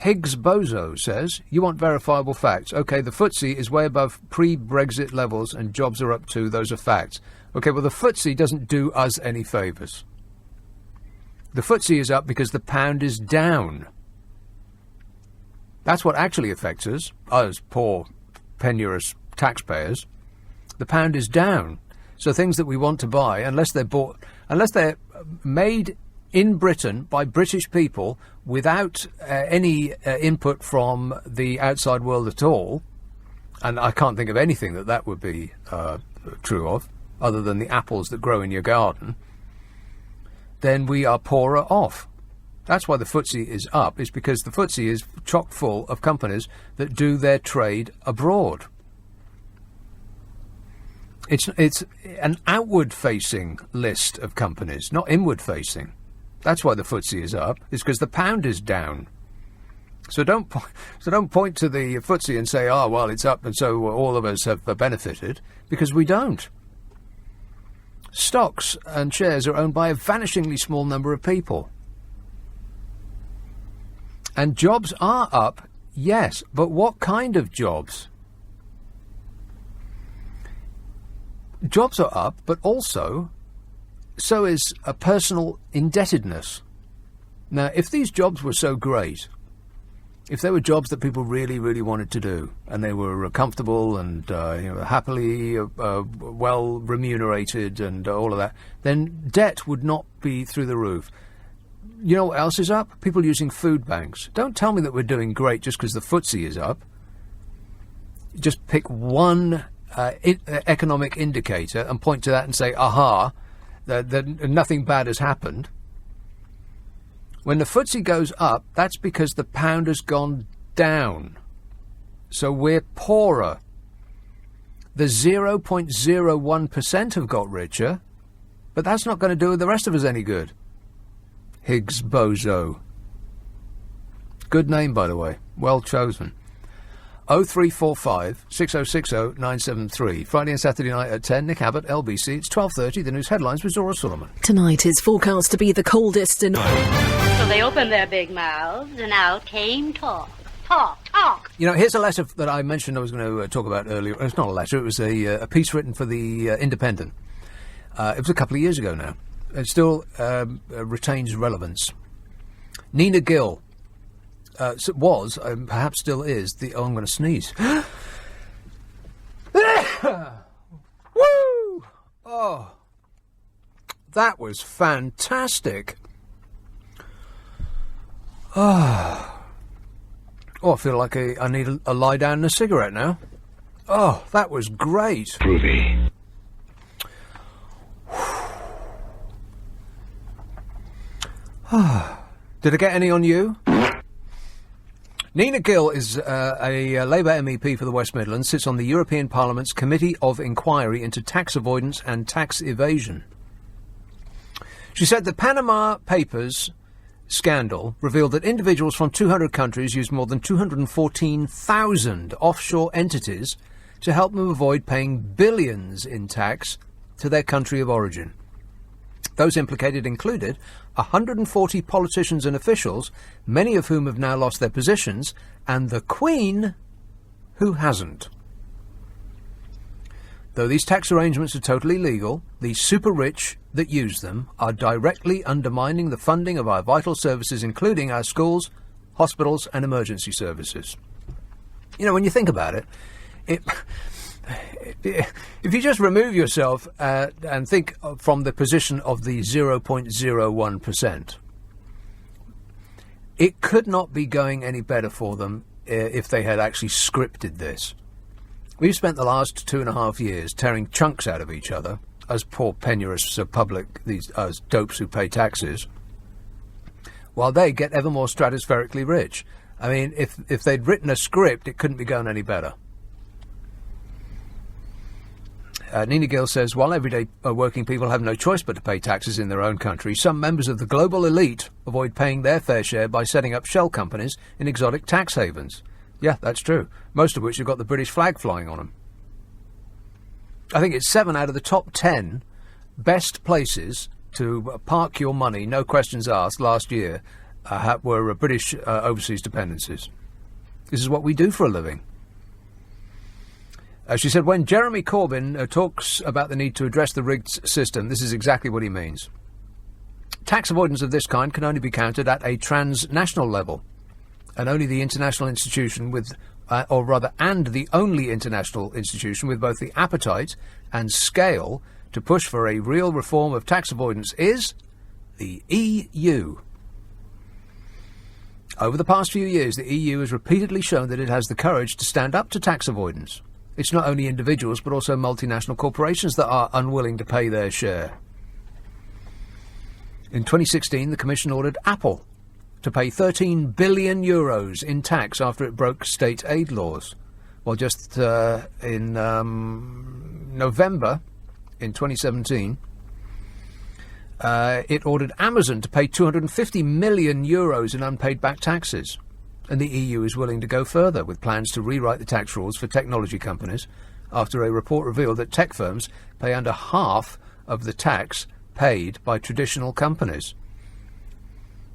Higgs Bozo says, you want verifiable facts. OK, the FTSE is way above pre-Brexit levels and jobs are up too. Those are facts. OK, well, the FTSE doesn't do us any favours. The FTSE is up because the pound is down. That's what actually affects us poor, penurious taxpayers. The pound is down. So things that we want to buy, unless they're made in Britain by British people without any input from the outside world at all, and I can't think of anything that would be true of, other than the apples that grow in your garden, then we are poorer off. That's why the FTSE is up, is because the FTSE is chock full of companies that do their trade abroad. It's an outward-facing list of companies, not inward-facing. That's why the FTSE is up. It's because the pound is down. So don't point to the FTSE and say, oh, well, it's up and so all of us have benefited, because we don't. Stocks and shares are owned by a vanishingly small number of people. And jobs are up, yes, but what kind of jobs? Jobs are up, but also so is a personal indebtedness. Now, if these jobs were so great, if they were jobs that people really, really wanted to do, and they were comfortable and happily well remunerated and all of that, then debt would not be through the roof. You know what else is up? People using food banks. Don't tell me that we're doing great just because the FTSE is up. Just pick one economic indicator and point to that and say, aha, that nothing bad has happened. When the FTSE goes up, that's because the pound has gone down. So we're poorer. The 0.01% have got richer, but that's not going to do the rest of us any good. Higgs Bozo. Good name, by the way. Well chosen. 0345 6060 973. Friday and Saturday night at 10. Nick Abbot, LBC. It's 12:30. The news headlines with Zora Sullivan. Tonight is forecast to be the coldest in... So they opened their big mouths and out came talk. Talk. You know, here's a letter that I mentioned I was going to talk about earlier. It's not a letter. It was a piece written for the Independent. It was a couple of years ago now. It still retains relevance. Nina Gill was, perhaps still is, oh, I'm going to sneeze. Woo! Oh, that was fantastic. Oh, I feel like I need a lie down and a cigarette now. Oh, that was great. Groovy. Did I get any on you? Nina Gill is a Labour MEP for the West Midlands, sits on the European Parliament's Committee of Inquiry into Tax Avoidance and Tax Evasion. She said the Panama Papers scandal revealed that individuals from 200 countries used more than 214,000 offshore entities to help them avoid paying billions in tax to their country of origin. Those implicated included 140 politicians and officials, many of whom have now lost their positions, and the Queen, who hasn't. Though these tax arrangements are totally legal, the super rich that use them are directly undermining the funding of our vital services, including our schools, hospitals and emergency services. You know, when you think about it, if you just remove yourself and think from the position of the 0.01%, it could not be going any better for them if they had actually scripted this. We've spent the last 2.5 years tearing chunks out of each other as poor penurious public, as dopes who pay taxes, while they get ever more stratospherically rich. I mean, if they'd written a script, it couldn't be going any better. Nina Gill says, while everyday working people have no choice but to pay taxes in their own country, some members of the global elite avoid paying their fair share by setting up shell companies in exotic tax havens. Yeah, that's true. Most of which have got the British flag flying on them. I think it's 7 out of the top 10 best places to park your money, no questions asked, last year were British overseas dependencies. This is what we do for a living. She said, when Jeremy Corbyn talks about the need to address the rigged system, this is exactly what he means. Tax avoidance of this kind can only be countered at a transnational level, and only the international institution with, and the only international institution with both the appetite and scale to push for a real reform of tax avoidance is the EU. Over the past few years, the EU has repeatedly shown that it has the courage to stand up to tax avoidance. It's not only individuals, but also multinational corporations that are unwilling to pay their share. In 2016, the Commission ordered Apple to pay €13 billion in tax after it broke state aid laws. Well, just in November in 2017, it ordered Amazon to pay 250 million euros in unpaid back taxes. And the EU is willing to go further with plans to rewrite the tax rules for technology companies after a report revealed that tech firms pay under half of the tax paid by traditional companies.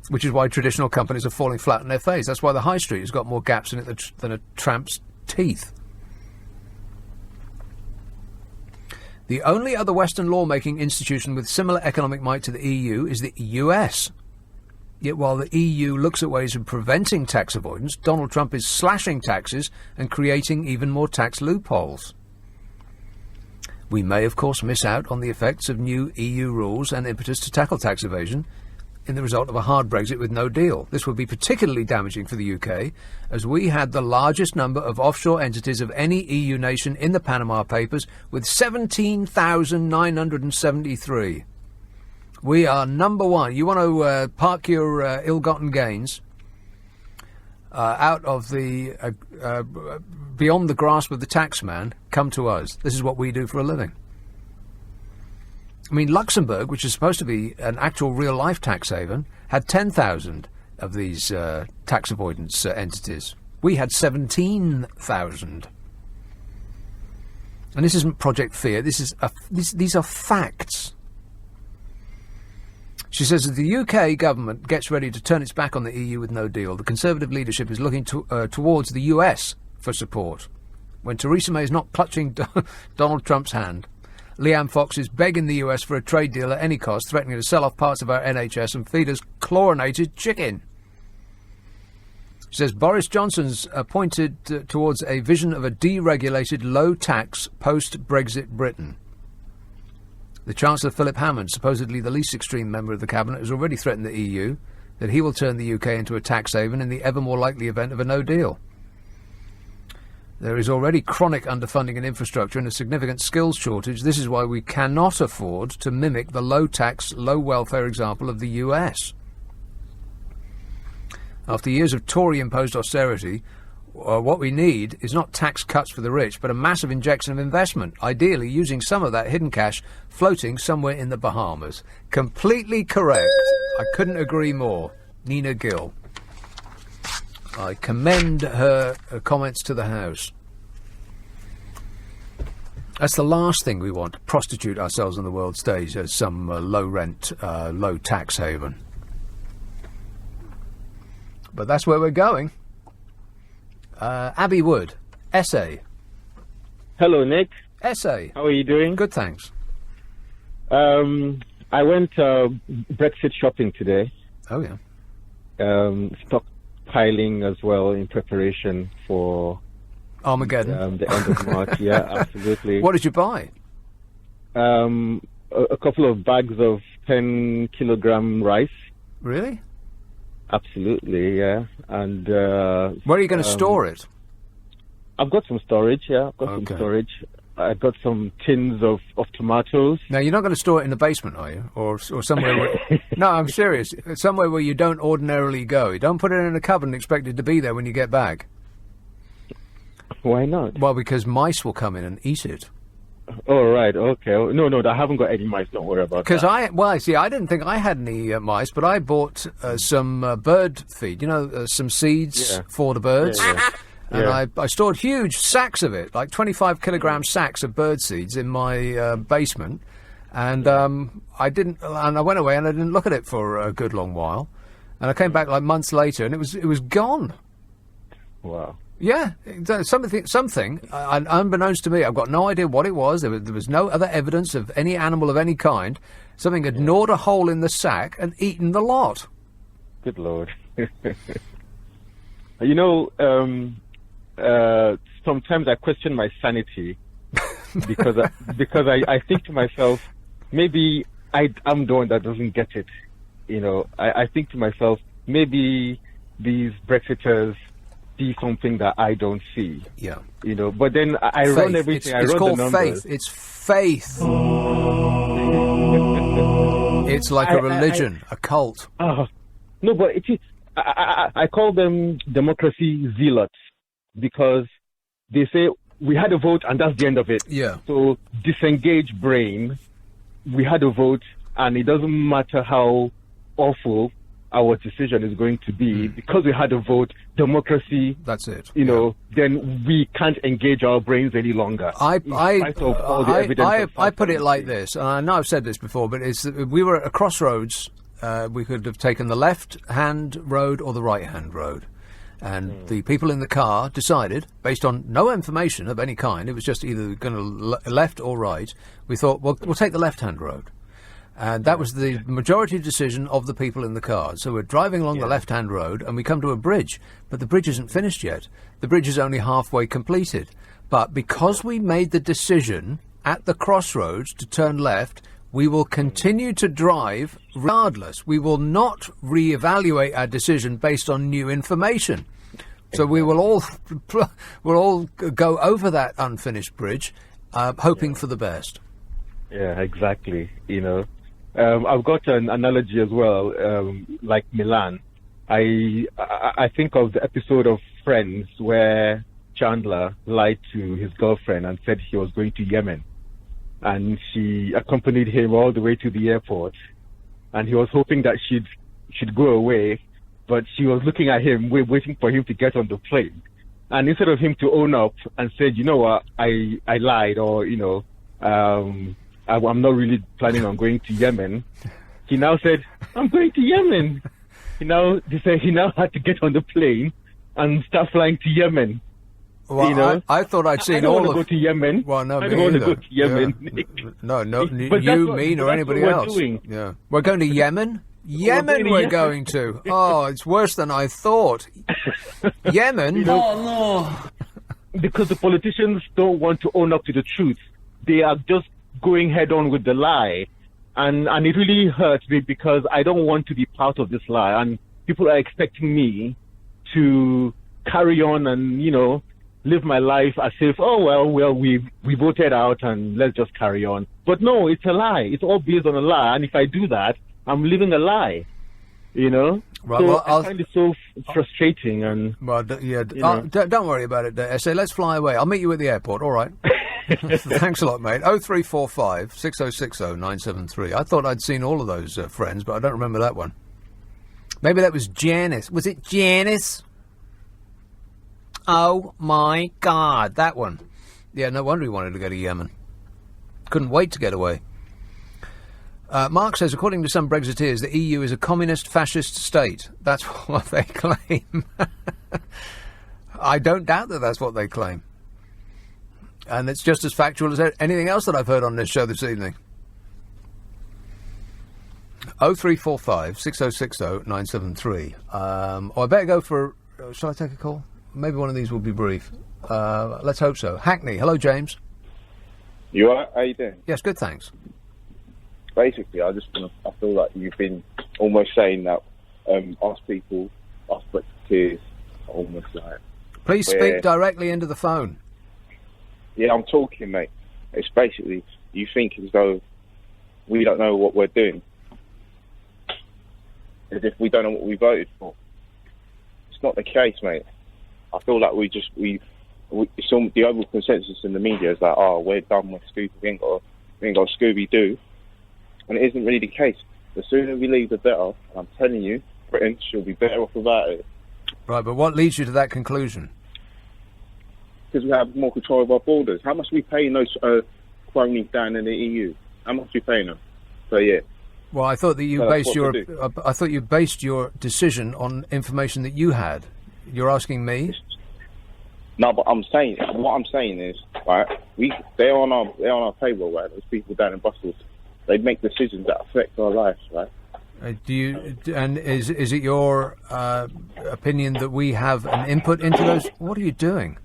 Which is why traditional companies are falling flat on their face. That's why the high street has got more gaps in it than a tramp's teeth. The only other Western lawmaking institution with similar economic might to the EU is the US. Yet while the EU looks at ways of preventing tax avoidance, Donald Trump is slashing taxes and creating even more tax loopholes. We may, of course, miss out on the effects of new EU rules and impetus to tackle tax evasion in the result of a hard Brexit with no deal. This would be particularly damaging for the UK, as we had the largest number of offshore entities of any EU nation in the Panama Papers, with 17,973. We are number one. You want to park your ill-gotten gains out of the beyond the grasp of the taxman, come to us. This is what we do for a living. I mean, Luxembourg, which is supposed to be an actual real-life tax haven, had 10,000 of these tax avoidance entities. We had 17,000. And this isn't Project Fear. These are facts. She says, as the UK government gets ready to turn its back on the EU with no deal, the Conservative leadership is looking towards the US for support. When Theresa May is not clutching Donald Trump's hand, Liam Fox is begging the US for a trade deal at any cost, threatening to sell off parts of our NHS and feed us chlorinated chicken. She says Boris Johnson's pointed towards a vision of a deregulated, low-tax, post-Brexit Britain. The Chancellor Philip Hammond, supposedly the least extreme member of the Cabinet, has already threatened the EU that he will turn the UK into a tax haven in the ever more likely event of a no deal. There is already chronic underfunding in infrastructure and a significant skills shortage. This is why we cannot afford to mimic the low-tax, low-welfare example of the US. After years of Tory-imposed austerity, what we need is not tax cuts for the rich, but a massive injection of investment, ideally using some of that hidden cash floating somewhere in the Bahamas. Completely correct. I couldn't agree more. Nina Gill. I commend her comments to the House. That's the last thing we want, to prostitute ourselves on the world stage as some low-rent, low-tax haven. But that's where we're going. Abbey Wood, essay. Hello, Nick. Essay. How are you doing? Good, thanks. I went Brexit shopping today. Oh, yeah. Stockpiling as well in preparation for Armageddon. The end of March. Yeah, absolutely. What did you buy? A couple of bags of 10-kilogram rice. Really? Absolutely, yeah. And where are you going to store it? I've got some storage, yeah. I've got some storage. I've got some tins of tomatoes. Now, you're not going to store it in the basement, are you? Or somewhere where... No, I'm serious. Somewhere where you don't ordinarily go. You don't put it in a cupboard and expect it to be there when you get back. Why not? Well, because mice will come in and eat it. Oh, right, okay. No, I haven't got any mice, don't worry about that. Because I didn't think I had any mice, but I bought some bird feed, some seeds for the birds. Yeah. And I stored huge sacks of it, like 25-kilogram sacks of bird seeds in my basement. And I went away and I didn't look at it for a good long while. And I came back like months later and it was gone. Wow. Yeah, something, unbeknownst to me, I've got no idea what it was. There was no other evidence of any animal of any kind. Something had gnawed a hole in the sack and eaten the lot. Good Lord. Sometimes I question my sanity because I think to myself, maybe I'm the one that doesn't get it. I think to myself, maybe these Brexiters see something that I don't see. Yeah. But then I run everything. It's I run called the numbers. faith. It's faith. It's like a religion, a cult. No, but it is. I call them democracy zealots because they say we had a vote and that's the end of it. Yeah. So disengage brain. We had a vote and it doesn't matter how awful our decision is going to be, because we had a vote, democracy. That's it. You know, then we can't engage our brains any longer. I put it like this. this, and I know I've said this before, but it's we were at a crossroads. We could have taken the left-hand road or the right-hand road. And the people in the car decided, based on no information of any kind, it was just either going to left or right. We thought, well, we'll take the left-hand road. And that was the majority decision of the people in the car. So we're driving along the left-hand road, and we come to a bridge. But the bridge isn't finished yet. The bridge is only halfway completed. But because we made the decision at the crossroads to turn left, we will continue to drive regardless. We will not reevaluate our decision based on new information. So we will all go over that unfinished bridge, hoping for the best. Yeah, exactly. You know, I've got an analogy as well, like Milan. I think of the episode of Friends where Chandler lied to his girlfriend and said he was going to Yemen. And she accompanied him all the way to the airport. And he was hoping that she'd go away, but she was looking at him, waiting for him to get on the plane. And instead of him to own up and say, you know what, I lied, or, you know, I'm not really planning on going to Yemen, he now said, I'm going to Yemen. He now had to get on the plane and start flying to Yemen. Well, you know? I thought I'd seen all of... I don't want to go to Yemen. Well, no, I me don't want to either. go to Yemen. Yeah. No, But you, me, nor anybody else. Doing. Yeah, we're going to Yemen. Yemen, we're going to. Oh, it's worse than I thought. Yemen. You know, oh no! Because the politicians don't want to own up to the truth. They are just going head on with the lie, and it really hurts me because I don't want to be part of this lie, and people are expecting me to carry on and, you know, live my life as if, we voted out and let's just carry on. But no, it's a lie. It's all based on a lie. And if I do that, I'm living a lie, you know? Right, so well, I find it so frustrating. And don't worry about it, SA. Let's fly away. I'll meet you at the airport, all right? Thanks a lot, mate. 0345 6060 973. I thought I'd seen all of those Friends, but I don't remember that one. Maybe that was Janice. Was it Janice? Oh, my God, that one. Yeah, no wonder he wanted to go to Yemen. Couldn't wait to get away. Mark says, according to some Brexiteers, the EU is a communist fascist state. That's what they claim. I don't doubt that that's what they claim. And it's just as factual as anything else that I've heard on this show this evening. 0345 6060 973. I better go for... shall I take a call? Maybe one of these will be brief. Let's hope so. Hackney. Hello, James. You all right? How you doing? Yes, good, thanks. Basically, I feel like you've been almost saying that us Brexiteers, are almost like... Please speak directly into the phone. Yeah, I'm talking, mate. It's basically, you think as though we don't know what we're doing. As if we don't know what we voted for. It's not the case, mate. I feel like the overall consensus in the media is like, oh, we're done with Scooby, we ain't got Scooby-Doo. And it isn't really the case. The sooner we leave, the better. And I'm telling you, Britain she'll be better off without it. Right, but what leads you to that conclusion? Because we have more control of our borders. How much are we paying those cronies down in the EU? How much are we paying them per year? Well, I thought that you based your decision on information that you had. You're asking me? No, but what I'm saying is, right? They're on our payroll, right? Those people down in Brussels, they make decisions that affect our lives, right? Is it your opinion that we have an input into those? What are you doing?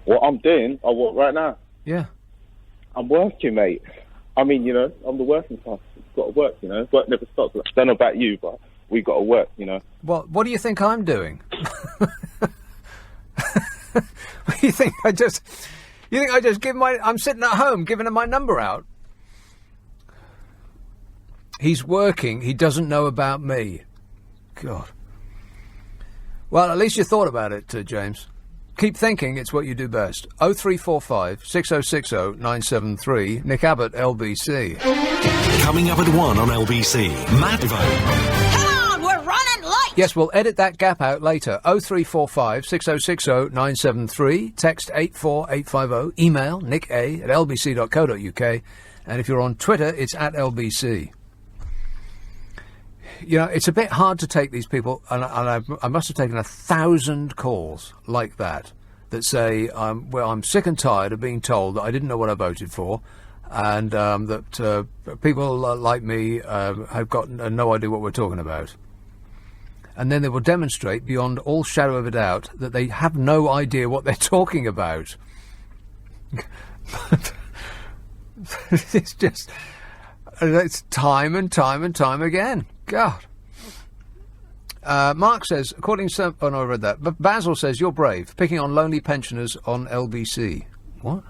What I'm doing, I work right now. Yeah. I'm working, mate. I mean, you know, I'm the working class. We've got to work, you know. Work never stops. I don't know about you, but we've got to work, you know. Well, what do you think I'm doing? You think I just give I'm sitting at home giving my number out? He's working. He doesn't know about me. God. Well, at least you thought about it, James. keep thinking it's what you do best. 0345 6060 973. Nick Abbot, LBC. Coming up at 1 on LBC. Matt Devine. We're running late. Yes, we'll edit that gap out later. 0345 6060 973. Text 84850. Email nicka@lbc.co.uk. And if you're on Twitter, it's @LBC. You know, it's a bit hard to take these people, and I must have taken 1,000 calls like that say, I'm sick and tired of being told that I didn't know what I voted for, and that people like me have got no idea what we're talking about. And then they will demonstrate beyond all shadow of a doubt that they have no idea what they're talking about. It's time and time and time again. God. Mark says, according to some... Oh, no, I read that. But Basil says, you're brave, picking on lonely pensioners on LBC. What?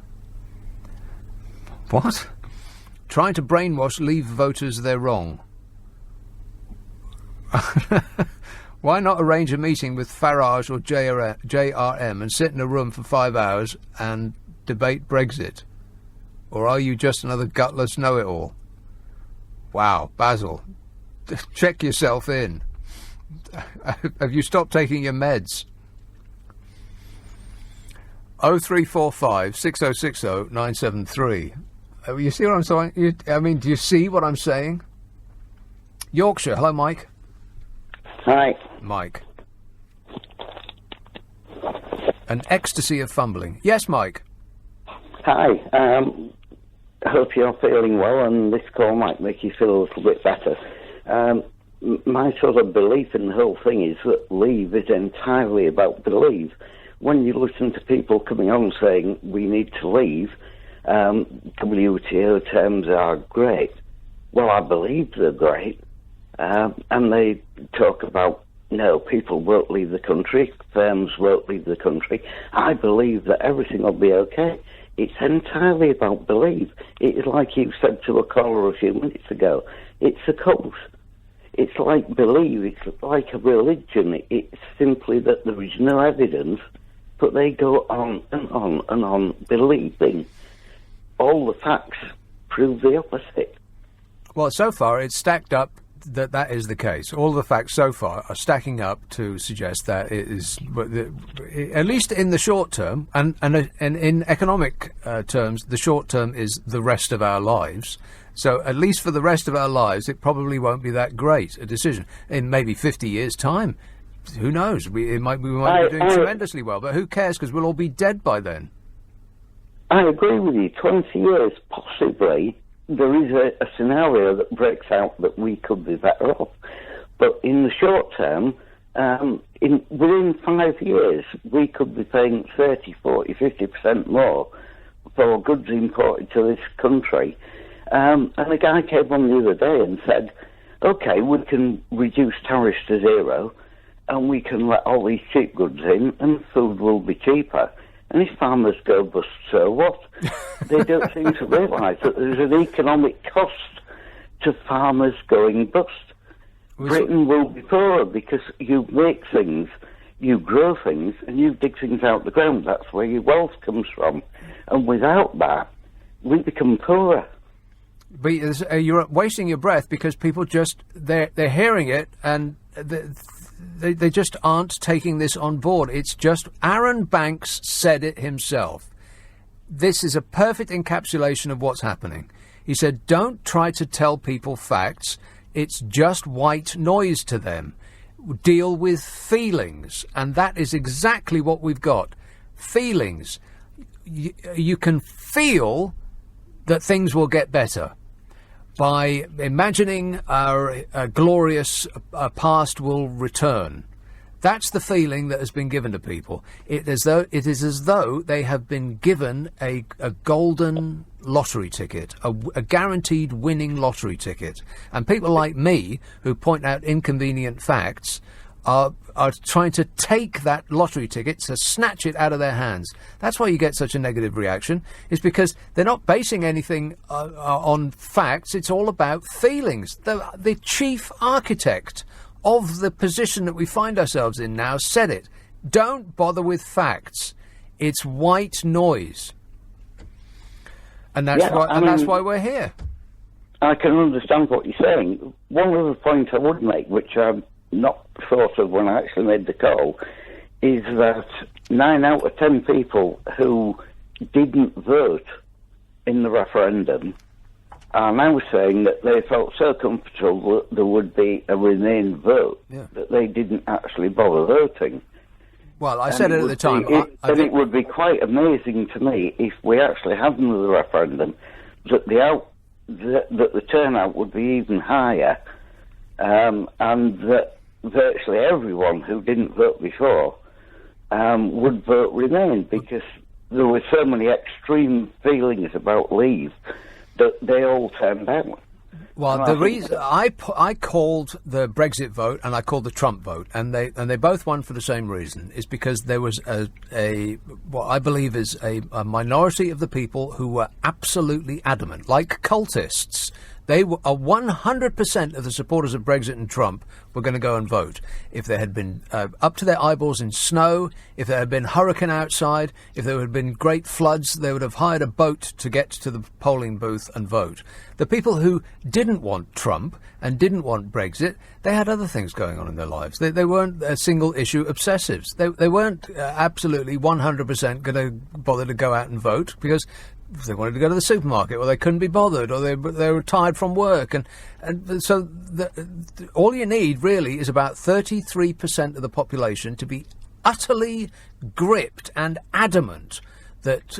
What? Trying to brainwash Leave voters they're wrong. Why not arrange a meeting with Farage or JRM and sit in a room for 5 hours and debate Brexit? Or are you just another gutless know-it-all? Wow, Basil, check yourself in. Have you stopped taking your meds? 0345 6060 973. You see what I'm saying? Do you see what I'm saying? Yorkshire, hello, Mike. Hi. Mike. An ecstasy of fumbling. Yes, Mike. Hi. I hope you're feeling well, and this call might make you feel a little bit better. My sort of belief in the whole thing is that Leave is entirely about belief. When you listen to people coming on saying we need to leave, WTO terms are great. Well, I believe they're great. And they talk about, no, people won't leave the country, firms won't leave the country. I believe that everything will be okay. It's entirely about belief. It's like you said to a caller a few minutes ago. It's a cult. It's like belief. It's like a religion. It's simply that there is no evidence, but they go on and on and on believing. All the facts prove the opposite. Well, so far it's stacked up that is the case. All the facts so far are stacking up to suggest that it is, at least in the short term, and in economic terms, the short term is the rest of our lives. So at least for the rest of our lives, it probably won't be that great a decision. In maybe 50 years' time, who knows? We might be doing tremendously well, but who cares? Because we'll all be dead by then. I agree with you. 20 years, possibly. There is a scenario that breaks out that we could be better off. But in the short term, within 5 years, we could be paying 30, 40, 50% more for goods imported to this country. And a guy came on the other day and said, OK, we can reduce tariffs to zero and we can let all these cheap goods in and food will be cheaper. And if farmers go bust, so what? They don't seem to realise that there's an economic cost to farmers going bust. Britain will be poorer because you make things, you grow things, and you dig things out the ground. That's where your wealth comes from. And without that, we become poorer. But you're wasting your breath because people just, they're hearing it and they just aren't taking this on board. It's just, Aaron Banks said it himself. This is a perfect encapsulation of what's happening. He said, don't try to tell people facts. It's just white noise to them. Deal with feelings. And that is exactly what we've got. Feelings. You can feel that things will get better by imagining our glorious past will return. That's the feeling that has been given to people. It is as though they have been given a golden lottery ticket, a guaranteed winning lottery ticket. And people like me, who point out inconvenient facts, are trying to take that lottery ticket, to snatch it out of their hands. That's why you get such a negative reaction, is because they're not basing anything on facts. It's all about feelings. The chief architect of the position that we find ourselves in now said it. Don't bother with facts. It's white noise. And that's Yeah, that's why we're here. I can understand what you're saying. One other point I would make, which I've not thought of when I actually made the call, is that 9 out of 10 people who didn't vote in the referendum are now saying that they felt so comfortable that there would be a Remain vote that they didn't actually bother voting. Well, I said it at the time. It would be quite amazing to me if we actually had another referendum that the turnout would be even higher, and that virtually everyone who didn't vote before would vote Remain, because there were so many extreme feelings about Leave that they all turned out. Well, the reason I called the Brexit vote and I called the Trump vote, and they both won for the same reason, is because there was a what I believe is a minority of the people who were absolutely adamant, like cultists. They were 100% of the supporters of Brexit and Trump were going to go and vote. If there had been up to their eyeballs in snow, if there had been hurricane outside, if there had been great floods, they would have hired a boat to get to the polling booth and vote. The people who didn't want Trump and didn't want Brexit, they had other things going on in their lives. They weren't single-issue obsessives. They weren't absolutely 100% going to bother to go out and vote, because they wanted to go to the supermarket, or they couldn't be bothered, or they were tired from work, and so all you need really is about 33% of the population to be utterly gripped and adamant that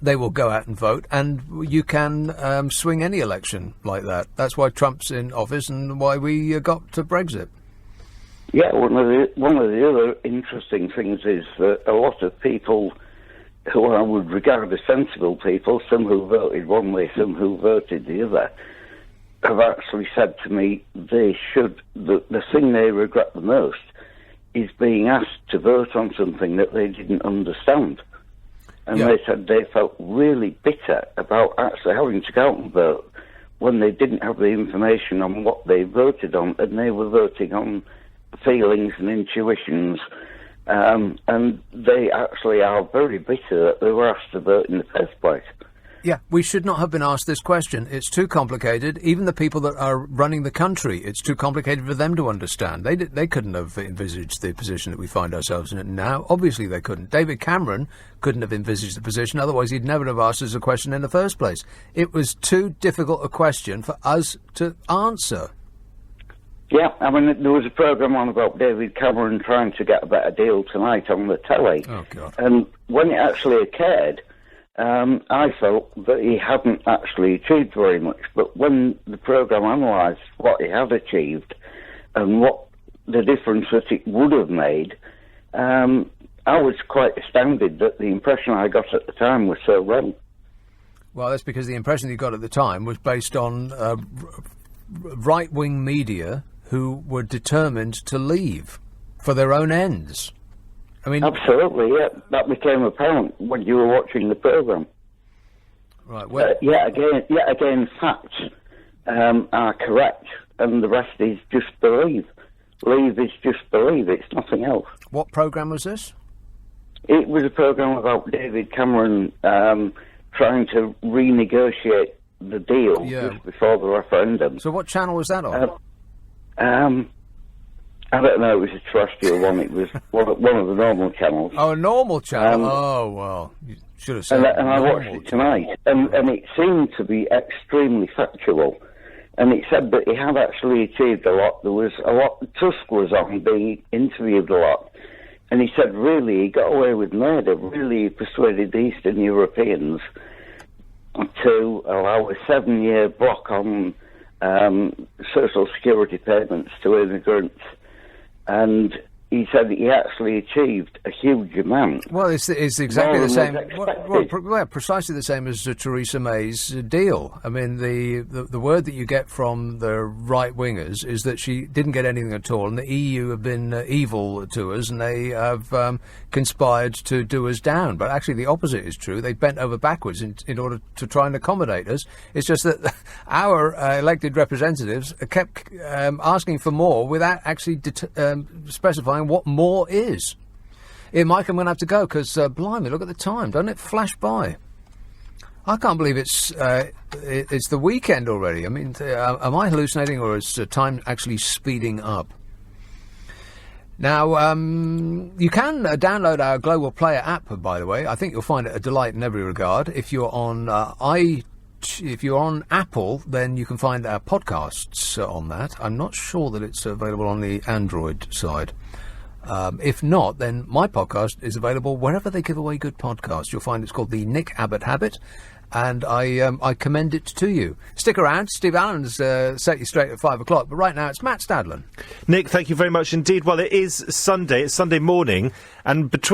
they will go out and vote, and you can swing any election like that. That's why Trump's in office and why we got to Brexit. Yeah, one of the other interesting things is that a lot of people who I would regard as sensible people, some who voted one way, some who voted the other, have actually said to me the thing they regret the most is being asked to vote on something that they didn't understand. And they said they felt really bitter about actually having to go out and vote when they didn't have the information on what they voted on, and they were voting on feelings and intuitions. And they actually are very bitter that they were asked to vote in the first place. Yeah, we should not have been asked this question. It's too complicated. Even the people that are running the country, it's too complicated for them to understand. They couldn't have envisaged the position that we find ourselves in now. Obviously they couldn't. David Cameron couldn't have envisaged the position, otherwise he'd never have asked us a question in the first place. It was too difficult a question for us to answer. Yeah, I mean, there was a programme on about David Cameron trying to get a better deal tonight on the telly. Oh, God. And when it actually occurred, I felt that he hadn't actually achieved very much. But when the programme analysed what he had achieved and what the difference that it would have made, I was quite astounded that the impression I got at the time was so wrong. Well, that's because the impression you got at the time was based on right-wing media who were determined to leave for their own ends. I mean, absolutely, yeah. That became apparent when you were watching the programme. Right. Well, yet again, facts are correct, and the rest is just belief. Leave is just believe. It's nothing else. What programme was this? It was a programme about David Cameron trying to renegotiate the deal just before the referendum. So what channel was that on? I don't know, it was a terrestrial one. It was one of the normal channels. Oh, a normal channel. Oh, well, you should have said and I watched it tonight, and it seemed to be extremely factual. And it said that he had actually achieved a lot. There was a lot. Tusk was on being interviewed a lot. And he said, really, he got away with murder. Really, he persuaded the Eastern Europeans to allow a 7-year block on social security payments to immigrants, and he said that he actually achieved a huge amount. Well, it's exactly the same. Well, precisely the same as Theresa May's deal. I mean, the word that you get from the right wingers is that she didn't get anything at all, and the EU have been evil to us, and they have conspired to do us down. But actually, the opposite is true. They bent over backwards in order to try and accommodate us. It's just that our elected representatives kept asking for more without actually specifying what more is. Mike, I'm going to have to go because, blimey, look at the time. Don't it flash by? I can't believe it's the weekend already. I mean, am I hallucinating or is time actually speeding up? Now, you can download our Global Player app, by the way. I think you'll find it a delight in every regard. If you're on if you're on Apple, then you can find our podcasts on that. I'm not sure that it's available on the Android side. If not, then my podcast is available wherever they give away good podcasts. You'll find it's called the Nick Abbott Habit, and I commend it to you. Stick around. Steve Allen's set you straight at 5 o'clock, but right now it's Matt Stadlen. Nick, thank you very much indeed. Well, it is Sunday. It's Sunday morning, and between